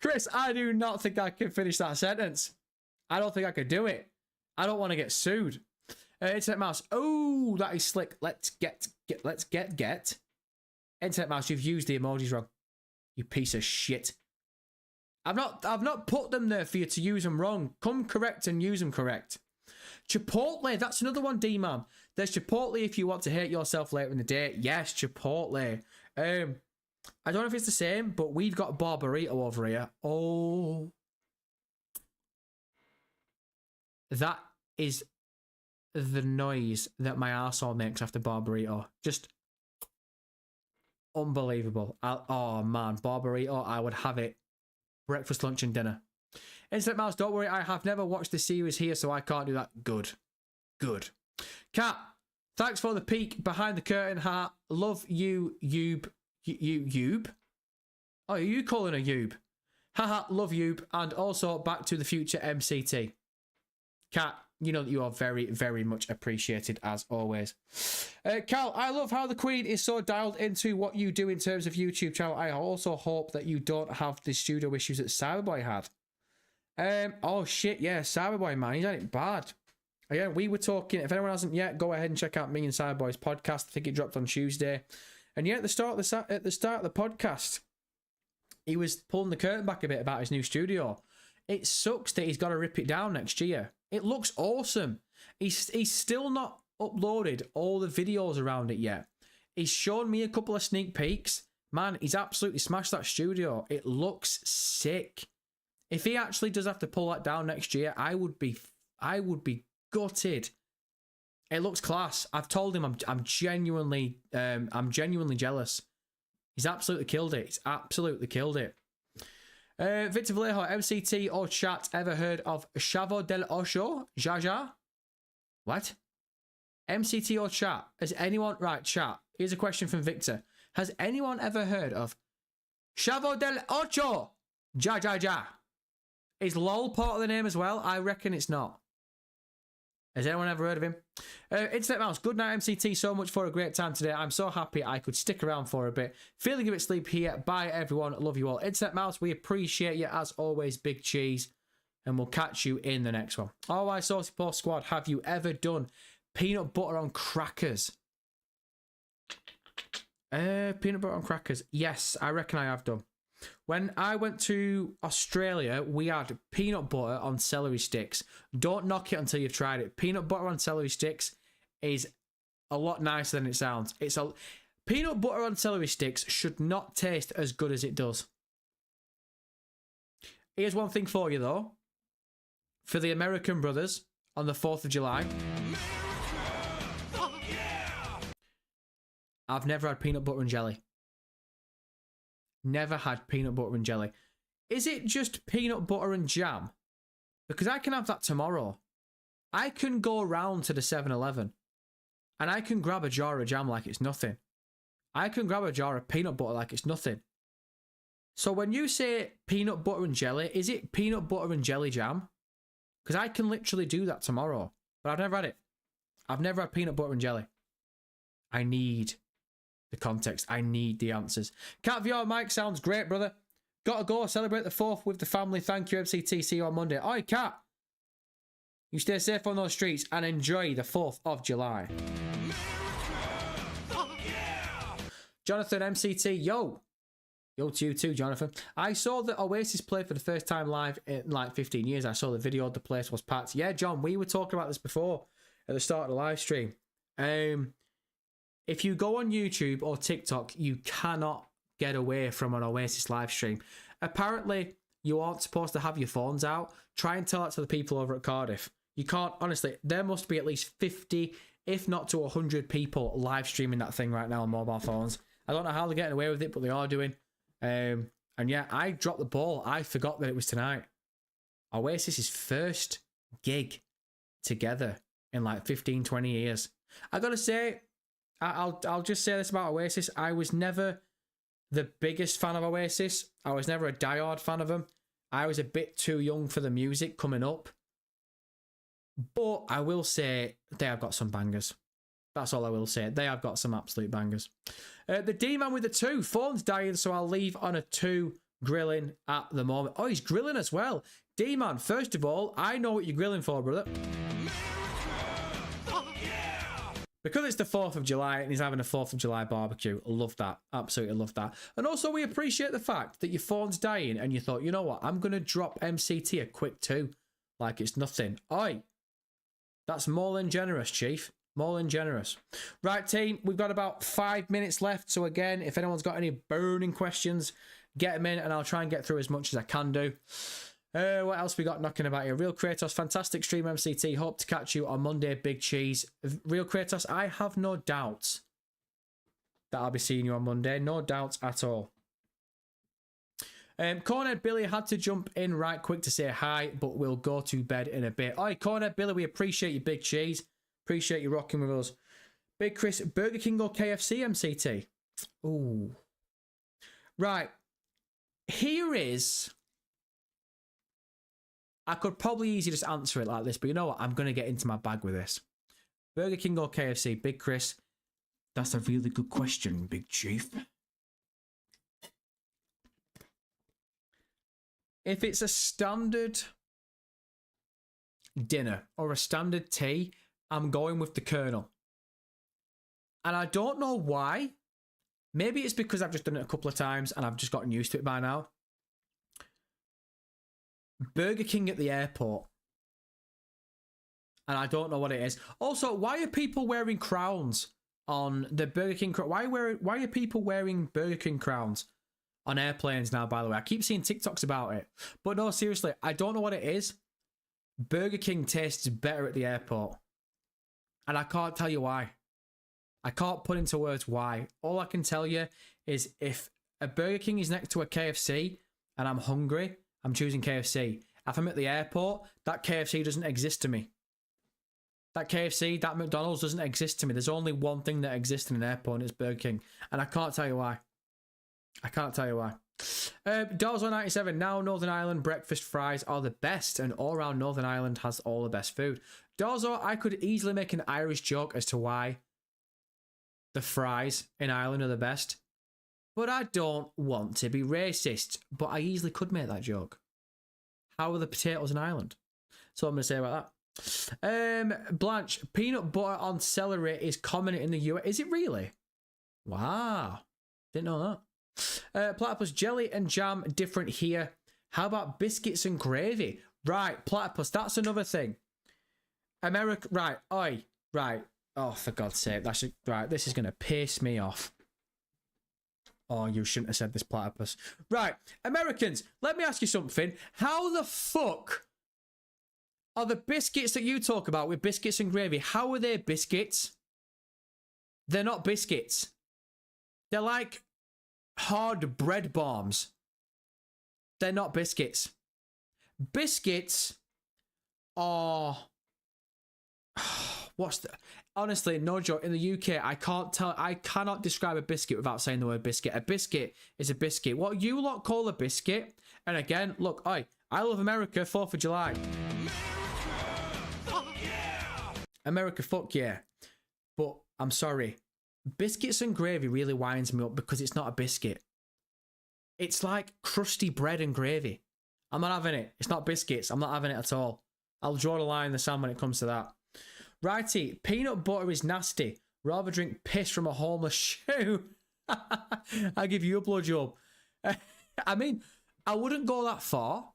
Chris, I do not think I can finish that sentence. I don't think I could do it. I don't want to get sued. Internet Mouse. Oh, that is slick. Let's get. Internet Mouse, you've used the emojis wrong. You piece of shit. I've not put them there for you to use them wrong. Come correct and use them correct. Chipotle, that's another one, D-Man. There's Chipotle if you want to hate yourself later in the day. Yes, Chipotle. I don't know if it's the same, but we've got Barbarito over here. Oh. That is the noise that my arsehole makes after Barbarito. Just unbelievable. Oh, man. Barbarito, I would have it. Breakfast, lunch, and dinner. Instant Mouse, don't worry. I have never watched the series here, so I can't do that. Good. Good. Cat, thanks for the peek behind the curtain, heart. Love you, Yoob. Yoob? Oh, are you calling a Yoob? Haha, love Yoob. And also Back to the Future MCT. Cat, you know that you are very, very much appreciated as always. Cal, I love how the Queen is so dialed into what you do in terms of YouTube channel. I also hope that you don't have the studio issues that Cyberboy had. Oh shit, yeah, Cyberboy, man, he's had it bad. Again, we were talking, if anyone hasn't yet, go ahead and check out me and Cyberboy's podcast. I think it dropped on Tuesday. And yeah, at the start of the podcast, he was pulling the curtain back a bit about his new studio. It sucks that he's got to rip it down next year. It looks awesome. He's still not uploaded all the videos around it yet. He's shown me a couple of sneak peeks. Man, he's absolutely smashed that studio. It looks sick. If he actually does have to pull that down next year, I would be gutted. It looks class. I've told him I'm genuinely jealous. He's absolutely killed it. He's absolutely killed it. Victor Vallejo, MCT or chat ever heard of Chavo del Ocho? Jaja? What? MCT or chat? Has anyone... Right, chat. Here's a question from Victor. Has anyone ever heard of Chavo del Ocho? Ja, ja, ja. Is LOL part of the name as well? I reckon it's not. Has anyone ever heard of him? Internet Mouse, good night MCT, so much for a great time today. I'm so happy I could stick around for a bit. Feeling a bit sleepy here. Bye everyone, love you all. Internet Mouse, we appreciate you as always, big cheese. And we'll catch you in the next one. Alright, Saucy Paw Squad, have you ever done peanut butter on crackers? Peanut butter on crackers. Yes, I reckon I have done. When I went to Australia, we had peanut butter on celery sticks. Don't knock it until you've tried it. Peanut butter on celery sticks is a lot nicer than it sounds. Peanut butter on celery sticks should not taste as good as it does. Here's one thing for you though. For the American brothers on the 4th of July. I've never had peanut butter and jelly. Never had peanut butter and jelly. Is it just peanut butter and jam? Because I can have that tomorrow. I can go round to the 7-Eleven and I can grab a jar of jam like it's nothing. I can grab a jar of peanut butter like it's nothing. So when you say peanut butter and jelly, is it peanut butter and jelly jam? Because I can literally do that tomorrow. But I've never had it. I've never had peanut butter and jelly. I need the context. I need the answers. Cat VR Mike sounds great, brother. Gotta go celebrate the 4th with the family. Thank you, MCT. See you on Monday. Oi, Cat. You stay safe on those streets and enjoy the 4th of July. Jonathan MCT, yo. Yo to you too, Jonathan. I saw that Oasis play for the first time live in like 15 years. I saw the video. The place was packed. Yeah, John, we were talking about this before at the start of the live stream. If you go on YouTube or TikTok, you cannot get away from an Oasis live stream. Apparently, you aren't supposed to have your phones out. Try and tell that to the people over at Cardiff. You can't, honestly, there must be at least 50 if not to 100 people live streaming that thing right now on mobile phones. I don't know how they're getting away with it, but they are doing. And yeah, I dropped the ball. I forgot that it was tonight. Oasis's first gig together in like 15, 20 years. I gotta say, I'll just say this about Oasis. I was never the biggest fan of Oasis. I was never a diehard fan of them. I was a bit too young for the music coming up. But I will say they have got some bangers. That's all I will say. They have got some absolute bangers. The D-Man with the 2. Phone's dying, so I'll leave on a 2 grilling at the moment. Oh, he's grilling as well. D-Man, first of all, I know what you're grilling for, brother. Because it's the 4th of July and he's having a 4th of July barbecue. Love that. Absolutely love that. And also we appreciate the fact that your phone's dying and you thought, you know what, I'm going to drop MCT a quick 2. Like it's nothing. Oi. That's more than generous, Chief. More than generous. Right, team, we've got about 5 minutes left. So again, if anyone's got any burning questions, get them in and I'll try and get through as much as I can do. What else we got knocking about here? Real Kratos, fantastic stream, MCT. Hope to catch you on Monday, Big Cheese. Real Kratos, I have no doubts that I'll be seeing you on Monday. No doubts at all. Cornhead Billy had to jump in right quick to say hi, but we'll go to bed in a bit. Oi, Cornhead Billy, we appreciate you, Big Cheese. Appreciate you rocking with us. Big Chris, Burger King or KFC, MCT? Ooh. Right. Here is... I could probably easily just answer it like this, but you know what? I'm going to get into my bag with this. Burger King or KFC? Big Chris, that's a really good question, Big Chief. If it's a standard dinner or a standard tea, I'm going with the Colonel. And I don't know why. Maybe it's because I've just done it a couple of times and I've just gotten used to it by now. Burger King at the airport. And I don't know what it is. Also, why are people wearing crowns on the Burger King? Why are people wearing Burger King crowns on airplanes now, by the way? I keep seeing TikToks about it. But no, seriously, I don't know what it is. Burger King tastes better at the airport. And I can't tell you why. I can't put into words why. All I can tell you is if a Burger King is next to a KFC and I'm hungry, I'm choosing KFC. If I'm at the airport, that KFC doesn't exist to me. That KFC, that McDonald's doesn't exist to me. There's only one thing that exists in an airport and it's Burger King. And I can't tell you why. I can't tell you why. Dorzo97, now Northern Ireland breakfast fries are the best and all around Northern Ireland has all the best food. Dorzo, I could easily make an Irish joke as to why the fries in Ireland are the best. But I don't want to be racist. But I easily could make that joke. How are the potatoes in Ireland? That's all I'm going to say about that. Blanche, peanut butter on celery is common in the US. Is it really? Wow. Didn't know that. Platypus, jelly and jam different here. How about biscuits and gravy? Right, Platypus, that's another thing. America, right, oi, right. Oh, for God's sake, that's right. This is going to piss me off. Oh, you shouldn't have said this, Platypus. Right, Americans, let me ask you something. How the fuck are the biscuits that you talk about with biscuits and gravy? How are they biscuits? They're not biscuits. They're like hard bread bombs. They're not biscuits. Biscuits are... What's the... Honestly, no joke. In the UK, I cannot describe a biscuit without saying the word biscuit. A biscuit is a biscuit. What you lot call a biscuit, and again, look, I love America, 4th of July. America, fuck yeah. But I'm sorry. Biscuits and gravy really winds me up because it's not a biscuit. It's like crusty bread and gravy. I'm not having it. It's not biscuits. I'm not having it at all. I'll draw the line in the sand when it comes to that. Righty, peanut butter is nasty. Rather drink piss from a homeless shoe. I'll give you a blowjob. I mean, I wouldn't go that far.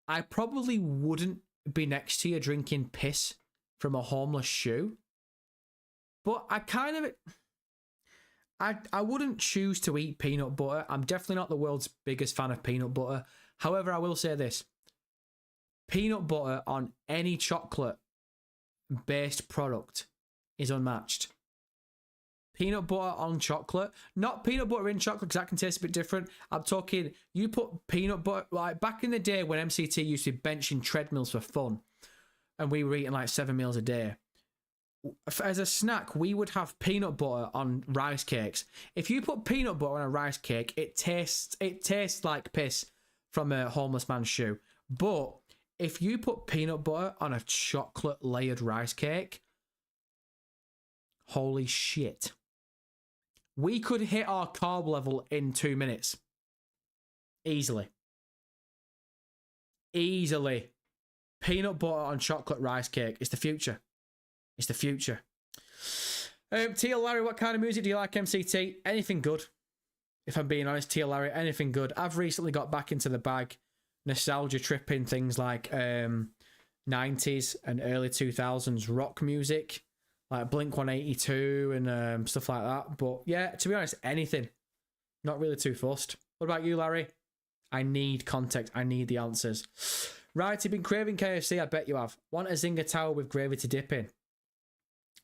I probably wouldn't be next to you drinking piss from a homeless shoe. But I kind of... I wouldn't choose to eat peanut butter. I'm definitely not the world's biggest fan of peanut butter. However, I will say this. Peanut butter on any chocolate-based product is unmatched. Peanut butter on chocolate. Not peanut butter in chocolate, because that can taste a bit different. I'm talking, you put peanut butter, like back in the day when MCT used to be benching treadmills for fun, and we were eating like 7 meals a day. As a snack, we would have peanut butter on rice cakes. If you put peanut butter on a rice cake, it tastes like piss from a homeless man's shoe. But if you put peanut butter on a chocolate layered rice cake, holy shit. We could hit our carb level in 2 minutes. Easily. Easily. Peanut butter on chocolate rice cake. It's the future. It's the future. Tia Larry, what kind of music do you like, MCT? Anything good. If I'm being honest, Tia Larry, anything good. I've recently got back into the bag. Nostalgia tripping, things like 90s and early 2000s rock music. Like Blink-182 and stuff like that. But yeah, to be honest, anything. Not really too fussed. What about you, Larry? I need context. I need the answers. Right, you've been craving KFC, I bet you have. Want a Zinger Tower with gravy to dip in?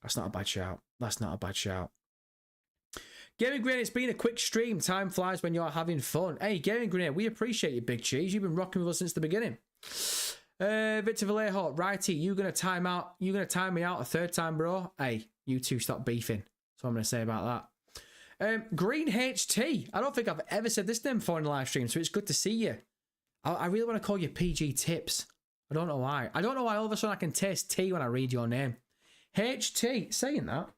That's not a bad shout. That's not a bad shout. Gaming Grenade, it's been a quick stream. Time flies when you're having fun. Hey, Gaming Grenade, we appreciate you, Big Cheese. You've been rocking with us since the beginning. Victor Vallejo, righty, you gonna time me out a third time, bro? Hey, you two stop beefing. That's what I'm gonna say about that. Green HT. I don't think I've ever said this name before in the live stream, so it's good to see you. I really want to call you PG Tips. I don't know why. I don't know why all of a sudden I can taste tea when I read your name. HT, saying that.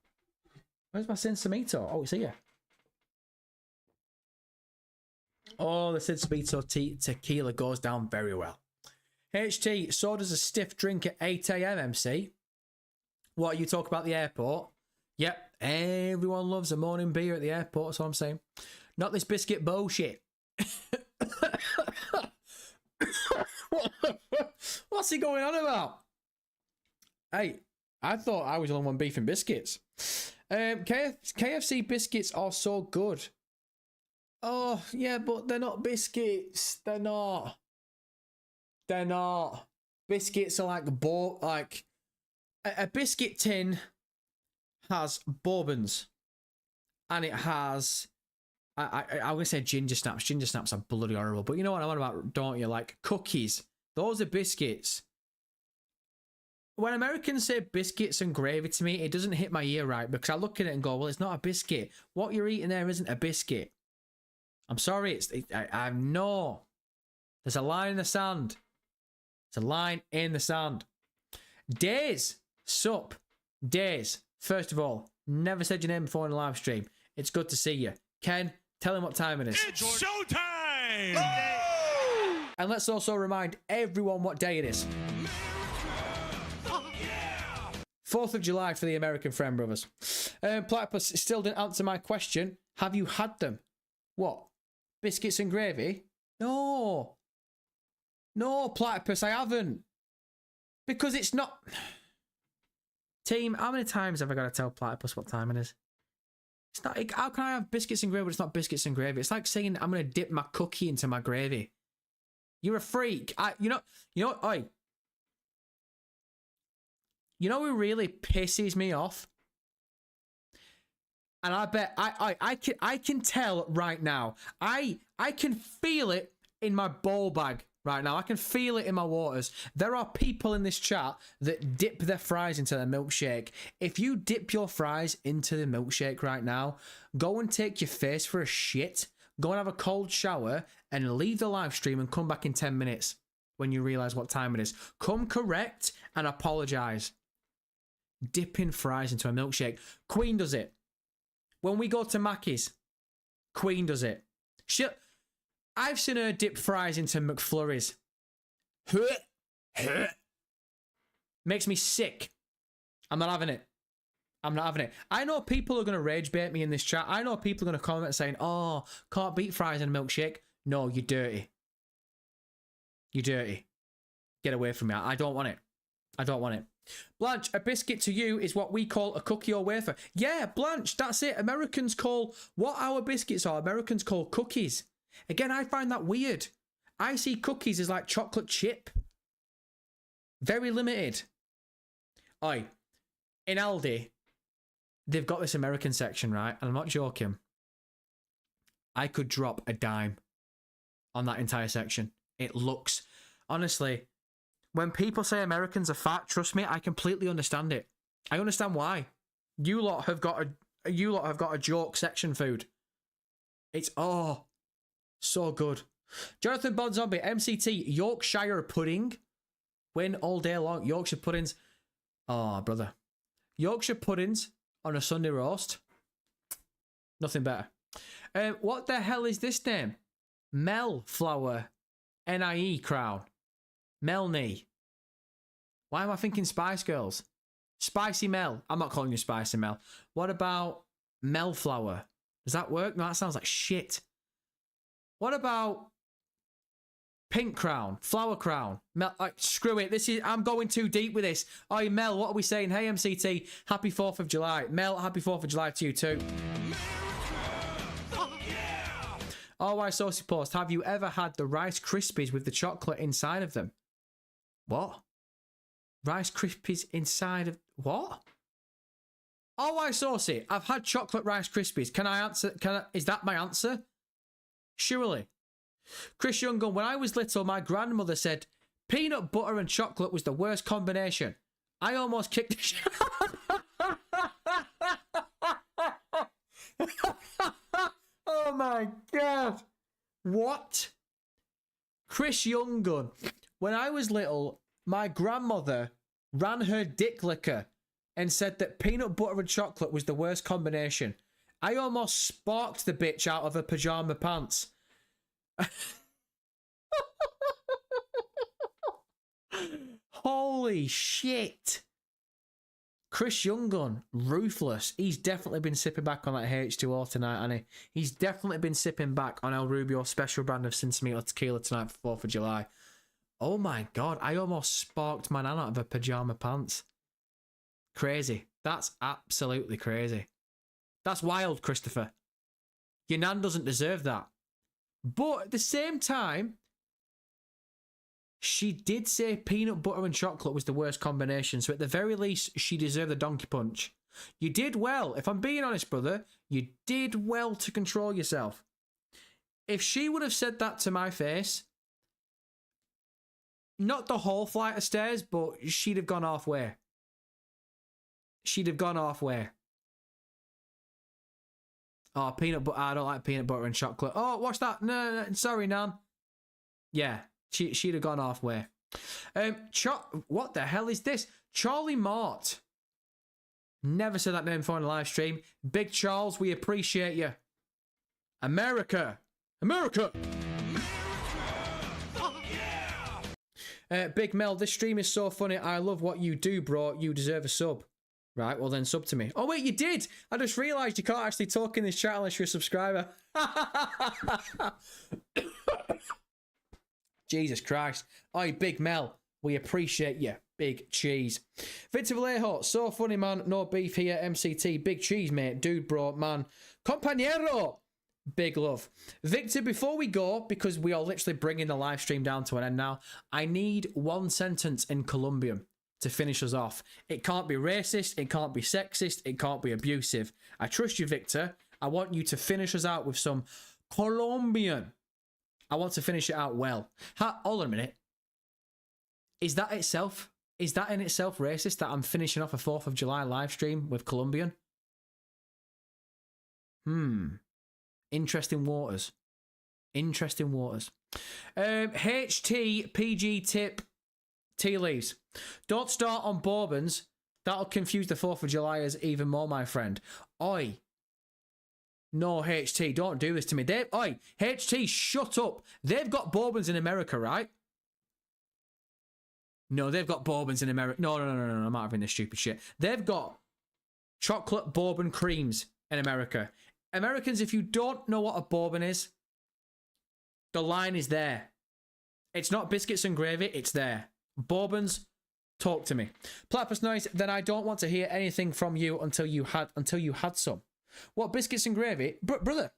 Where's my Sensimito? Oh, it's here. Oh, the Sensimito tequila goes down very well. HT, so does a stiff drink at 8 a.m, MC. What, you talk about the airport? Yep, everyone loves a morning beer at the airport, that's what I'm saying. Not this biscuit bullshit. What's he going on about? Hey, I thought I was the only one beefing biscuits. KFC biscuits are so good. Oh, yeah, but they're not biscuits. They're not. They're not. Biscuits are like a biscuit tin has bourbons, and it has I was gonna say ginger snaps. Ginger snaps are bloody horrible, but you know what I'm on about, don't you? Like cookies. Those are biscuits. When Americans say biscuits and gravy to me, it doesn't hit my ear right, because I look at it and go, well, it's not a biscuit. What you're eating there isn't a biscuit. I'm sorry, I know. There's a line in the sand. There's a line in the sand. Days, sup, Days. First of all, never said your name before in the live stream. It's good to see you. Ken, tell him what time it is. It's showtime! Oh! And let's also remind everyone what day it is. 4th of July for the American Friend Brothers. Platypus still didn't answer my question. Have you had them? What? Biscuits and gravy? No. No, Platypus, I haven't. Because it's not... Team, how many times have I got to tell Platypus what time it is? It's not... How can I have biscuits and gravy, but it's not biscuits and gravy? It's like saying I'm going to dip my cookie into my gravy. You're a freak. You know, oi. You know who really pisses me off? And I bet I can tell right now. I can feel it in my ball bag right now. I can feel it in my waters. There are people in this chat that dip their fries into their milkshake. If you dip your fries into the milkshake right now, go and take your face for a shit. Go and have a cold shower and leave the live stream and come back in 10 minutes when you realise what time it is. Come correct and apologise. Dipping fries into a milkshake. Queen does it. When we go to Mackey's, Queen does it. I've seen her dip fries into McFlurries. Makes me sick. I'm not having it. I'm not having it. I know people are going to rage bait me in this chat. I know people are going to comment saying, oh, can't beat fries in a milkshake. No, you're dirty. You're dirty. Get away from me. I don't want it. I don't want it. Blanche, a biscuit to you is what we call a cookie or wafer. Yeah, Blanche, that's it. Americans call what our biscuits are. Americans call cookies. Again, I find that weird. I see cookies as like chocolate chip. Very limited. Oi, in Aldi, they've got this American section, right? And I'm not joking. I could drop a dime on that entire section. It looks, honestly, when people say Americans are fat, trust me, I completely understand it. I understand why. You lot have got a joke section food. It's so good. Jonathan Bond Zombie, MCT, Yorkshire pudding. Win all day long. Yorkshire puddings. Oh, brother. Yorkshire puddings on a Sunday roast. Nothing better. What the hell is this name? Mel Flower. NIE Crown. Melnie. Why am I thinking Spice Girls? Spicy Mel. I'm not calling you Spicy Mel. What about Melflower? Does that work? No, that sounds like shit. What about Pink Crown? Flower Crown? Mel, screw it. I'm going too deep with this. Oh, Mel, what are we saying? Hey, MCT, happy 4th of July. Mel, happy 4th of July to you too. Oh, I Saucy Post. Have you ever had the Rice Krispies with the chocolate inside of them? What? Rice Krispies inside of... What? Oh, I Saucy. I've had chocolate Rice Krispies. Can I answer? Is that my answer? Surely. Chris Younggun, when I was little, my grandmother said peanut butter and chocolate was the worst combination. I almost kicked the shit. Oh my God. What? Chris Younggun, when I was little, my grandmother ran her dick liquor and said that peanut butter and chocolate was the worst combination. I almost sparked the bitch out of her pajama pants. Holy shit. Chris Younggun, ruthless. He's definitely been sipping back on that H2O tonight, hasn't he? He's definitely been sipping back on El Rubio special brand of Cincinnati tequila tonight for 4th of July. Oh my God, I almost sparked my nan out of her pajama pants. Crazy. That's absolutely crazy. That's wild, Christopher. Your nan doesn't deserve that. But at the same time, she did say peanut butter and chocolate was the worst combination. So at the very least, she deserved the donkey punch. You did well. If I'm being honest, brother, you did well to control yourself. If she would have said that to my face, not the whole flight of stairs, but she'd have gone halfway. She'd have gone halfway. Oh, peanut butter. I don't like peanut butter and chocolate. Oh, what's that? No, sorry, Nan. Yeah, she'd have gone halfway. What the hell is this? Charlie Mort. Never said that name before in a live stream. Big Charles, we appreciate you. America. America. Big Mel, this stream is so funny. I love what you do, bro. You deserve a sub. Right, well then sub to me. Oh wait, you did! I just realised you can't actually talk in this chat unless you're a subscriber. Jesus Christ. Oi, Big Mel, we appreciate you. Big cheese. Victor Vallejo, so funny, man. No beef here, MCT. Big cheese, mate. Dude, bro, man. Compañero! Big love. Victor, before we go, because we are literally bringing the live stream down to an end now, I need one sentence in Colombian to finish us off. It can't be racist, it can't be sexist, it can't be abusive. I trust you, Victor. I want you to finish us out with some Colombian. I want to finish it out well. Hold on a minute. Is that in itself racist that I'm finishing off a 4th of July live stream with Colombian? Interesting waters. Interesting waters. HT PG tip. Tea leaves. Don't start on bourbons. That'll confuse the 4th of Julyers even more, my friend. Oi. No, HT, don't do this to me. Oi, HT, shut up. They've got bourbons in America, right? No, they've got bourbons in America. No, I'm not having this stupid shit. They've got chocolate bourbon creams in America. Americans, if you don't know what a bourbon is, the line is there. It's not biscuits and gravy, it's there. Bourbons, talk to me. Platypus Noise, then I don't want to hear anything from you until you had some. What, biscuits and gravy? Brother,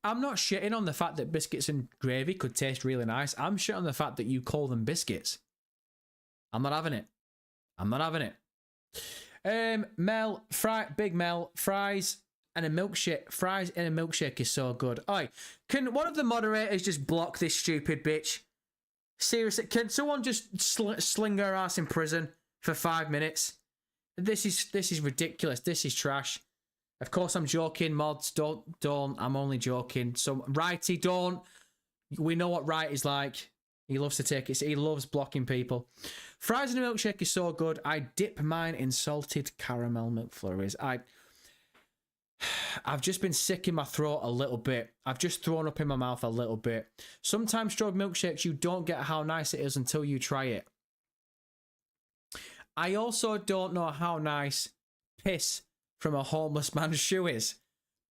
I'm not shitting on the fact that biscuits and gravy could taste really nice. I'm shitting on the fact that you call them biscuits. I'm not having it. I'm not having it. Mel, Big Mel, fries and a milkshake. Fries and a milkshake is so good. Oi, can one of the moderators just block this stupid bitch? Seriously, can someone just sling her ass in prison for 5 minutes? This is ridiculous. This is trash. Of course, I'm joking, mods. Don't. I'm only joking. So, Righty, don't. We know what Right is like. He loves to take it. He loves blocking people. Fries and a milkshake is so good. I dip mine in salted caramel McFlurries. I've just been sick in my throat a little bit. I've just thrown up in my mouth a little bit. Sometimes strawberry milkshakes, you don't get how nice it is until you try it. I also don't know how nice piss from a homeless man's shoe is,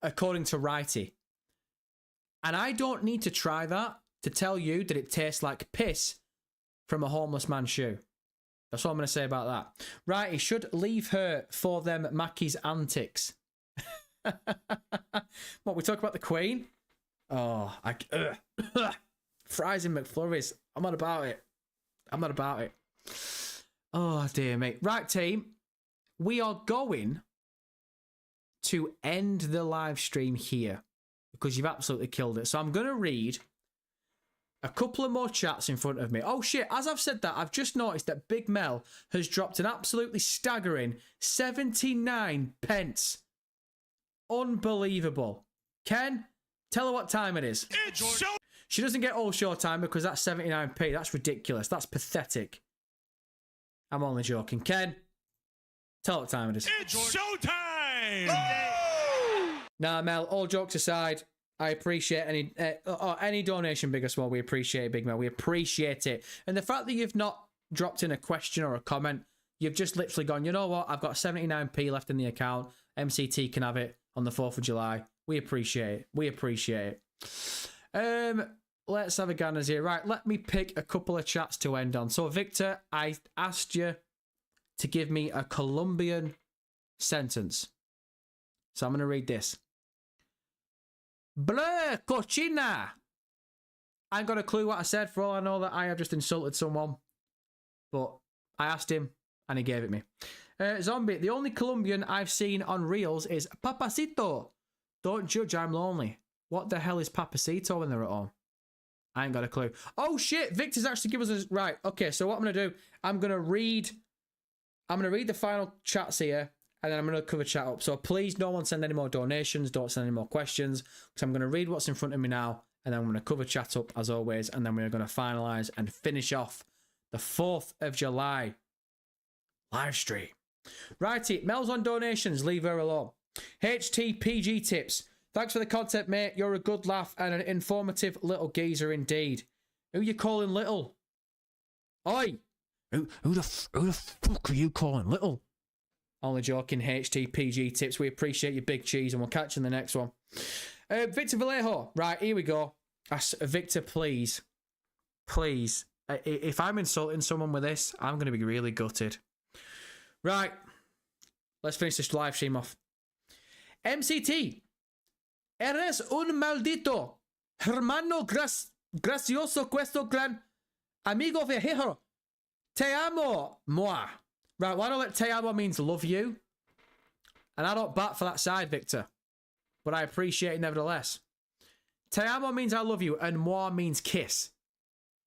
according to Righty. And I don't need to try that to tell you that it tastes like piss from a homeless man's shoe. That's all I'm going to say about that. Righty should leave her for them Mackie's antics. What, we talk about the Queen? Oh, fries and McFlurries. I'm not about it. Oh, dear me. Right, team. We are going to end the live stream here because you've absolutely killed it. So I'm going to read a couple of more chats in front of me. Oh, shit. As I've said that, I've just noticed that Big Mel has dropped an absolutely staggering 79 pence. Unbelievable. Ken, tell her what time it is. She doesn't get all show time because that's 79p. That's ridiculous. That's pathetic. I'm only joking. Ken, tell her what time it is. It's showtime! Oh! Nah, Mel, all jokes aside, I appreciate any donation, big or small. We appreciate it, Big Mel. We appreciate it. And the fact that you've not dropped in a question or a comment, you've just literally gone, you know what? I've got 79p left in the account. MCT can have it on the 4th of July. We appreciate it. Let's have a gander here. Right, let me pick a couple of chats to end on. So, Victor, I asked you to give me a Colombian sentence. So I'm going to read this. Bleu, cochina. I ain't got a clue what I said. For all I know that I have just insulted someone. But I asked him and he gave it me. Zombie, the only Colombian I've seen on Reels is Papacito. Don't judge, I'm lonely. What the hell is Papacito when they're at home? I ain't got a clue. Oh shit, Victor's actually given us a... Right, okay, so what I'm going to do, I'm going to read the final chats here, and then I'm going to cover chat up. So please, no one send any more donations, don't send any more questions, because I'm going to read what's in front of me now, and then I'm going to cover chat up, as always, and then we're going to finalise and finish off the 4th of July live stream. Righty, Mel's on donations, leave her alone. HTPG tips. Thanks for the content, mate. You're a good laugh and an informative little geezer indeed. Who you calling little? Oi! Who the fuck are you calling little? Only joking, HTPG tips. We appreciate your big cheese and we'll catch you in the next one. Victor Vallejo. Right, here we go. Victor, please. Please. If I'm insulting someone with this, I'm going to be really gutted. Right. Let's finish this live stream off. MCT. Eres un maldito. Hermano gracioso questo gran amigo viejo. Te amo, moi. Right, why don't let te amo means love you? And I don't bat for that side, Victor. But I appreciate it nevertheless. Te amo means I love you, and moi means kiss.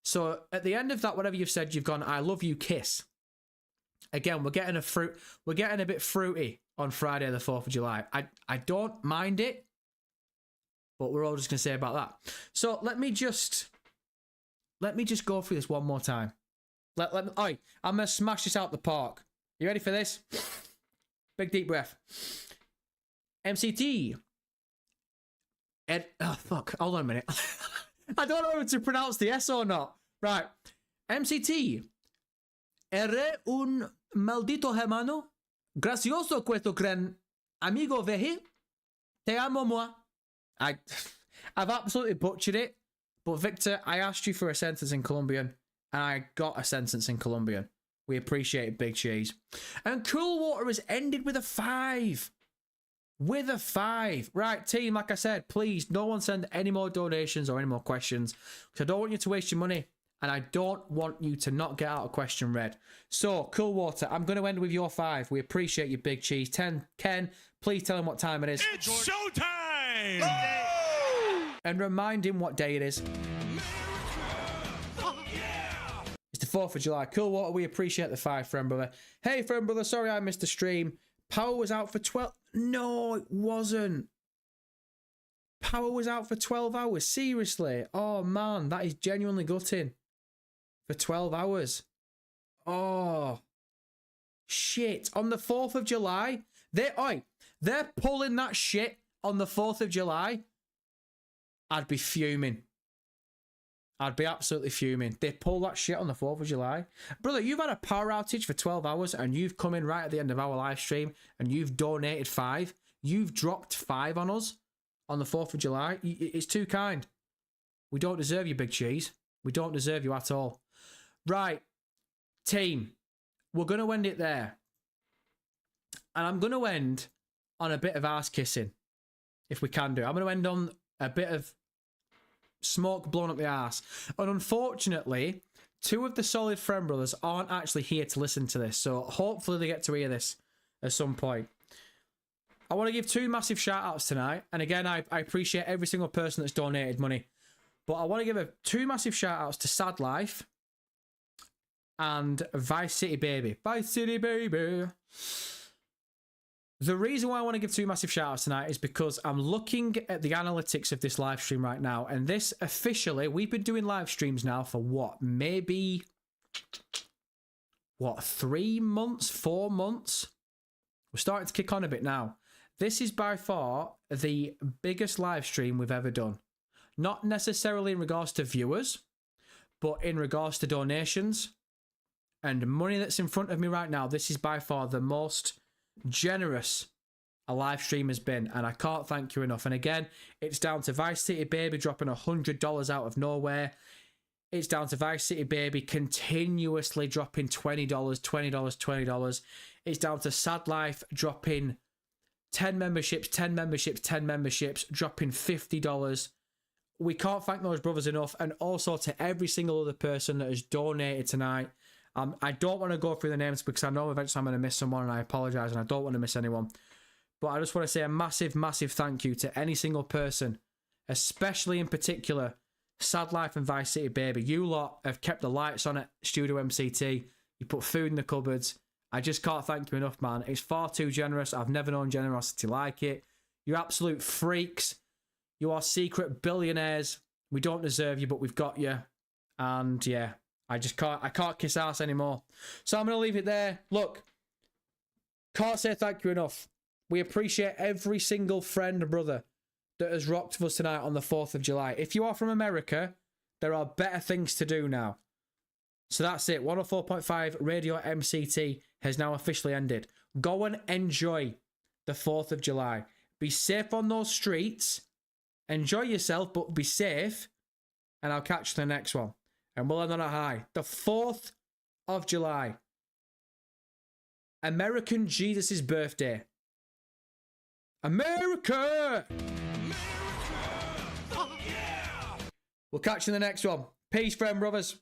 So at the end of that, whatever you've said, you've gone, I love you, kiss. Again, we're getting a bit fruity on Friday the 4th of July. I don't mind it, but we're all just going to say about that. So let me just go through this one more time. I'm going to smash this out the park. You ready for this? Big deep breath. MCT. Oh, fuck. Hold on a minute. I don't know how to pronounce the S or not. Right. MCT. Ere un maldito hermano. Gracioso questo gran amigo veje. Te amo moi. I've absolutely butchered it. But Victor, I asked you for a sentence in Colombian. And I got a sentence in Colombian. We appreciate it, Big Cheese. And Cool Water has ended with a 5. With a 5. Right, team, like I said, please, no one send any more donations or any more questions. Because I don't want you to waste your money. And I don't want you to not get out a question read. So, Cool Water, I'm going to end with your 5. We appreciate you, Big Cheese. 10, Ken, please tell him what time it is. It's showtime! Oh! And remind him what day it is. It's the 4th of July. Cool Water, we appreciate the 5, friend brother. Hey, friend brother, sorry I missed the stream. Power was out for 12... No, it wasn't. Power was out for 12 hours. Seriously. Oh, man, that is genuinely gutting. For 12 hours. Oh. Shit. On the 4th of July? They're pulling that shit on the 4th of July. I'd be fuming. I'd be absolutely fuming. They pull that shit on the 4th of July. Brother, you've had a power outage for 12 hours and you've come in right at the end of our live stream and you've donated 5. You've dropped 5 on us on the 4th of July. It's too kind. We don't deserve you, Big Cheese. We don't deserve you at all. Right. Team, we're going to end it there. And I'm going to end on a bit of arse kissing, if we can do. I'm going to end on a bit of smoke blown up the arse. And unfortunately, 2 of the solid friend brothers aren't actually here to listen to this, so hopefully they get to hear this at some point. I want to give 2 massive shout outs tonight, and again, I appreciate every single person that's donated money, but I want to give 2 massive shout outs to Sad Life and Vice City Baby. Vice City Baby. The reason why I want to give 2 massive shout-outs tonight is because I'm looking at the analytics of this live stream right now, and this officially, we've been doing live streams now for what, maybe, 3 months, 4 months? We're starting to kick on a bit now. This is by far the biggest live stream we've ever done. Not necessarily in regards to viewers, but in regards to donations and money that's in front of me right now. This is by far the most generous a live stream has been, and I can't thank you enough. And again, it's down to Vice City Baby dropping $100 out of nowhere. It's down to Vice City Baby continuously dropping $20, $20. It's down to Sad Life dropping 10 memberships, dropping $50. We can't thank those brothers enough, and also to every single other person that has donated tonight. I don't want to go through the names because I know eventually I'm going to miss someone, and I apologise, and I don't want to miss anyone. But I just want to say a massive, massive thank you to any single person, especially in particular, Sad Life and Vice City Baby. You lot have kept the lights on at Studio MCT. You put food in the cupboards. I just can't thank you enough, man. It's far too generous. I've never known generosity like it. You're absolute freaks. You are secret billionaires. We don't deserve you, but we've got you. And yeah. I can't kiss ass anymore. So I'm going to leave it there. Look, can't say thank you enough. We appreciate every single friend and brother that has rocked with us tonight on the 4th of July. If you are from America, there are better things to do now. So that's it. 104.5 Radio MCT has now officially ended. Go and enjoy the 4th of July. Be safe on those streets. Enjoy yourself, but be safe. And I'll catch you in the next one. And we'll end on a high. The 4th of July. American Jesus' birthday. America! America! Oh, yeah! We'll catch you in the next one. Peace, friend brothers.